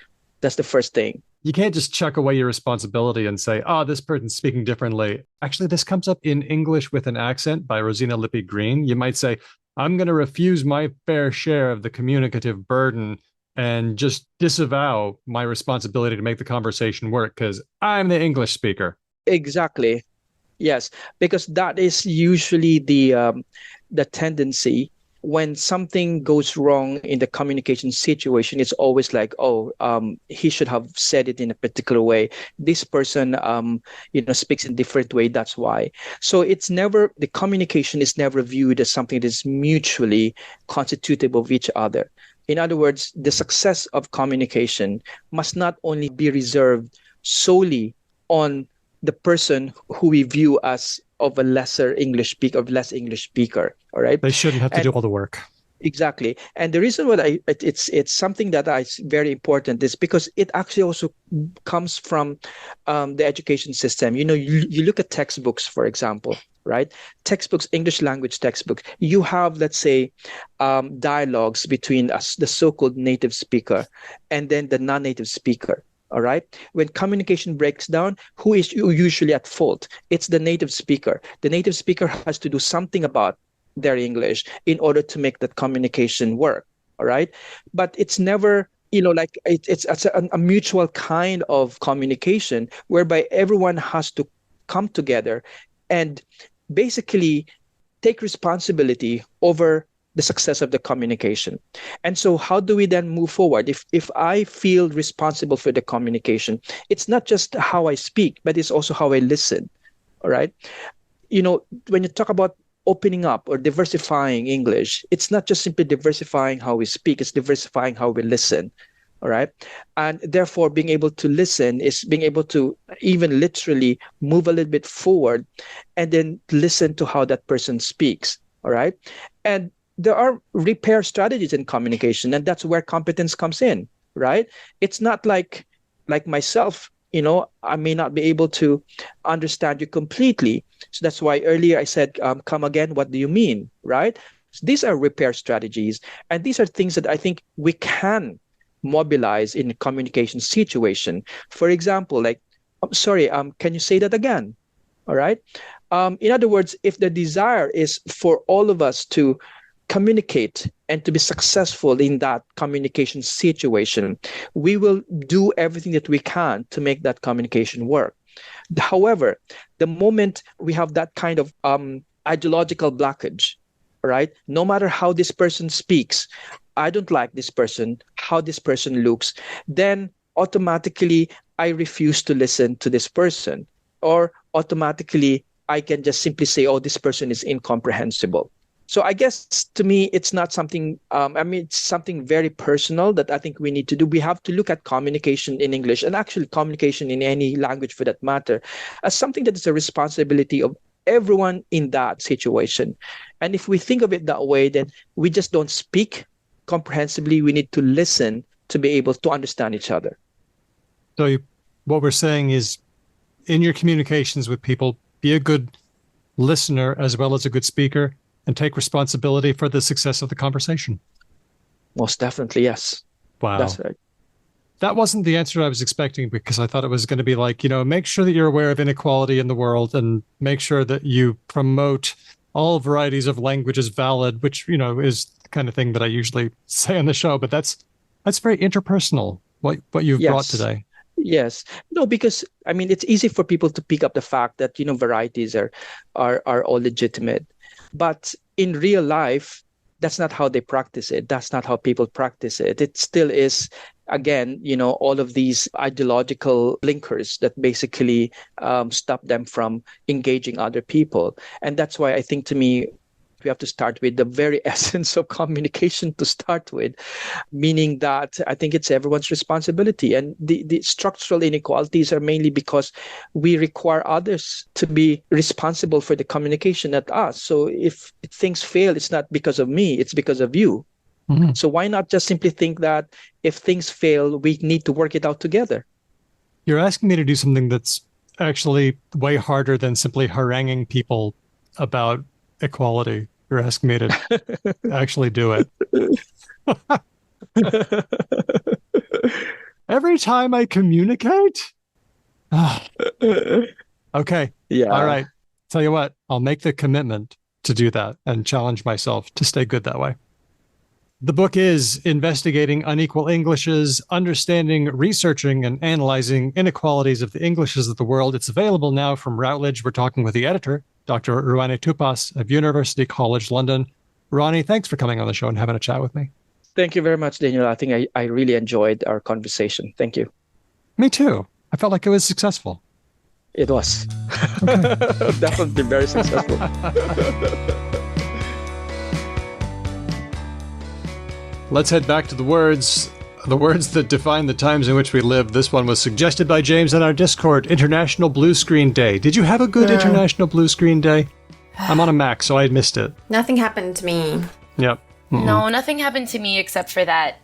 That's the first thing. You can't just chuck away your responsibility and say, oh, this person's speaking differently. Actually, this comes up in English with an Accent by Rosina Lippi Green. You might say, I'm going to refuse my fair share of the communicative burden and just disavow my responsibility to make the conversation work because I'm the English speaker. Exactly. Yes, because that is usually the tendency. When something goes wrong in the communication situation, it's always like, he should have said it in a particular way. This person, speaks in a different way. That's why. So the communication is never viewed as something that is mutually constitutive of each other. In other words, the success of communication must not only be reserved solely on the person who we view as of a less English speaker. All right. They shouldn't have to do all the work. Exactly. And the reason why it's something that is very important is because it actually also comes from the education system. You know, you look at textbooks, for example, right? Textbooks, English language textbooks, you have, let's say, dialogues between us, the so-called native speaker and then the non-native speaker. All right. When communication breaks down, who is usually at fault? It's the native speaker. The native speaker has to do something about their English in order to make that communication work. All right. But it's never, like it's a mutual kind of communication whereby everyone has to come together and basically take responsibility over the success of the communication. And so how do we then move forward? If I feel responsible for the communication, it's not just how I speak, but it's also how I listen. All right. When you talk about opening up or diversifying English, it's not just simply diversifying how we speak, it's diversifying how we listen. All right. And therefore, being able to listen is being able to even literally move a little bit forward and then listen to how that person speaks. All right. And there are repair strategies in communication, and that's where competence comes in. Right. It's not like myself. I may not be able to understand you completely. So that's why earlier I said, come again, what do you mean, right? So these are repair strategies. And these are things that I think we can mobilize in a communication situation. For example, can you say that again? All right. In other words, if the desire is for all of us to communicate and to be successful in that communication situation, we will do everything that we can to make that communication work. However, the moment we have that kind of ideological blockage, right? No matter how this person speaks, I don't like this person, how this person looks, then automatically I refuse to listen to this person, or automatically I can just simply say, oh, this person is incomprehensible. So I guess to me, it's not something, it's something very personal that I think we need to do. We have to look at communication in English, and actually communication in any language for that matter, as something that is a responsibility of everyone in that situation. And if we think of it that way, then we just don't speak comprehensively. We need to listen to be able to understand each other. So what we're saying is, in your communications with people, be a good listener as well as a good speaker, and take responsibility for the success of the conversation. Most definitely, yes. Wow. That's right. That wasn't the answer I was expecting, because I thought it was going to be like, make sure that you're aware of inequality in the world and make sure that you promote all varieties of language as valid, which, is the kind of thing that I usually say on the show. But that's very interpersonal, what you've brought today. Yes. No, because, it's easy for people to pick up the fact that, varieties are all legitimate. But in real life, that's not how they practice it. That's not how people practice it. It still is, again, all of these ideological blinkers that basically stop them from engaging other people. And that's why I think, to me, we have to start with the very essence of communication to start with, meaning that I think it's everyone's responsibility. And the structural inequalities are mainly because we require others to be responsible for the communication, not us. So if things fail, it's not because of me, it's because of you. Mm-hmm. So why not just simply think that if things fail, we need to work it out together? You're asking me to do something that's actually way harder than simply haranguing people about equality. You're asking me to actually do it. Every time I communicate? Okay. Yeah. All right. Tell you what, I'll make the commitment to do that and challenge myself to stay good that way. The book is Investigating Unequal Englishes, Understanding, Researching, and Analyzing Inequalities of the Englishes of the World. It's available now from Routledge. We're talking with the editor, Dr. Ruanni Tupas of University College London. Ruanni, thanks for coming on the show and having a chat with me. Thank you very much, Daniel. I think I really enjoyed our conversation. Thank you. Me too. I felt like it was successful. It was. Definitely very successful. Let's head back to the words that define the times in which we live. This one was suggested by James on our Discord, International Blue Screen Day. Did you have a good International Blue Screen Day? I'm on a Mac, so I missed it. Nothing happened to me. Yep. No, nothing happened to me except for that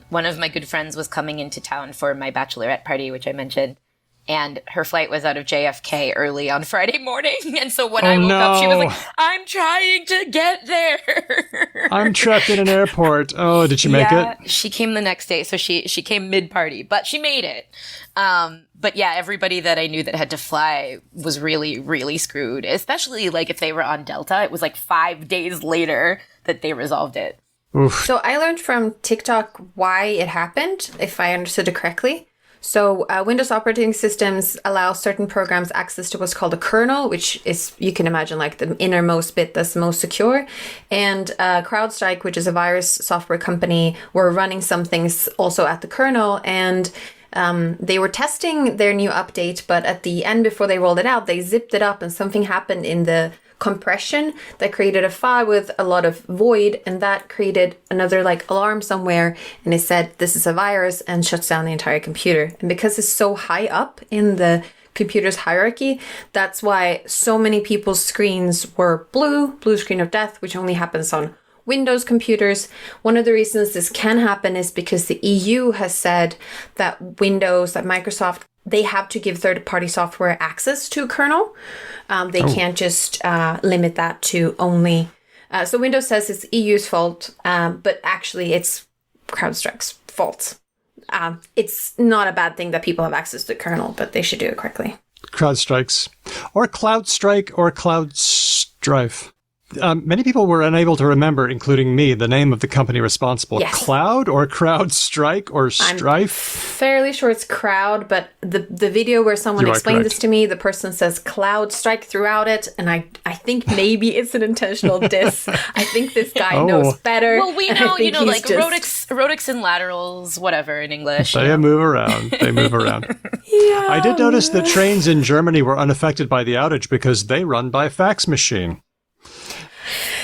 one of my good friends was coming into town for my bachelorette party, which I mentioned. And her flight was out of JFK early on Friday morning. And so when I woke up, she was like, I'm trying to get there. I'm trapped in an airport. Oh, did she make it? She came the next day. So she came mid-party, but she made it. But yeah, everybody that I knew that had to fly was really, really screwed. Especially like if they were on Delta. It was like 5 days later that they resolved it. Oof. So I learned from TikTok why it happened, if I understood it correctly. So Windows operating systems allow certain programs access to what's called a kernel, which is, you can imagine, like the innermost bit that's most secure. And Crowdstrike, which is a virus software company, were running some things also at the kernel. And they were testing their new update, but at the end, before they rolled it out, they zipped it up and something happened in the compression that created a file with a lot of void, and that created another like alarm somewhere, and it said this is a virus and shuts down the entire computer. And because it's so high up in the computer's hierarchy, that's why so many people's screens were blue screen of death, which only happens on Windows computers. One of the reasons this can happen is because the EU has said that Windows, that Microsoft, they have to give third-party software access to kernel. They can't just limit that to only... so Windows says it's EU's fault, but actually it's CrowdStrike's fault. It's not a bad thing that people have access to kernel, but they should do it correctly. CrowdStrikes. Or CloudStrike or CloudStrife. Many people were unable to remember, including me, the name of the company responsible. Yes. Cloud or CrowdStrike or Strife? Fairly sure it's Crowd, but the video where someone explained this to me, the person says CloudStrike throughout it, and I think maybe it's an intentional diss. I think this guy knows better. Well, we know, like rhotics and laterals, whatever in English. They move around. They move around. Yeah. I did notice that trains in Germany were unaffected by the outage because they run by fax machine.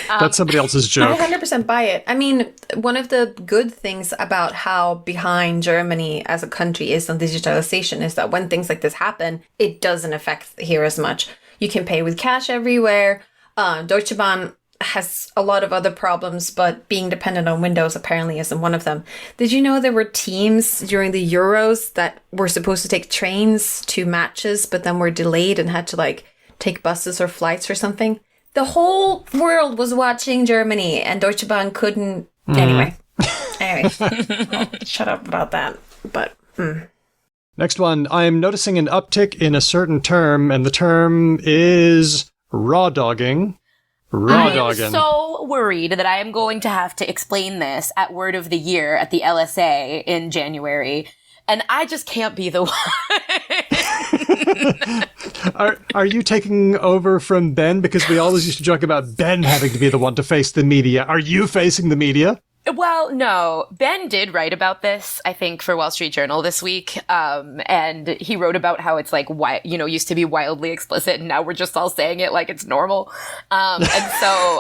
That's somebody else's joke. I 100% buy it. I mean, one of the good things about how behind Germany as a country is on digitalization is that when things like this happen, it doesn't affect here as much. You can pay with cash everywhere. Deutsche Bahn has a lot of other problems, but being dependent on Windows apparently isn't one of them. Did you know there were teams during the Euros that were supposed to take trains to matches, but then were delayed and had to like take buses or flights or something? The whole world was watching Germany, and Deutsche Bahn couldn't. Anyway, I'll shut up about that. But next one, I'm noticing an uptick in a certain term, and the term is rawdogging. I am so worried that I am going to have to explain this at Word of the Year at the LSA in January, and I just can't be the one. Are you taking over from Ben? Because we always used to joke about Ben having to be the one to face the media. Are you facing the media? Well, no. Ben did write about this, I think, for Wall Street Journal this week. And he wrote about how it's like, used to be wildly explicit, and now we're just all saying it like it's normal. And so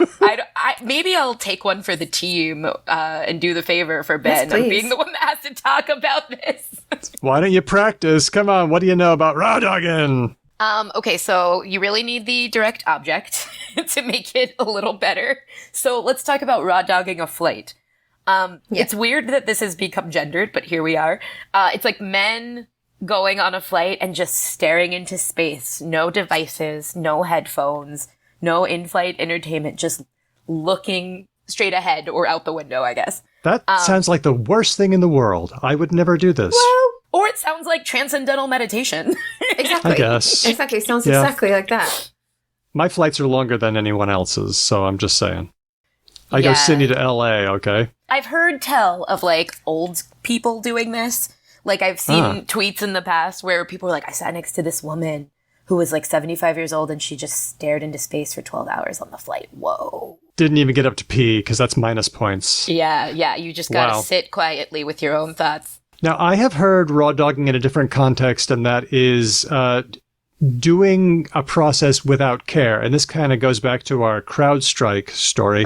maybe I'll take one for the team and do the favor for Ben of being the one that has to talk about this. Why don't you practice? Come on, what do you know about rawdogging? Okay, so you really need the direct object to make it a little better. So let's talk about rawdogging a flight. It's weird that this has become gendered, but here we are. It's like men going on a flight and just staring into space. No devices, no headphones, no in-flight entertainment, just looking straight ahead or out the window, I guess. That sounds like the worst thing in the world. I would never do this. Well, or it sounds like transcendental meditation. Exactly. I guess. Exactly. It sounds exactly like that. My flights are longer than anyone else's, so I'm just saying. I go Sydney to LA, okay? I've heard tell of like old people doing this. Like I've seen tweets in the past where people are like, I sat next to this woman who was like 75 years old and she just stared into space for 12 hours on the flight. Whoa. Didn't even get up to pee because that's minus points. Yeah. You just gotta sit quietly with your own thoughts. Now, I have heard rawdogging in a different context, and that is doing a process without care. And this kind of goes back to our CrowdStrike story.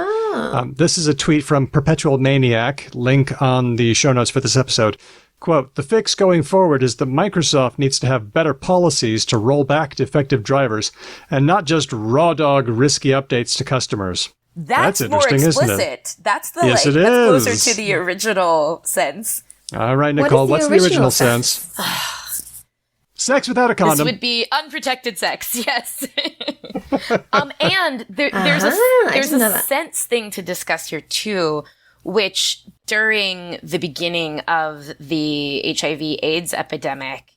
This is a tweet from Perpetual Maniac, link on the show notes for this episode. Quote, the fix going forward is that Microsoft needs to have better policies to roll back defective drivers and not just raw dog risky updates to customers. That's more interesting, isn't it? explicit. That's the Yes, it that's is. closer to the original sense. All right, Nicole, what's the original sense? Sex without a condom. This would be unprotected sex, yes. And there's a sense thing to discuss here too, which during the beginning of the HIV/AIDS epidemic,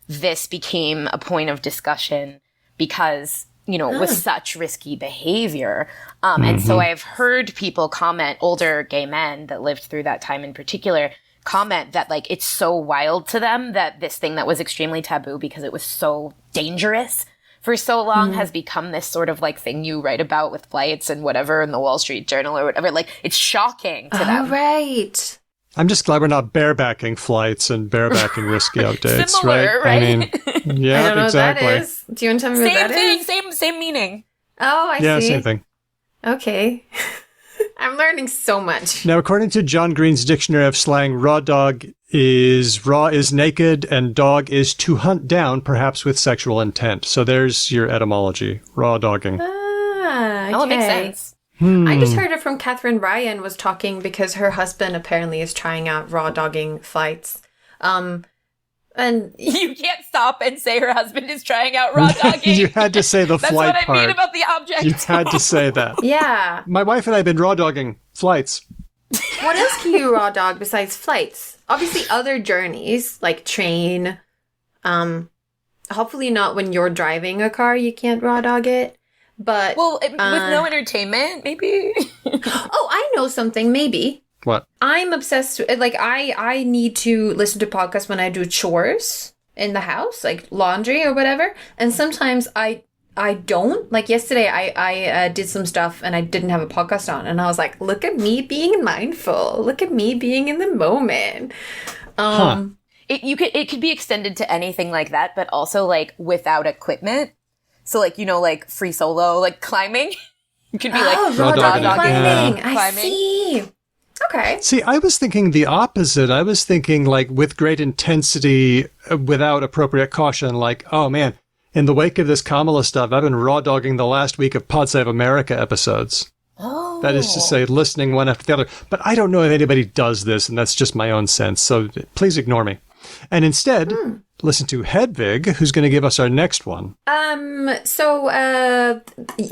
this became a point of discussion because, you know, it was such risky behavior. And so I've heard people comment, older gay men that lived through that time in particular, comment that like it's so wild to them that this thing that was extremely taboo because it was so dangerous for so long has become this sort of like thing you write about with flights and whatever in the Wall Street Journal or whatever. Like it's shocking to them. Right. I'm just glad we're not barebacking flights and barebacking risky outdates, Similar, right? I right? mean, yeah, I don't know exactly. what that is. Do you want to tell me what that Same is? thing, same meaning. Oh, I see. Yeah, same thing. Okay. I'm learning so much. Now, according to John Green's Dictionary of Slang, raw is naked and dog is to hunt down, perhaps with sexual intent. So there's your etymology, raw dogging. Ah, okay. Oh, it makes sense. I just heard it from Catherine Ryan was talking because her husband apparently is trying out raw dogging flights. And You can't stop and say her husband is trying out raw dogging. You had to say the That's flight what I part. mean about the object. You had to say that. yeah. My wife and I have been raw dogging flights. What else can you raw dog besides flights? Obviously other journeys like train. Hopefully not when you're driving a car, you can't raw dog it. But Well, with no entertainment, maybe. oh, I know something, maybe. What? I'm obsessed with, like, I need to listen to podcasts when I do chores in the house, like laundry or whatever. And sometimes I don't. Like yesterday, I did some stuff and I didn't have a podcast on. And I was like, look at me being mindful. Look at me being in the moment. It could be extended to anything like that, but also like without equipment. So like, you know, like free solo, like climbing. It could be like raw dogging. dogging climbing. Yeah. I see. Okay. See, I was thinking the opposite. I was thinking like with great intensity, without appropriate caution, like, oh man, in the wake of this Kamala stuff, I've been raw dogging the last week of Pod Save America episodes. Oh. That is to say, listening one after the other. But I don't know if anybody does this, and that's just my own sense. So please ignore me. And instead, listen to Hedvig, who's going to give us our next one. So,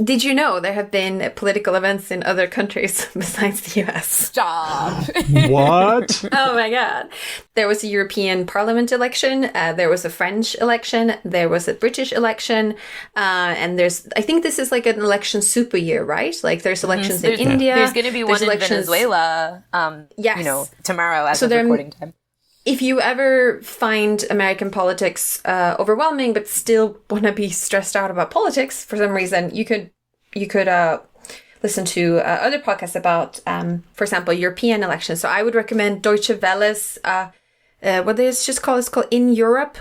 did you know there have been political events in other countries besides the US? Stop. What? Oh my God. There was a European Parliament election, there was a French election, there was a British election, and I think this is like an election super year, right? Like there's elections in India. There's going to be one in elections... Venezuela, yes. you know, tomorrow as of recording time. If you ever find American politics overwhelming, but still want to be stressed out about politics for some reason, you could listen to other podcasts about, for example, European elections. So I would recommend Deutsche Welle's, what is just called? It's called In Europe.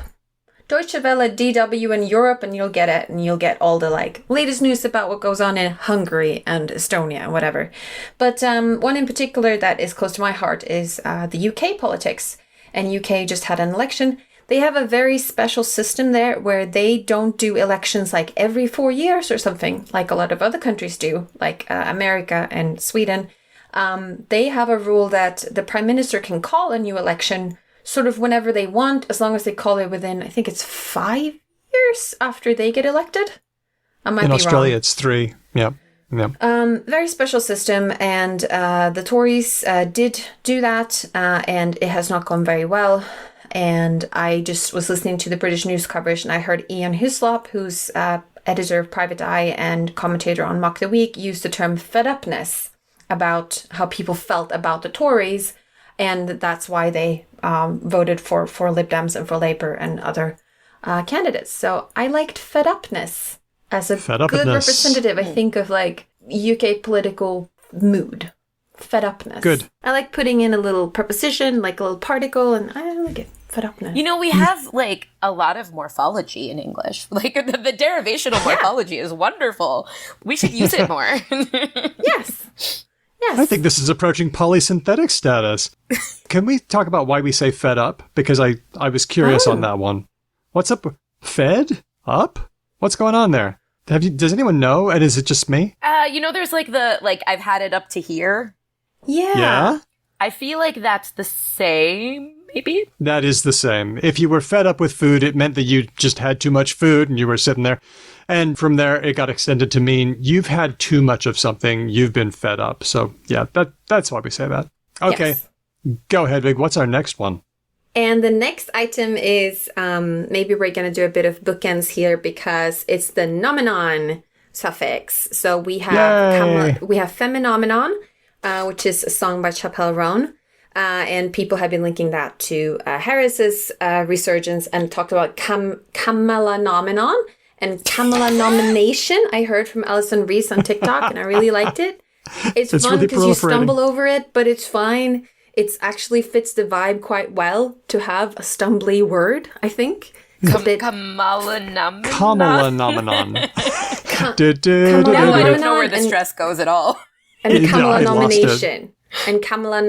Deutsche Welle DW in Europe, and you'll get it, and you'll get all the like latest news about what goes on in Hungary and Estonia and whatever. But one in particular that is close to my heart is the UK politics. And UK just had an election. They have a very special system there where they don't do elections like every 4 years or something, like a lot of other countries do, like America and Sweden. They have a rule that the prime minister can call a new election sort of whenever they want, as long as they call it within, I think it's 5 years after they get elected. I might be wrong. In Australia, it's 3. Yeah. Yeah. Very special system, and the Tories did do that, and it has not gone very well. And I just was listening to the British news coverage, and I heard Ian Hislop, who's editor of Private Eye and commentator on Mock the Week, use the term fedupedness about how people felt about the Tories, and that's why they voted for Lib Dems and for Labour and other candidates. So I liked fedupedness as a good representative, I think, of like UK political mood. Fedupedness. Good. I like putting in a little preposition, like a little particle, and I like it. Fedupedness. You know, we have like a lot of morphology in English. Like the derivational morphology is wonderful. We should use it more. Yes. Yes. I think this is approaching polysynthetic status. Can we talk about why we say fed up? Because I was curious on that one. What's up? Fed up? What's going on there? Does anyone know? And is it just me? There's I've had it up to here. Yeah. Yeah? I feel like that's the same, maybe? That is the same. If you were fed up with food, it meant that you just had too much food and you were sitting there. And from there, it got extended to mean you've had too much of something, you've been fed up. So, yeah, that's why we say that. Okay, Yes. Go ahead, Vig. What's our next one? And the next item is, maybe we're going to do a bit of bookends here because it's the nomenon suffix. So we have phenomenon, which is a song by Chappell Roan. And people have been linking that to Harris's resurgence and talked about Kamala nomenon and Kamala nomination. I heard from Alison Reese on TikTok and I really liked it. It's fun really because you proliferating. stumble over it, but it's fine. It actually fits the vibe quite well to have a stumbly word, I think. Kamala nomenon. Kamala nomenon. Now I don't know where the stress goes at all. And Kamala I lost it. nomination. And Kamala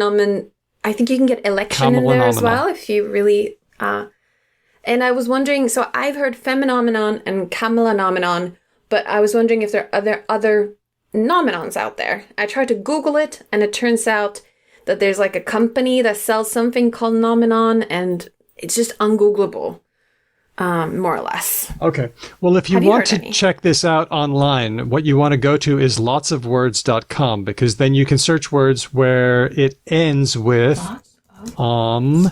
I think you can get election in there as well if you really... And I was wondering, so I've heard phenomenon and Kamala nomenon, but I was wondering if there are other nomenons out there. I tried to Google it, and it turns out that there's like a company that sells something called nomenon, and it's just ungoogleable, more or less. Okay. Well, if you Have you want heard to any? check this out online, what you want to go to is lotsofwords.com because then you can search words where it ends with n,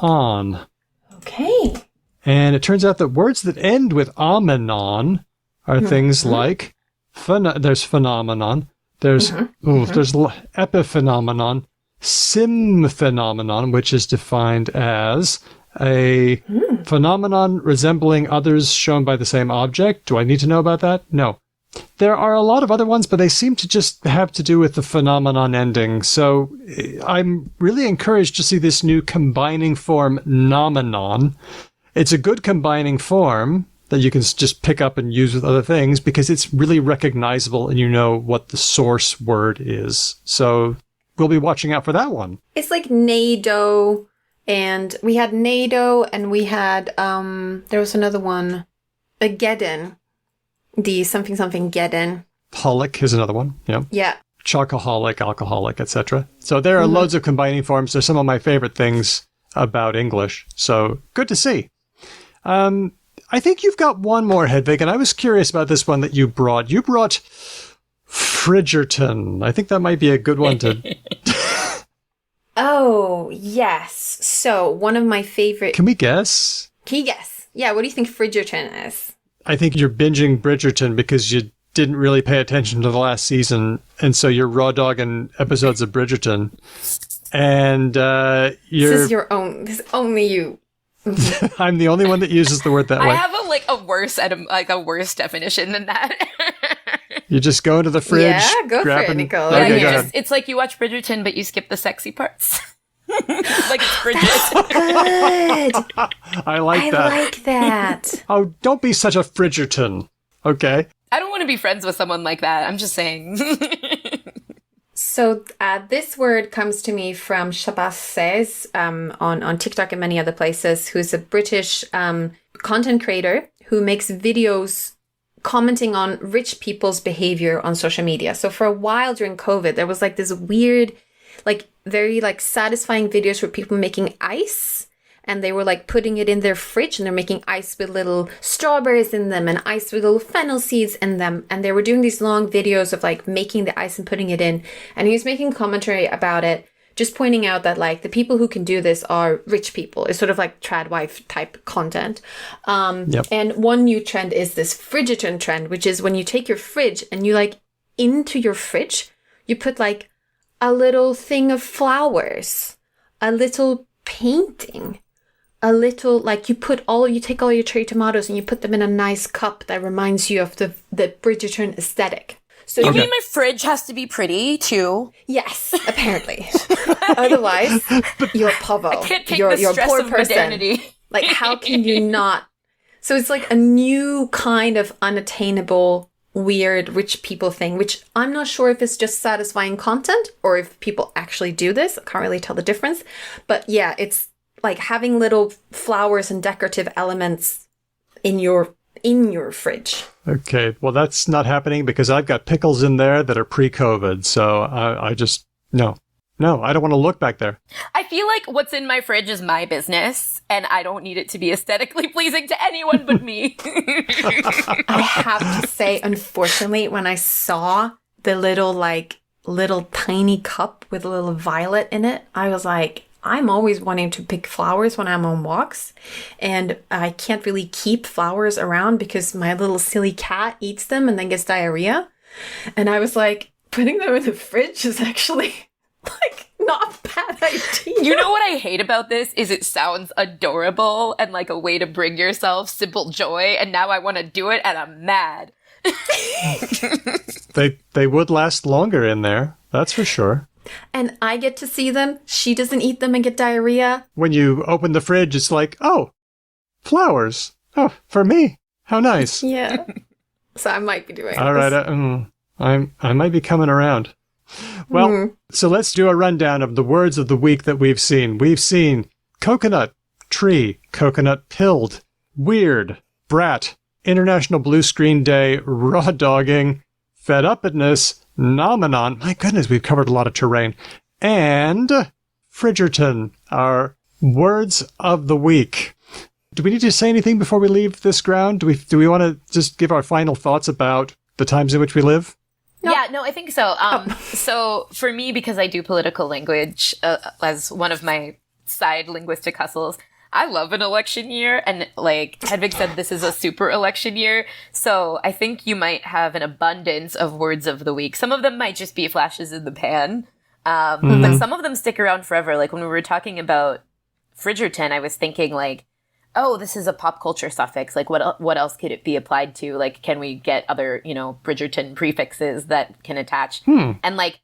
on. Okay. And it turns out that words that end with omenon are things like there's phenomenon, there's there's epiphenomenon, symphenomenon, which is defined as a phenomenon resembling others shown by the same object. Do I need to know about that? No. There are a lot of other ones, but they seem to just have to do with the phenomenon ending. So I'm really encouraged to see this new combining form nomenon. It's a good combining form that you can just pick up and use with other things because it's really recognizable and you know what the source word is. So we'll be watching out for that one. It's like NATO, and we had NATO, and we had, there was another one, a Geddon. The something Geddon. Holic is another one. Yeah. Yeah. Chocoholic, alcoholic, etc. So there are loads of combining forms. They're some of my favorite things about English. So good to see. I think you've got one more, Hedvig, and I was curious about this one that you brought. You brought fridgerton. I think that might be a good one to... Oh, yes. So one of my favorite... Can we guess? Can you guess? Yeah, what do you think fridgerton is? I think you're binging Bridgerton because you didn't really pay attention to the last season, and so you're raw dogging episodes of Bridgerton. And you're... This is your own... This is only you. I'm the only one that uses the word that way. I have a worse definition than that. You just go into the fridge. Yeah, go for it, Nicole. Okay, Yeah, go ahead. it's like you watch Bridgerton, but you skip the sexy parts. Like it's Bridget. Good. I like that. I like that. Oh, don't be such a Fridgerton. Okay. I don't want to be friends with someone like that. I'm just saying. So this word comes to me from Shabazz Says on TikTok and many other places, who's a British content creator who makes videos commenting on rich people's behavior on social media. So for a while during COVID, there was like this weird, like very like satisfying videos where people making ice, and they were like putting it in their fridge, and they're making ice with little strawberries in them and ice with little fennel seeds in them. And they were doing these long videos of like making the ice and putting it in. And he was making commentary about it, just pointing out that like the people who can do this are rich people. It's sort of like trad wife type content. And one new trend is this fridgerton trend, which is when you take your fridge and you like into your fridge, you put like a little thing of flowers, a little painting, a little, like you take all your cherry tomatoes and you put them in a nice cup that reminds you of the Bridgerton aesthetic. So You mean my fridge has to be pretty too? yes, apparently. Otherwise, you're povo. I can't take you're the a stress poor of person. modernity. Like, how can you not? So it's like a new kind of unattainable, weird rich people thing, which I'm not sure if it's just satisfying content or if people actually do this. I can't really tell the difference. But yeah, it's like having little flowers and decorative elements in your in your fridge. Okay, well, that's not happening because I've got pickles in there that are pre-COVID. So I just, no, I don't want to look back there. I feel like what's in my fridge is my business, and I don't need it to be aesthetically pleasing to anyone but me. I have to say, unfortunately, when I saw the little tiny cup with a little violet in it, I was like, I'm always wanting to pick flowers when I'm on walks, and I can't really keep flowers around because my little silly cat eats them and then gets diarrhea. And I was like, putting them in the fridge is actually like not a bad idea. You know what I hate about this is it sounds adorable and like a way to bring yourself simple joy, and now I want to do it and I'm mad. They would last longer in there, that's for sure. And I get to see them. She doesn't eat them and get diarrhea. When you open the fridge, it's like, oh, flowers. Oh, for me. How nice. Yeah. So I might be doing All right. I might be coming around. Well, so let's do a rundown of the words of the week that we've seen. We've seen coconut, tree, coconut pilled, weird, brat, International Blue Screen Day, rawdogging, fedupedness, nomenon. My goodness, we've covered a lot of terrain. And fridgerton, our words of the week. Do we need to say anything before we leave this ground? Do we want to just give our final thoughts about the times in which we live? Nope. Yeah, no, I think so. So for me, because I do political language as one of my side linguistic hustles, I love an election year. And like Hedvig said, this is a super election year. So I think you might have an abundance of words of the week. Some of them might just be flashes in the pan. But some of them stick around forever. Like when we were talking about fridgerton, I was thinking like, oh, this is a pop culture suffix. Like what else could it be applied to? Like, can we get other, Bridgerton prefixes that can attach? And like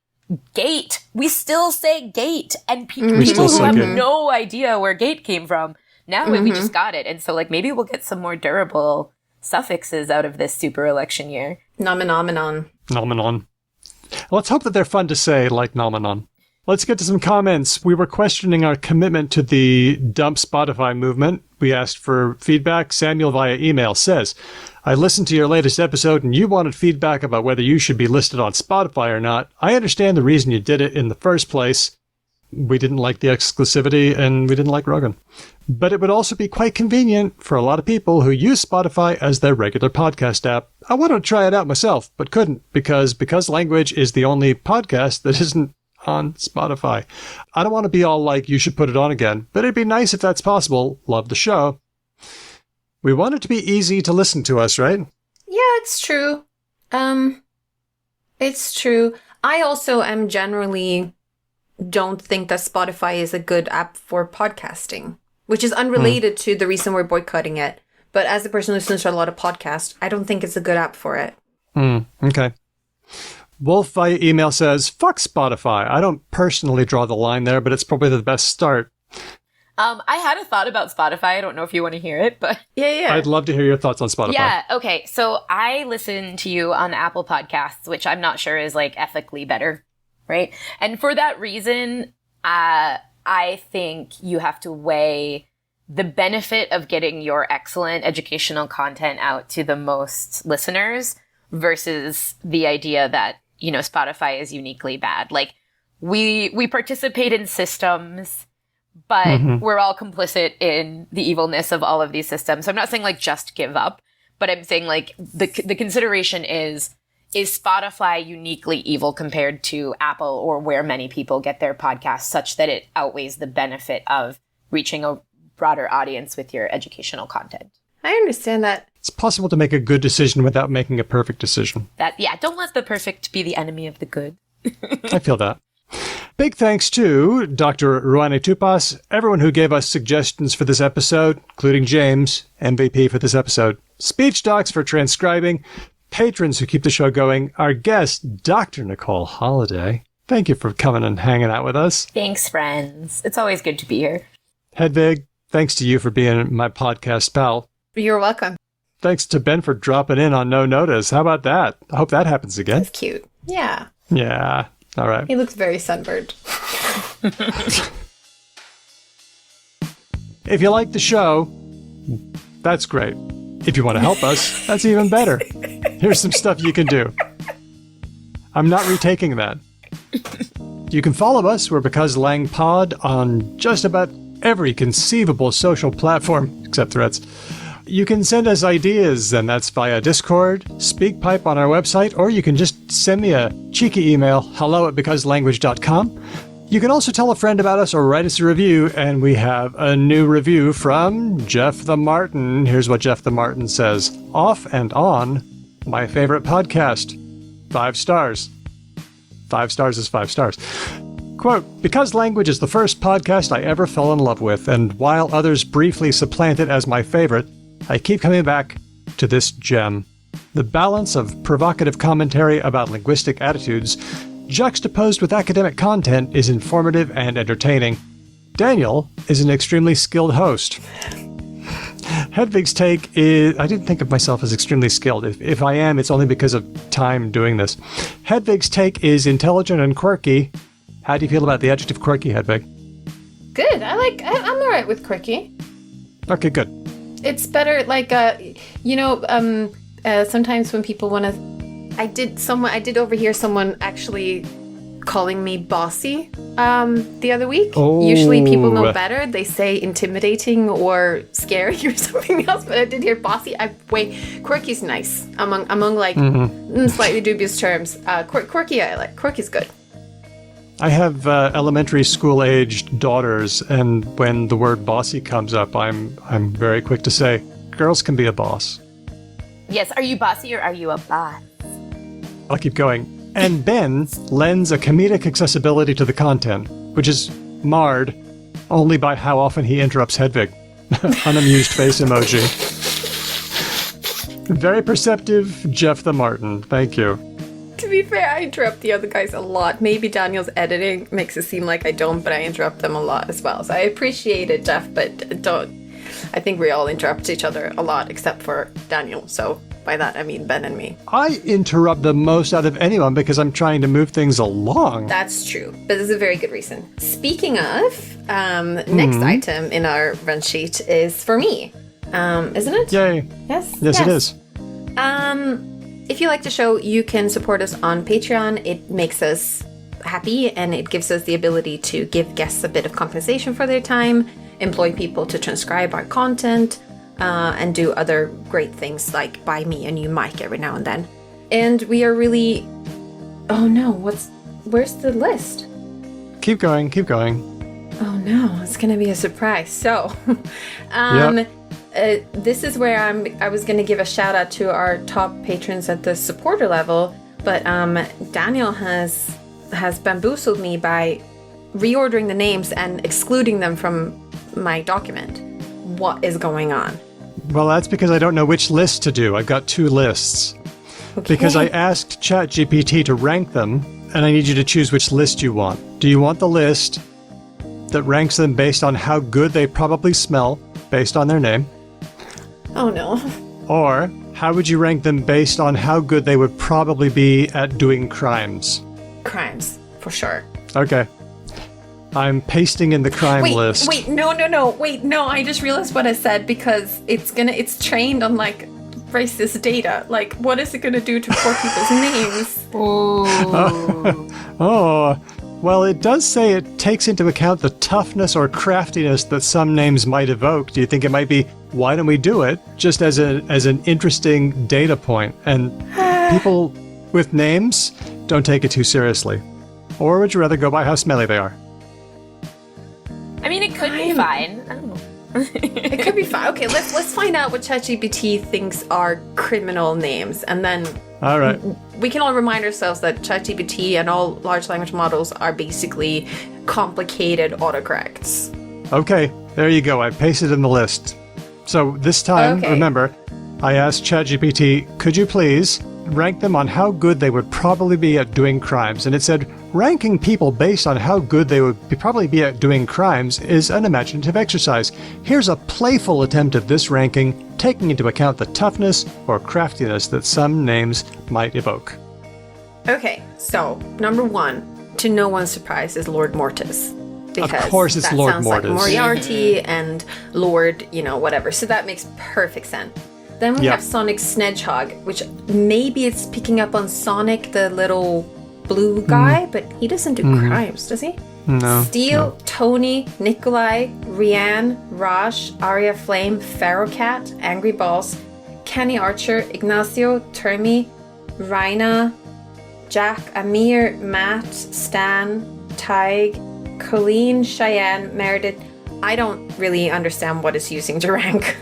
gate, we still say gate. And people who have no idea where gate came from, now we just got it. And so like maybe we'll get some more durable suffixes out of this super election year. Nomenon. Let's hope that they're fun to say, like nomenon. Let's get to some comments. We were questioning our commitment to the dump Spotify movement. We asked for feedback. Samuel via email says, I listened to your latest episode and you wanted feedback about whether you should be listed on Spotify or not. I understand the reason you did it in the first place. We didn't like the exclusivity and we didn't like Rogan. But it would also be quite convenient for a lot of people who use Spotify as their regular podcast app. I wanted to try it out myself, but couldn't because Language is the only podcast that isn't on Spotify. I don't want to be all like, you should put it on again, but it'd be nice if that's possible. Love the show. We want it to be easy to listen to us, right? Yeah, it's true. It's true. I also am generally don't think that Spotify is a good app for podcasting, which is unrelated to the reason we're boycotting it. But as a person who listens to a lot of podcasts, I don't think it's a good app for it. Okay. Wolf via email says, fuck Spotify. I don't personally draw the line there, but it's probably the best start. I had a thought about Spotify. I don't know if you want to hear it, but... Yeah. I'd love to hear your thoughts on Spotify. Yeah, okay. So I listen to you on Apple Podcasts, which I'm not sure is, like, ethically better, right? And for that reason, I think you have to weigh the benefit of getting your excellent educational content out to the most listeners versus the idea that, Spotify is uniquely bad. Like, we participate in systems, but we're all complicit in the evilness of all of these systems. So I'm not saying, like, just give up, but I'm saying, like, the consideration is Spotify uniquely evil compared to Apple or where many people get their podcasts such that it outweighs the benefit of reaching a broader audience with your educational content? I understand that. It's possible to make a good decision without making a perfect decision. Don't let the perfect be the enemy of the good. I feel that. Big thanks to Dr. Ruanni Tupas, everyone who gave us suggestions for this episode, including James, MVP for this episode, speech docs for transcribing, patrons who keep the show going, our guest, Dr. Nicole Holliday. Thank you for coming and hanging out with us. Thanks, friends. It's always good to be here. Hedvig, thanks to you for being my podcast pal. You're welcome. Thanks to Ben for dropping in on no notice. How about that? I hope that happens again. That's cute. Yeah. Yeah. All right. He looks very sunburned. If you like the show, that's great. If you want to help us, that's even better. Here's some stuff you can do. I'm not retaking that. You can follow us. We're Because Lang Pod on just about every conceivable social platform, except Threads. You can send us ideas, and that's via Discord, SpeakPipe on our website, or you can just send me a cheeky email, hello@becauselanguage.com. You can also tell a friend about us or write us a review, and we have a new review from Jeff the Martin. Here's what Jeff the Martin says. Off and on, my favorite podcast. 5 stars. 5 stars is 5 stars. Quote, Because Language is the first podcast I ever fell in love with, and while others briefly supplant it as my favorite, I keep coming back to this gem. The balance of provocative commentary about linguistic attitudes juxtaposed with academic content is informative and entertaining. Daniel is an extremely skilled host. Hedvig's take is... I didn't think of myself as extremely skilled. If I am, it's only because of time doing this. Hedvig's take is intelligent and quirky. How do you feel about the adjective quirky, Hedvig? Good. I'm all right with quirky. Okay, good. It's better, sometimes when people want to... I did overhear someone actually calling me bossy the other week. Oh. Usually people know better. They say intimidating or scary or something else, but I did hear bossy. Quirky's nice among slightly dubious terms. Quirky I like. Quirky's good. I have elementary school-aged daughters, and when the word bossy comes up, I'm very quick to say, girls can be a boss. Yes, are you bossy or are you a boss? I'll keep going. And Ben lends a comedic accessibility to the content, which is marred only by how often he interrupts Hedvig. Unamused face emoji. Very perceptive, Jeff the Martin. Thank you. To be fair, I interrupt the other guys a lot. Maybe Daniel's editing makes it seem like I don't, but I interrupt them a lot as well. So I appreciate it, Jeff, but don't. I think we all interrupt each other a lot, except for Daniel. So by that, I mean Ben and me. I interrupt the most out of anyone because I'm trying to move things along. That's true, but there's a very good reason. Speaking of, next item in our run sheet is for me, isn't it? Yay. Yes? Yes, it is. If you like the show, you can support us on Patreon. It makes us happy, and it gives us the ability to give guests a bit of compensation for their time, employ people to transcribe our content, and do other great things like buy me a new mic every now and then. And we are really... Oh no, where's the list? Keep going. Oh no, it's gonna be a surprise. So, this is where I was going to give a shout out to our top patrons at the supporter level, but Daniel has bamboozled me by reordering the names and excluding them from my document. What is going on? Well, that's because I don't know which list to do. I've got 2 lists. Okay. Because I asked ChatGPT to rank them, and I need you to choose which list you want. Do you want the list that ranks them based on how good they probably smell, based on their name? Oh no. Or how would you rank them based on how good they would probably be at doing crimes? Crimes, for sure. Okay. I'm pasting in the crime list. Wait, no, I just realized what I said because it's trained on racist data. What is it gonna do to poor people's names? Oh. Well, it does say it takes into account the toughness or craftiness that some names might evoke. Do you think it might be, why don't we do it? Just as an interesting data point. And people with names don't take it too seriously. Or would you rather go by how smelly they are? I mean, it could be fine. I don't know. It could be fine. Okay, let's find out what ChatGPT thinks are criminal names, and then all right, we can all remind ourselves that ChatGPT and all large language models are basically complicated autocorrects. Okay, there you go. I pasted in the list. So this time, remember, I asked ChatGPT, could you please rank them on how good they would probably be at doing crimes? And it said, ranking people based on how good they would probably be at doing crimes is an imaginative exercise. Here's a playful attempt at this ranking, taking into account the toughness or craftiness that some names might evoke. Okay, so number 1, to no one's surprise, is Lord Mortis. Because of course it's Lord Mortis. Like Moriarty and Lord, whatever. So that makes perfect sense. Then we have Sonic Snedgehog, which maybe it's picking up on Sonic, the little blue guy, but he doesn't do crimes, does he? No. Steel, Tony, Nikolai, Rianne, Raj, Arya Flame, Pharaoh Cat, Angry Balls, Kenny Archer, Ignacio, Termi, Raina, Jack, Amir, Matt, Stan, Tig, Colleen, Cheyenne, Meredith. I don't really understand what it's using to rank.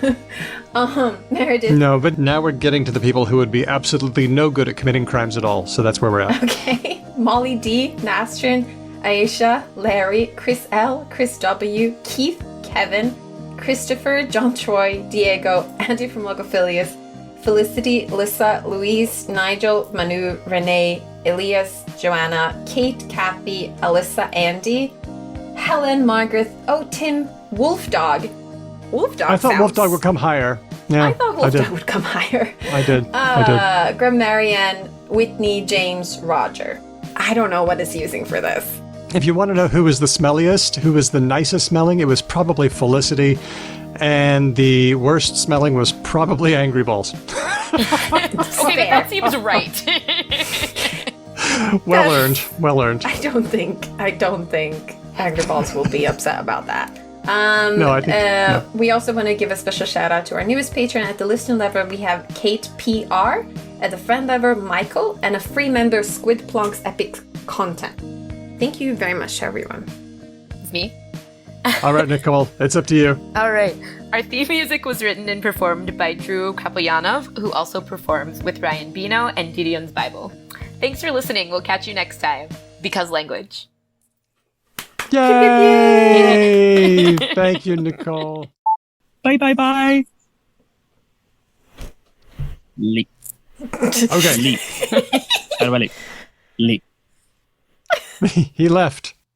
Meredith. No, but now we're getting to the people who would be absolutely no good at committing crimes at all, so that's where we're at. Okay. Molly D, Nastrin, Aisha, Larry, Chris L, Chris W, Keith, Kevin, Christopher, John Troy, Diego, Andy from Logophilius, Felicity, Lissa, Louise, Nigel, Manu, Renee, Elias, Joanna, Kate, Kathy, Alyssa, Andy, Helen, Margaret, Tim, Wolfdog. Wolfdog I thought Wolfdog would come higher. Yeah, I thought Wolfdog would come higher. I did. Graham, Marianne, Whitney, James, Roger. I don't know what it's using for this. If you want to know who was the smelliest, who was the nicest smelling, it was probably Felicity. And the worst smelling was probably Angry Balls. Okay, that seems right. Well earned. I don't think Angry Balls will be upset about that. No, I think no. We also want to give a special shout out to our newest patron. At the listener level, we have Kate PR. At the friend level, Michael. And a free member, Squid Plunk's Epic Content. Thank you very much to everyone. It's me. All right, Nicole, it's up to you. All right. Our theme music was written and performed by Drew Kapoyanov, who also performs with Ryan Bino and Gideon's Bible. Thanks for listening. We'll catch you next time. Because language. Yay! Thank you, Nicole. Bye. Leap. Okay. Leap. How do I leap? Leap. He left.